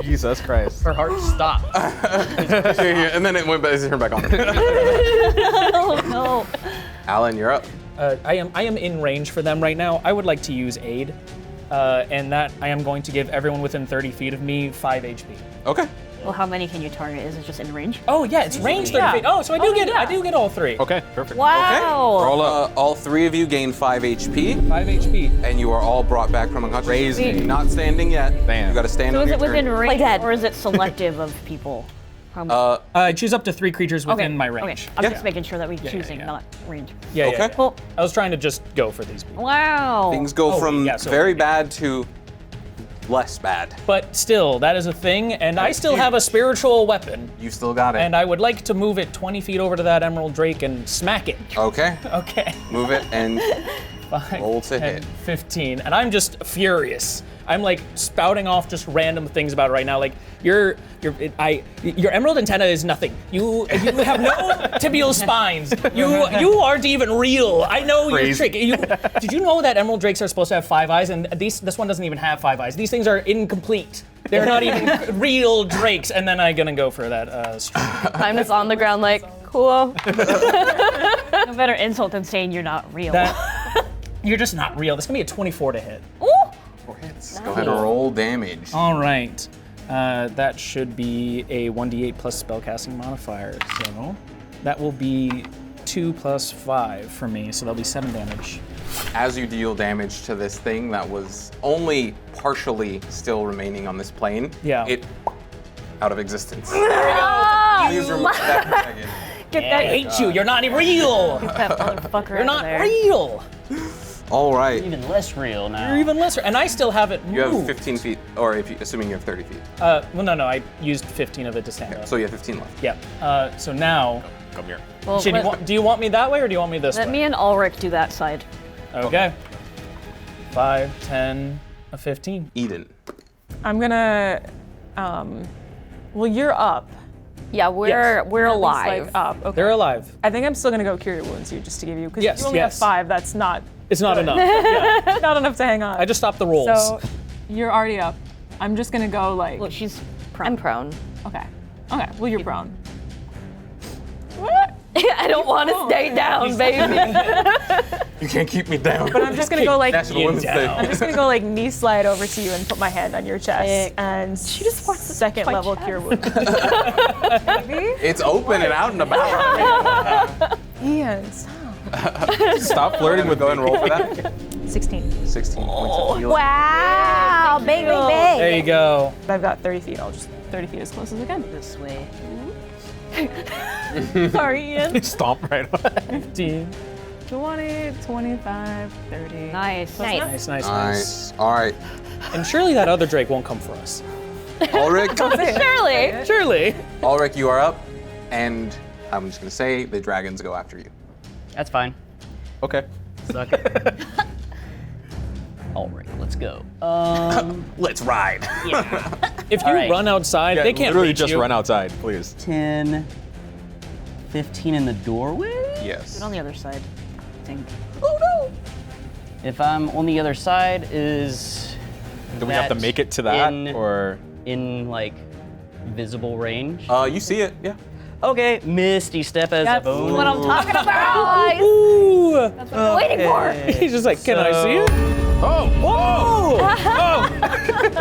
Jesus Christ. Her heart stopped. and then it went back on. Oh no. Alan, you're up. I am in range for them right now. I would like to use aid, and that I am going to give everyone within 30 feet of me 5 HP. Okay. Well, how many can you target? Is it just in range? Oh yeah, it's range 30 feet. Oh, so I do get yeah. I do get all 3. Okay, perfect. Wow. Roll up. All 3 of you gain 5 HP, 5 HP. and you are all brought back from unconscious. Raise me. Not standing yet. Damn. You got to stand So on is your it within turn. range, dead. or is it selective of people? How much? I choose up to 3 creatures within my range. Okay, I'm Yeah. just making sure that we're yeah, choosing, yeah. not range. Yeah, Okay. yeah. Cool. I was trying to just go for these people. Wow. Things go Oh, from yeah, so- very bad to less bad. But still, that is a thing, and I still have a spiritual weapon, You still got it. and I would like to move it 20 feet over to that Emerald Drake and smack it. Okay. Okay. Move it and 5, Roll to 10, hit. 15, and I'm just furious. I'm like spouting off just random things about it right now. Like your emerald antenna is nothing. You have no tibial spines. You aren't even real. I know your trick. Did you know that emerald drakes are supposed to have 5 eyes, and this one doesn't even have 5 eyes. These things are incomplete. They're not even real drakes. And then I'm gonna go for that string. I'm just on the ground like, cool. No better insult than saying you're not real. You're just not real. This is gonna be a 24 to hit. Ooh. 4 hits. Go ahead and roll damage. All right. That should be a 1d8 plus spellcasting modifier. So that will be 2 plus 5 for me. So that'll be 7 damage. As you deal damage to this thing that was only partially still remaining on this plane, Yeah. it out of existence. Oh, Please remove that dragon. get I that, hate you. You're not even real. get that motherfucker You're out not of there. real. All right. Even less real now. You're even lesser. And I still have it You have moved. 15 feet, or assuming you have 30 feet. Well, no. I used 15 of it to stand up. So you have 15 left. Yeah. So now, Come here. Well, do you want me that way or do you want me this let way? me and Alric do that side. Okay. 5, 10, a 15. Eden. I'm gonna. Well, you're up. Yeah, we're Yes. we're At least, alive. like, up. Okay. They're alive. I think I'm still gonna go cure your wounds here just to give you, because Yes, you only yes. have 5. That's not It's not enough. Yeah. not enough to hang on. I just stopped the rolls. So you're already up. I'm just gonna go like. Look, she's prone. I'm prone. Okay. Okay. Well, you're prone. I don't want to stay down, baby. You can't keep me down. But I'm just gonna go like. National Women's Day. I'm just gonna go like knee slide over to you and put my hand on your chest Sick. and She just wants to touch second my level chest. cure wounds. It's open and out and about. Ian, stop. Stop flirting with. Go and roll for that. 16. 16 points of healing. Wow, big, big, big. There you go. I've got 30 feet. I'll just 30 feet as close as I can. This way. Sorry, Ian. Stomp right on. 15, 20, 25, 30. Nice. Nice, nice, nice. Nice. All right. And surely that other Drake won't come for us. Ulrich. Surely. Surely. Ulrich, you are up, and I'm just gonna say the dragons go after you. That's fine. Okay. Suck it. All right, let's go. Let's ride. If you All right. run outside, they can't literally reach just you. run outside, please. 10, 15 in the doorway? Yes. Sit on the other side, I think. If I'm on the other side, is Do we have to that make it to that, in- or? in like visible range? You see it? Yeah. Okay, Misty Step as a That's bonus. what I'm talking about. Ooh. That's what I'm waiting for. He's just like, can I see it? Oh! Whoa! What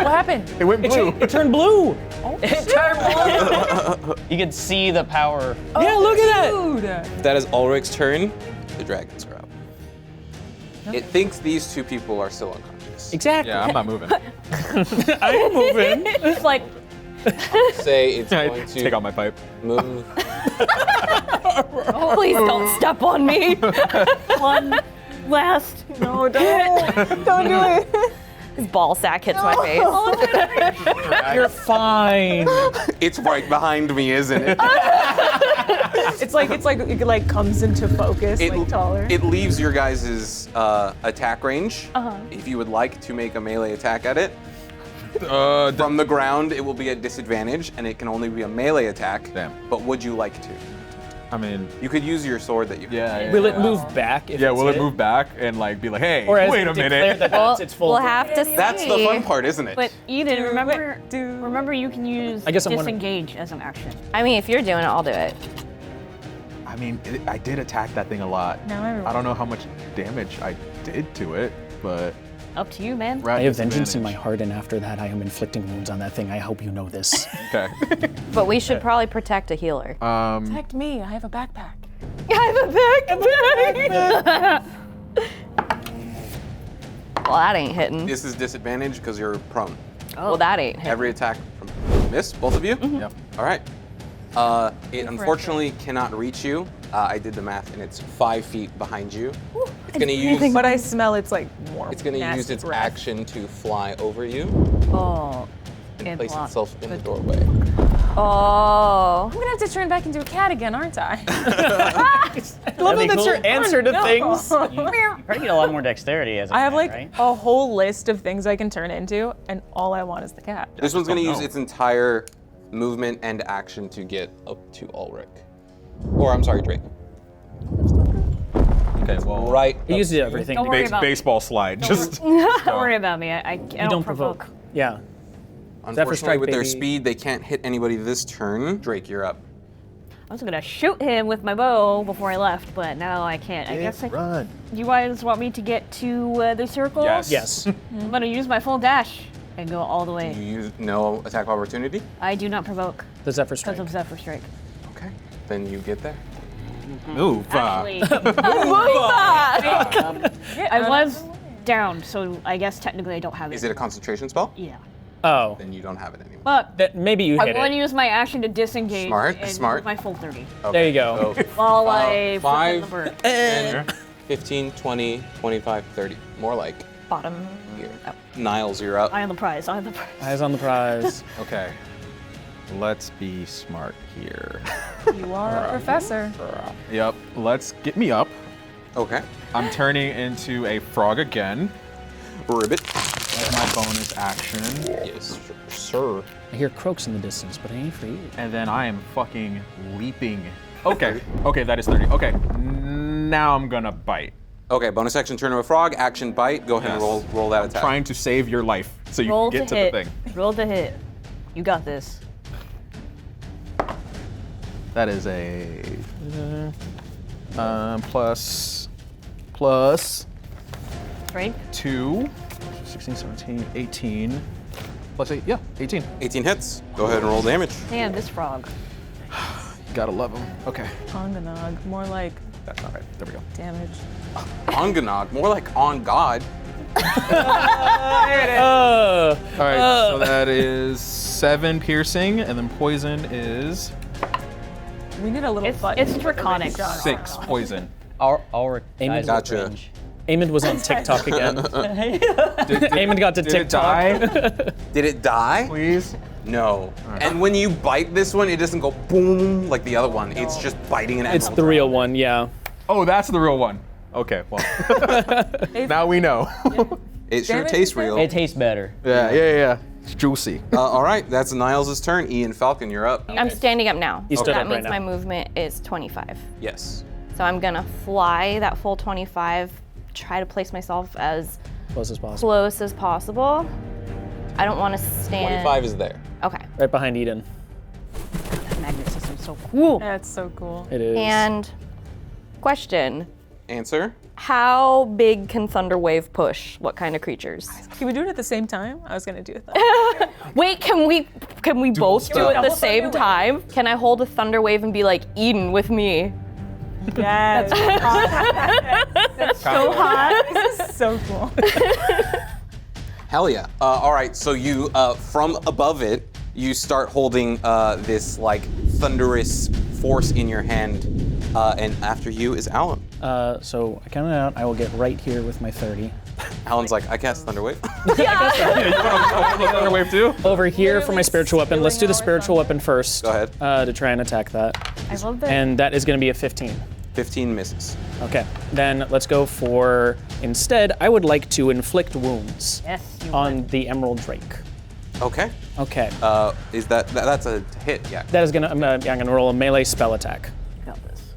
happened? It went blue. It turned blue. It turned blue. You could see the power. Yeah, look at that. Dude. That is Ulrich's turn. The dragons are up. It thinks these two people are still unconscious. Exactly. Yeah, I'm not moving. I am moving. It's like, Say it's I going to take out my pipe. move. Please don't step on me. one last. No, don't. Don't do it. His ball sack hits my face. You're fine. It's right behind me, isn't it? It's like it like comes into focus, like taller. It leaves your guys' attack range. If you would like to make a melee attack at it, from the ground it will be at disadvantage, and it can only be a melee attack. Damn. But would you like to? I mean, You could use your sword that you. yeah. Will it move back? If Yeah, it's will it hit? move back and like be like, hey, Or has wait it a declared minute? that that's its full? We'll have to see. That's the fun part, isn't it? But Eden, remember, Remember you can use I guess I'm wondering- disengage as an action. I mean, if you're doing it, I'll do it. I mean, I did attack that thing a lot. Now I remember. I don't know how much damage I did to it, but Up to you, man. we're at I have vengeance in my disadvantage. heart, and after that, I am inflicting wounds on that thing. I hope you know this. Okay. But we should probably protect a healer. Protect me. I have a backpack. Well, that ain't hitting. This is disadvantage because you're prone. Well, that ain't hitting. Every attack from miss, both of you? Yep. All right. It unfortunately cannot reach you. I did the math, and it's 5 feet behind you. It's gonna use. But I smell it's like warm. It's gonna use nasty its breath. action to fly over you Oh. and place block. itself in the doorway. Oh. I'm gonna have to turn back into a cat again, aren't I? I love be that that's your cool. answer to things. You probably get a lot more dexterity as a I have cat, like right? a whole list of things I can turn into, and all I want is the cat. This one's gonna don't use know. its entire movement and action to get up to Ulric. Or, I'm sorry, Drake. Okay, well, Right. He uses everything. Don't worry about me. baseball slide. Just Don't worry about me. I You don't provoke. Yeah. Unfortunately, strike, with their baby. speed, they can't hit anybody this turn. Drake, you're up. I was gonna shoot him with my bow before I left, but now I can't. I guess run. you guys want me to get to the circle? Yes. Yes. I'm gonna use my full dash and go all the way. You use no attack of opportunity? I do not provoke The Zephyr because Strike. of Zephyr Strike. Okay. Then you get there. Move. Actually, I was down, so I guess technically I don't have it. Is it a concentration spell? Yeah. Oh. Then you don't have it anymore. But That maybe you I'm hit going to it. use my action to disengage Smart, and smart. use my full 30. There you go. So, While I flip 5, the bird. 10, 15, 20, 25, 30. More like Bottom. here. Niles, you're up. Eye on the prize. Eye on the prize. Eyes on the prize. Okay. Let's be smart here. You are a professor. Yep. Let's get me up. Okay. I'm turning into a frog again. Ribbit. Like my bonus action. Yes, sir. I hear croaks in the distance, but it ain't for you. And then I am fucking leaping. Okay, okay, that is 30. Okay, now I'm gonna bite. Okay, bonus action, turn of a frog, action, bite. Go ahead and roll that attack. Trying to save your life so you Roll can get to to hit. the thing. Roll to hit. You got this. That is a plus Strength. 2, 16, 17, 18, plus 8, yeah, 18. 18 hits. Go ahead and roll damage. Damn, this frog. Gotta love him. Okay, Onganog, more like that's not right. There we go. damage. Onganog, more like on God. All right, so that is 7 piercing, and then poison is We need a little button. It's draconic. 6 poison. Alric Amen. dies with Gotcha. range. Eamon was on TikTok again. Eamon got to Did it TikTok. die? Did it die? Please? No. And when you bite this one, it doesn't go boom like the other one. It's just biting an It's emerald the dragon. real one, yeah. Oh, that's the real one. Okay, well. Now we know. It sure Damage tastes is there? real. It tastes better. Yeah. It's juicy. All right, that's Niles' turn. Ian Falcon, you're up. I'm standing up now. You So stood that up right means now. my movement is 25. Yes. So I'm gonna fly that full 25, try to place myself as Close as possible. close as possible. I don't want to stand. 25 is there. Okay. Right behind Eden. That magnet system's so cool. That's so cool. It is. And question: Answer. how big can Thunder Wave push? What kind of creatures? Can we do it at the same time? I was gonna do that. Wait, can we both do it at the Double same Thunder Wave. time? Can I hold a Thunder Wave and be like Eden with me? Yes. That's So hot. This is so cool. Hell yeah. All right, so you, from above it, you start holding this like thunderous force in your hand, and after you is Alan. So I count it out. I will get right here with my 30. Alan's like, I cast Thunderwave. Thunder Wave too? Over here for my spiritual weapon. Let's do the spiritual weapon first. Go ahead. To try and attack that. I love that. And that is going to be a 15. 15 misses. Okay. Then let's go for, instead, I would like to inflict wounds Yes, you on the Emerald Drake. Okay. Okay. Is that's a hit? Yeah. That is going to, I'm going to roll a melee spell attack. got this.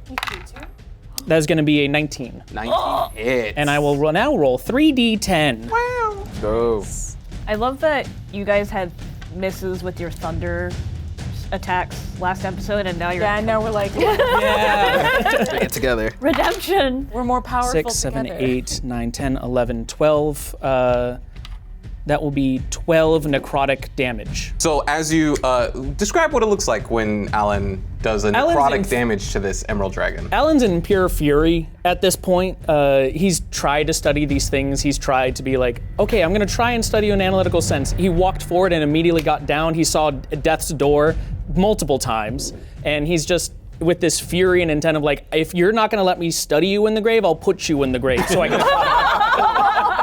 That is going to be a 19. 19 hits. And I will now roll 3d10. Go. I love that you guys had misses with your thunder attacks last episode, and now you're Yeah, now we're like, Get together. redemption. we're more powerful 6, 7, together. 8, 9, 10, 11, 12. That will be 12 necrotic damage. So as you describe what it looks like when Alan does a Alan's necrotic in- damage to this Emerald Dragon. Alan's in pure fury at this point. He's tried to study these things. He's tried to be like, okay, I'm gonna try and study in an analytical sense. He walked forward and immediately got down. He saw death's door multiple times, and he's just with this fury and intent of like, if you're not gonna let me study you in the grave, I'll put you in the grave so I can.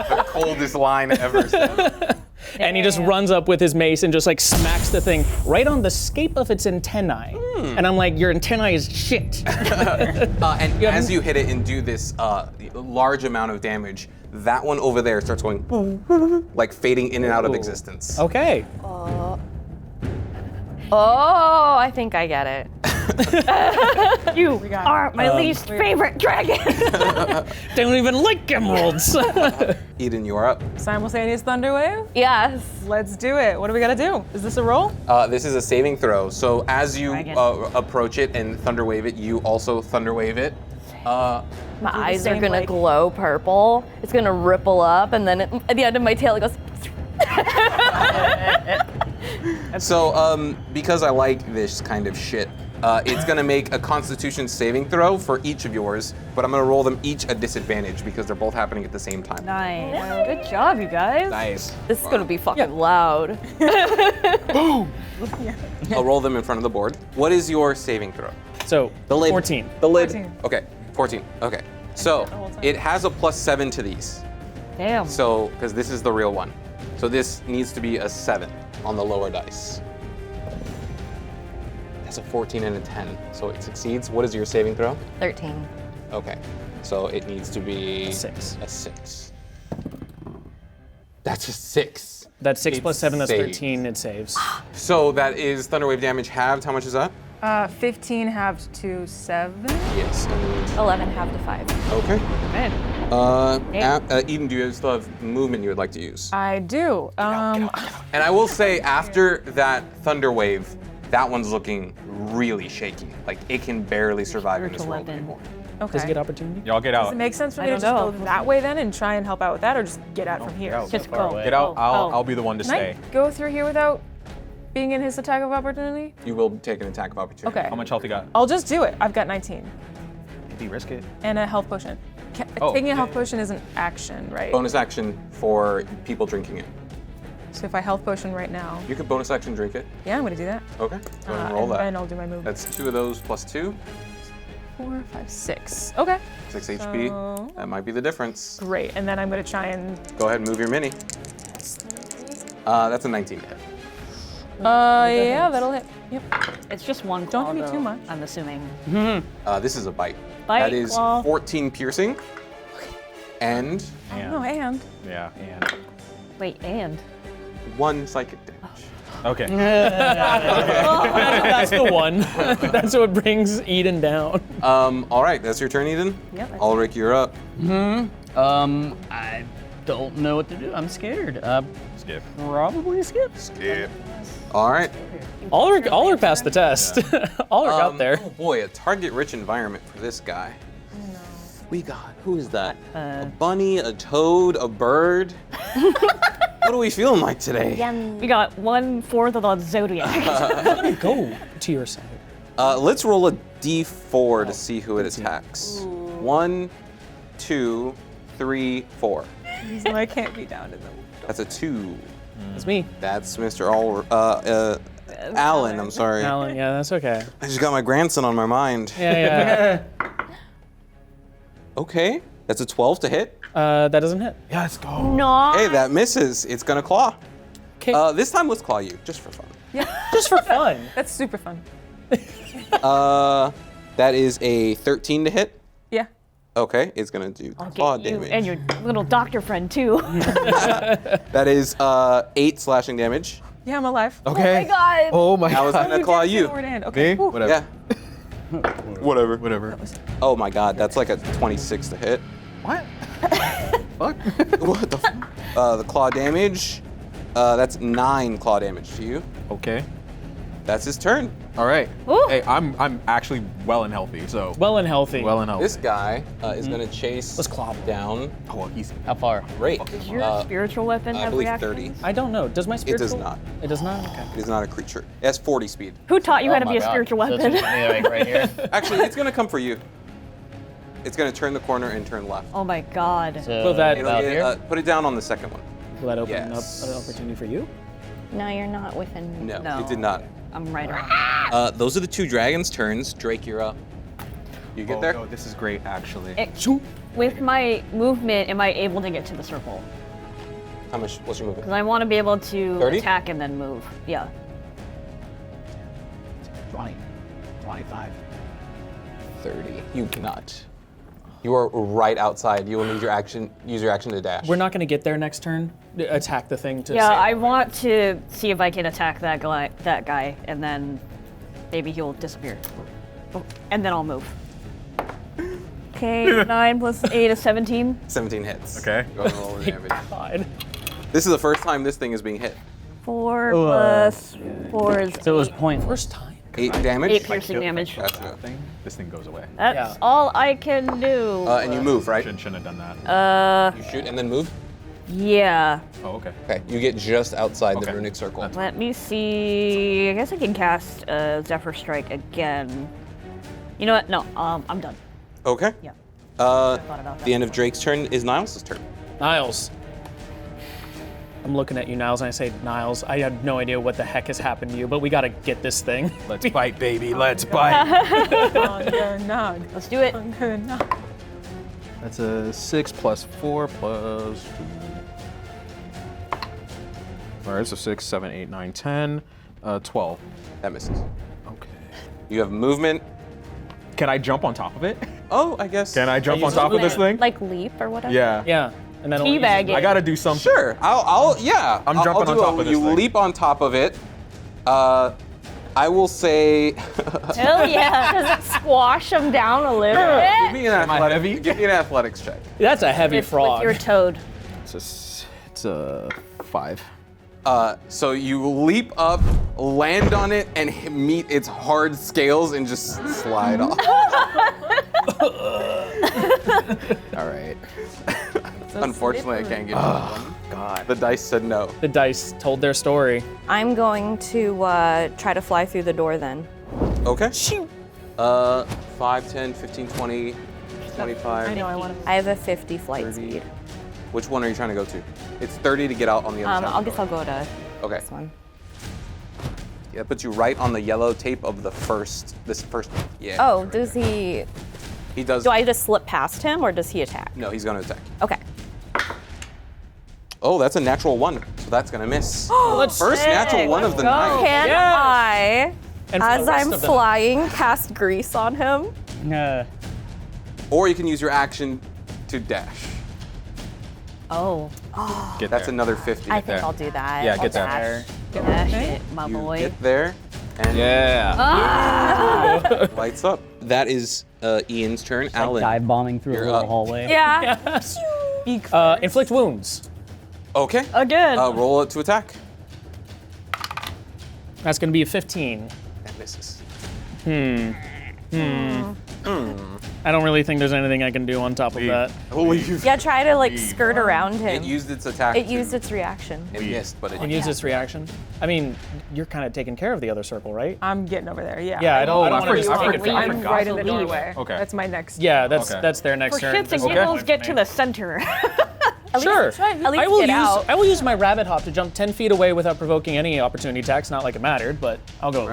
The coldest line ever said. And he just runs up with his mace and just like smacks the thing right on the scape of its antennae. And I'm like, your antennae is shit. And as you hit it and do this large amount of damage, that one over there starts going like fading in and out of existence. Okay. Oh, I think I get it. You are my least favorite dragon. Don't even like emeralds. Eden, you are up. Simultaneous thunder wave? Yes. Let's do it. What do we gotta do? Is this a roll? This is a saving throw. So as you Dragon. approach it and thunder wave it, you also thunder wave it. My eyes are same, gonna like- glow purple. It's gonna ripple up, and then at the end of my tail, it goes. So because I like this kind of shit, it's gonna make a Constitution saving throw for each of yours, but I'm gonna roll them each a disadvantage because they're both happening at the same time. Nice. Good job, you guys. Nice. This is gonna be fucking loud. I'll roll them in front of the board. What is your saving throw? So, The lid. 14. The lid. 14. Okay, 14. Okay. So it has a +7 to these. Damn. So, because this is the real one. So this needs to be a 7 on the lower dice. That's a 14 and a 10, so it succeeds. What is your saving throw? 13. Okay, so it needs to be A 6. A 6. That's a 6. That's 6 It plus 7, that's saves. 13, it saves. So that is Thunderwave damage halved. How much is that? 15 halved to 7. Yes. 11 half to 5. Okay. Okay. Eden, do you still have movement you would like to use? I do. And I will say, after that Thunder Wave, that one's looking really shaky. Like, it can barely survive in this Spiritual world weapon. anymore. Okay. Does it get opportunity? Y'all get Does out. it make sense for I me to don't just know. go that way then and try and help out with that, or just get out from here? out. Just far go. away. Get out. Oh, I'll be the one to Can stay. I go through here without being in his attack of opportunity? You will take an attack of opportunity. Okay. How much health you got? I'll just do it. I've got 19 Maybe risk it. and a health potion. Oh, Taking a health yeah. potion is an action, right? Bonus action for people drinking it. So if I health potion right now, You could bonus action drink it. yeah, I'm gonna do that. Okay. Go ahead and roll and that. then I'll do my move. That's 2 of those plus 2. 4, 5, 6. Okay. 6 HP. So- That might be the difference. Great. And then I'm gonna try and. Go ahead and move your mini. That's a 19 to hit. Yeah, that'll hit. Yep. It's just one Don't claw, hit me too though, much. I'm assuming. This is a bite. Bite, That is claw. 14 piercing. And No, and. Yeah, and. Wait, and? 1 psychic damage. Okay. That's the one. That's what brings Eden down. All right, that's your turn, Eden. Yep, I Ulrich, you're up. I don't know what to do. I'm scared. Skip. Probably skip. Skip. All right. Ulrich passed the test. Ulrich out there. Oh boy, a target-rich environment for this guy. We got, who is that? A bunny, a toad, a bird. What are we feeling like today? We got 1/4 of the zodiac. Go to your side. Let's roll a d4 to see who it attacks. 1, 2, 3, 4. So I can't be down to them. That's a 2. It's me. That's Mr. Alan, I'm sorry. Alan, yeah, that's okay. I just got my grandson on my mind. Yeah. Okay, that's a 12 to hit. That doesn't hit. Yeah, let's go. No. Hey, that misses. It's gonna claw. Okay. This time let's claw you, just for fun. Just for fun. That's super fun. That is a 13 to hit. Yeah. Okay, it's gonna do claw Get you damage. and your little doctor friend too. That is 8 slashing damage. Yeah, I'm alive. Okay. Oh my god. Oh my I was god. gonna claw you. Sword hand. Okay. Me? Whew. Whatever. Yeah. Whatever. Whatever. Oh my god, that's like a 26 to hit. What? Fuck. What the? The claw damage. That's 9 claw damage to you. Okay. That's his turn. All right. Ooh. Hey, I'm actually well and healthy, so. Well and healthy. Well and healthy. This guy is gonna chase Let's claw him. down Oh, well, he's. How far? Rake. Does your spiritual weapon I have believe reactions? 30. I don't know. Does my It spiritual? does not. It does not? Okay. It is not a creature. It has 40 speed. Who taught you how to Oh be my a God. spiritual So it's weapon? like right here. Actually, it's gonna come for you. It's gonna turn the corner and turn left. Oh my god. So Will that- It'll about get- here? put it down on the second one. Will that open Yes. up an opportunity for you? No, you're not within. No, No. it did not. I'm right around. Those are the 2 dragons' turns. Drake, you're up. You get there? Oh, this is great, actually. With my movement, am I able to get to the circle? How much? What's your movement? Because I want to be able to 30? attack and then move. Yeah. 20. 25. 30. You cannot. You are right outside. You will need your action. Use your action to dash. We're not going to get there next turn. Attack the thing to Yeah, save. I want to see if I can attack that guy, and then maybe he'll disappear. Oh, and then I'll move. Okay, 9 plus 8 is 17. 17 hits. Okay. Go ahead and roll the damage. God. This is the first time this thing is being hit. 4 plus 4 is So it was 8. pointless. First time. 8 damage. 8 piercing damage. Gotcha. This thing goes away. That's Yeah. all I can do. And you move, right? Shouldn't have done that. You shoot and then move. Yeah. Oh, okay. Okay. You get just outside the Okay. runic circle. That's- Let me see. I guess I can cast Zephyr Strike again. You know what? No, I'm done. Okay. Yeah. Uh, Thought about that. the end of Drake's turn is Niles' turn. Niles. I'm looking at you, Niles, and I say, Niles, I have no idea what the heck has happened to you, but we gotta get this thing. Let's bite, baby. Let's bite. Nog. Let's do it. Nog. That's a 6 plus 4 plus 2. All right, so 6, 7, 8, 9, 10, 12. That misses. Okay. You have movement. Can I jump on top of it? Oh, I guess. Can I jump you on top of this thing? Like leap or whatever? Yeah. Yeah. and then I'll use Teabag it. it. I gotta do something. Sure. Yeah. I'm I'll jumping do on top of this You thing. leap on top of it. I will say. Hell yeah. Does it squash him down a little Give bit? me an athletic. Give me an athletics check. That's a heavy frog. With your toad. It's a 5. So you leap up, land on it, and meet its hard scales and just slide off. All right. Unfortunately, I can't get you one. God. The dice said no. The dice told their story. I'm going to try to fly through the door then. Okay. Shoot. 5, 10, 15, 20, 25. I know, I want to. I have a 50 flight 30. speed. Which one are you trying to go to? It's 30 to get out on the other side. I guess I'll go to Okay. this one. Yeah, that puts you right on the yellow tape of this first. Yeah. Oh, does he? He does. Do I just slip past him, or does he attack? No, he's gonna attack. Okay. Oh, that's a natural 1, so that's gonna miss. Let's First natural 1 of the night. Can I, And for the as rest I'm of them. flying, cast grease on him? Or you can use your action to dash. Oh. Get That's there. another 50. I think I'll do that. Yeah, I'll get dash. there. Dash it, my You boy. get there, and Yeah. lights up. That is Ian's turn. Alan. Dive bombing through You're a little up. hallway. Yeah. Inflict wounds. Okay. Again. Roll it to attack. That's going to be a 15. That misses. I don't really think there's anything I can do on top of that. Yeah, try to like skirt around him. It used its attack. It used its reaction. It missed, but it And use this reaction. I mean, you're kind of taking care of the other circle, right? I'm getting over there. Yeah. Yeah, I don't want to I forgot. I'm right in the Leave. doorway. Okay. That's my next. Yeah, that's Okay. that's their next For turn. shits and Just- giggles, get to the center. Sure. At least I will get out. I will use my rabbit hop to jump 10 feet away without provoking any opportunity attacks. Not like it mattered, but I'll go.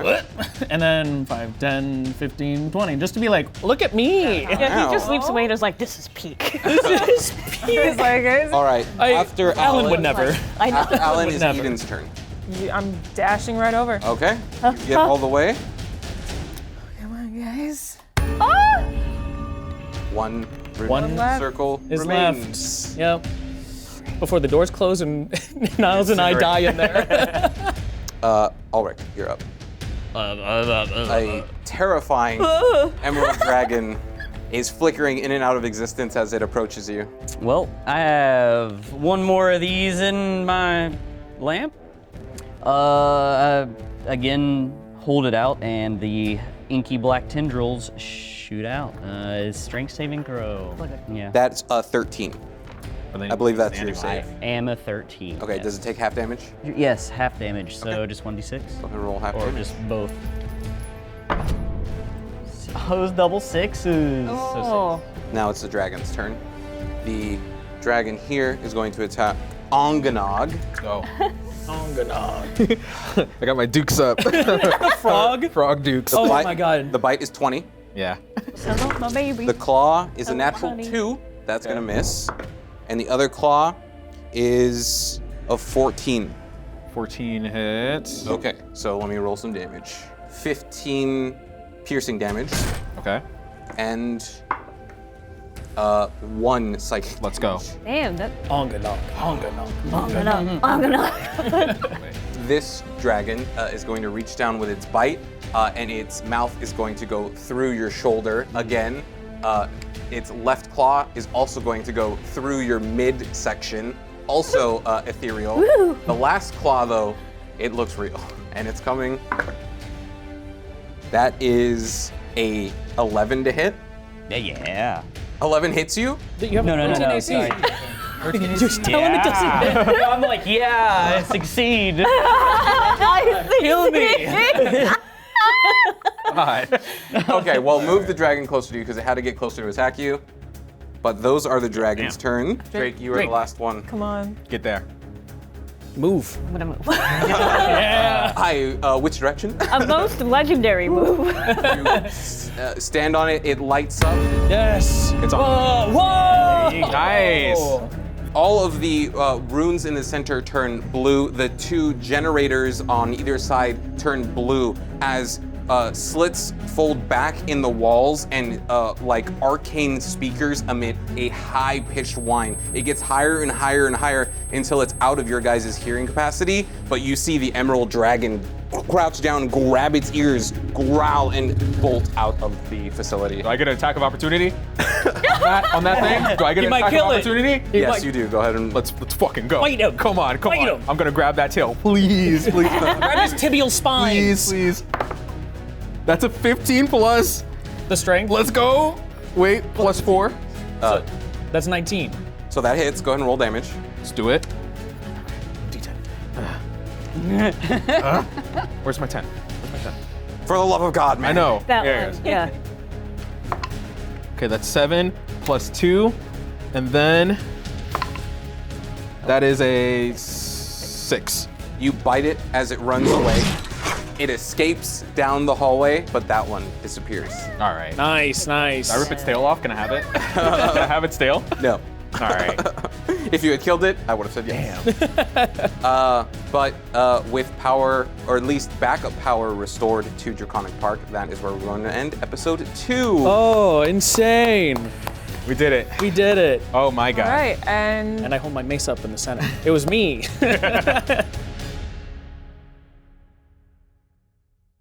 And then 5, 10, 15, 20, just to be like, look at me. Yeah, he just leaps away and is like, this is peak. He's like, All right. After Alan would never. I know. After Alan is Never. Eden's turn. I'm dashing right over. Okay. You get all the way. Come on, guys. One left. circle Is remains. left. Yep. Before the doors close and Niles and I die in there. Alric, you're up. A terrifying emerald dragon is flickering in and out of existence as it approaches you. Well, I have one more of these in my lamp. Again, hold it out, and the inky black tendrils shoot out. Strength saving throw. Yeah. That's a 13. I believe that's your save. Am a 13. Okay, yes. does it take half damage? Yes, half damage, so just 1d6. Go ahead and roll half Or damage. just both. Those double sixes. Oh. Now it's the dragon's turn. The dragon here is going to attack Onganog. Go. Onganog. I got my dukes up. Frog? Frog dukes. Oh Bite- my god. The bite is 20. Yeah. Hello, my baby. The claw is a Oh, natural honey. 2. That's going to miss. And the other claw is a 14. 14 hits. Okay, so let me roll some damage. 15 piercing damage Okay. and 1 psychic. Let's go. Damn, that. Onganog. Onganog. I'm gonna. This dragon is going to reach down with its bite, and its mouth is going to go through your shoulder again. Its left claw is also going to go through your midsection, also ethereal. The last claw, though, it looks real, and it's coming. That is a 11 to hit. Yeah. 11 hits you. You have No, 14 AC. sorry. Just tell him it doesn't hit. I'm like, yeah, I succeed. Kill me. God. Okay, well, move the dragon closer to you because it had to get closer to attack you. But those are the dragon's turn. Drake, you are Drake. the last one. Come on. Get there. Move. I'm gonna move. Hi, which direction? A most legendary move. Stand on it, it lights up. Yes. It's on. Whoa. Nice. All of the runes in the center turn blue. The 2 generators on either side turn blue as slits fold back in the walls, and like arcane speakers emit a high-pitched whine. It gets higher and higher and higher until it's out of your guys' hearing capacity, but you see the emerald dragon crouch down, grab its ears, growl, and bolt out of the facility. Do I get an attack of opportunity on that thing? Do I get an attack of opportunity? Yes, you do. Go ahead and let's fucking go. Fight him. Come on. Fight him. I'm gonna grab that tail. Please. Grab his tibial spine. Please. That's a 15 plus. The strength. Let's go. Wait, plus 4. That's 19. So that hits. Go ahead and roll damage. Let's do it. Where's my 10? For the love of God, man. I know. That There it one, is. yeah. Okay, that's 7 plus 2, and then that is a 6. You bite it as it runs away. It escapes down the hallway, but that one disappears. All right. Nice. I rip its tail off. Can I have it? Can I have its tail? No. All right. If you had killed it, I would have said yes. But with power, or at least backup power restored to Draconic Park, that is where we're going to end episode 2. Oh, insane. We did it. We did it. Oh my God. All right, and And I hold my mace up in the center. It was me.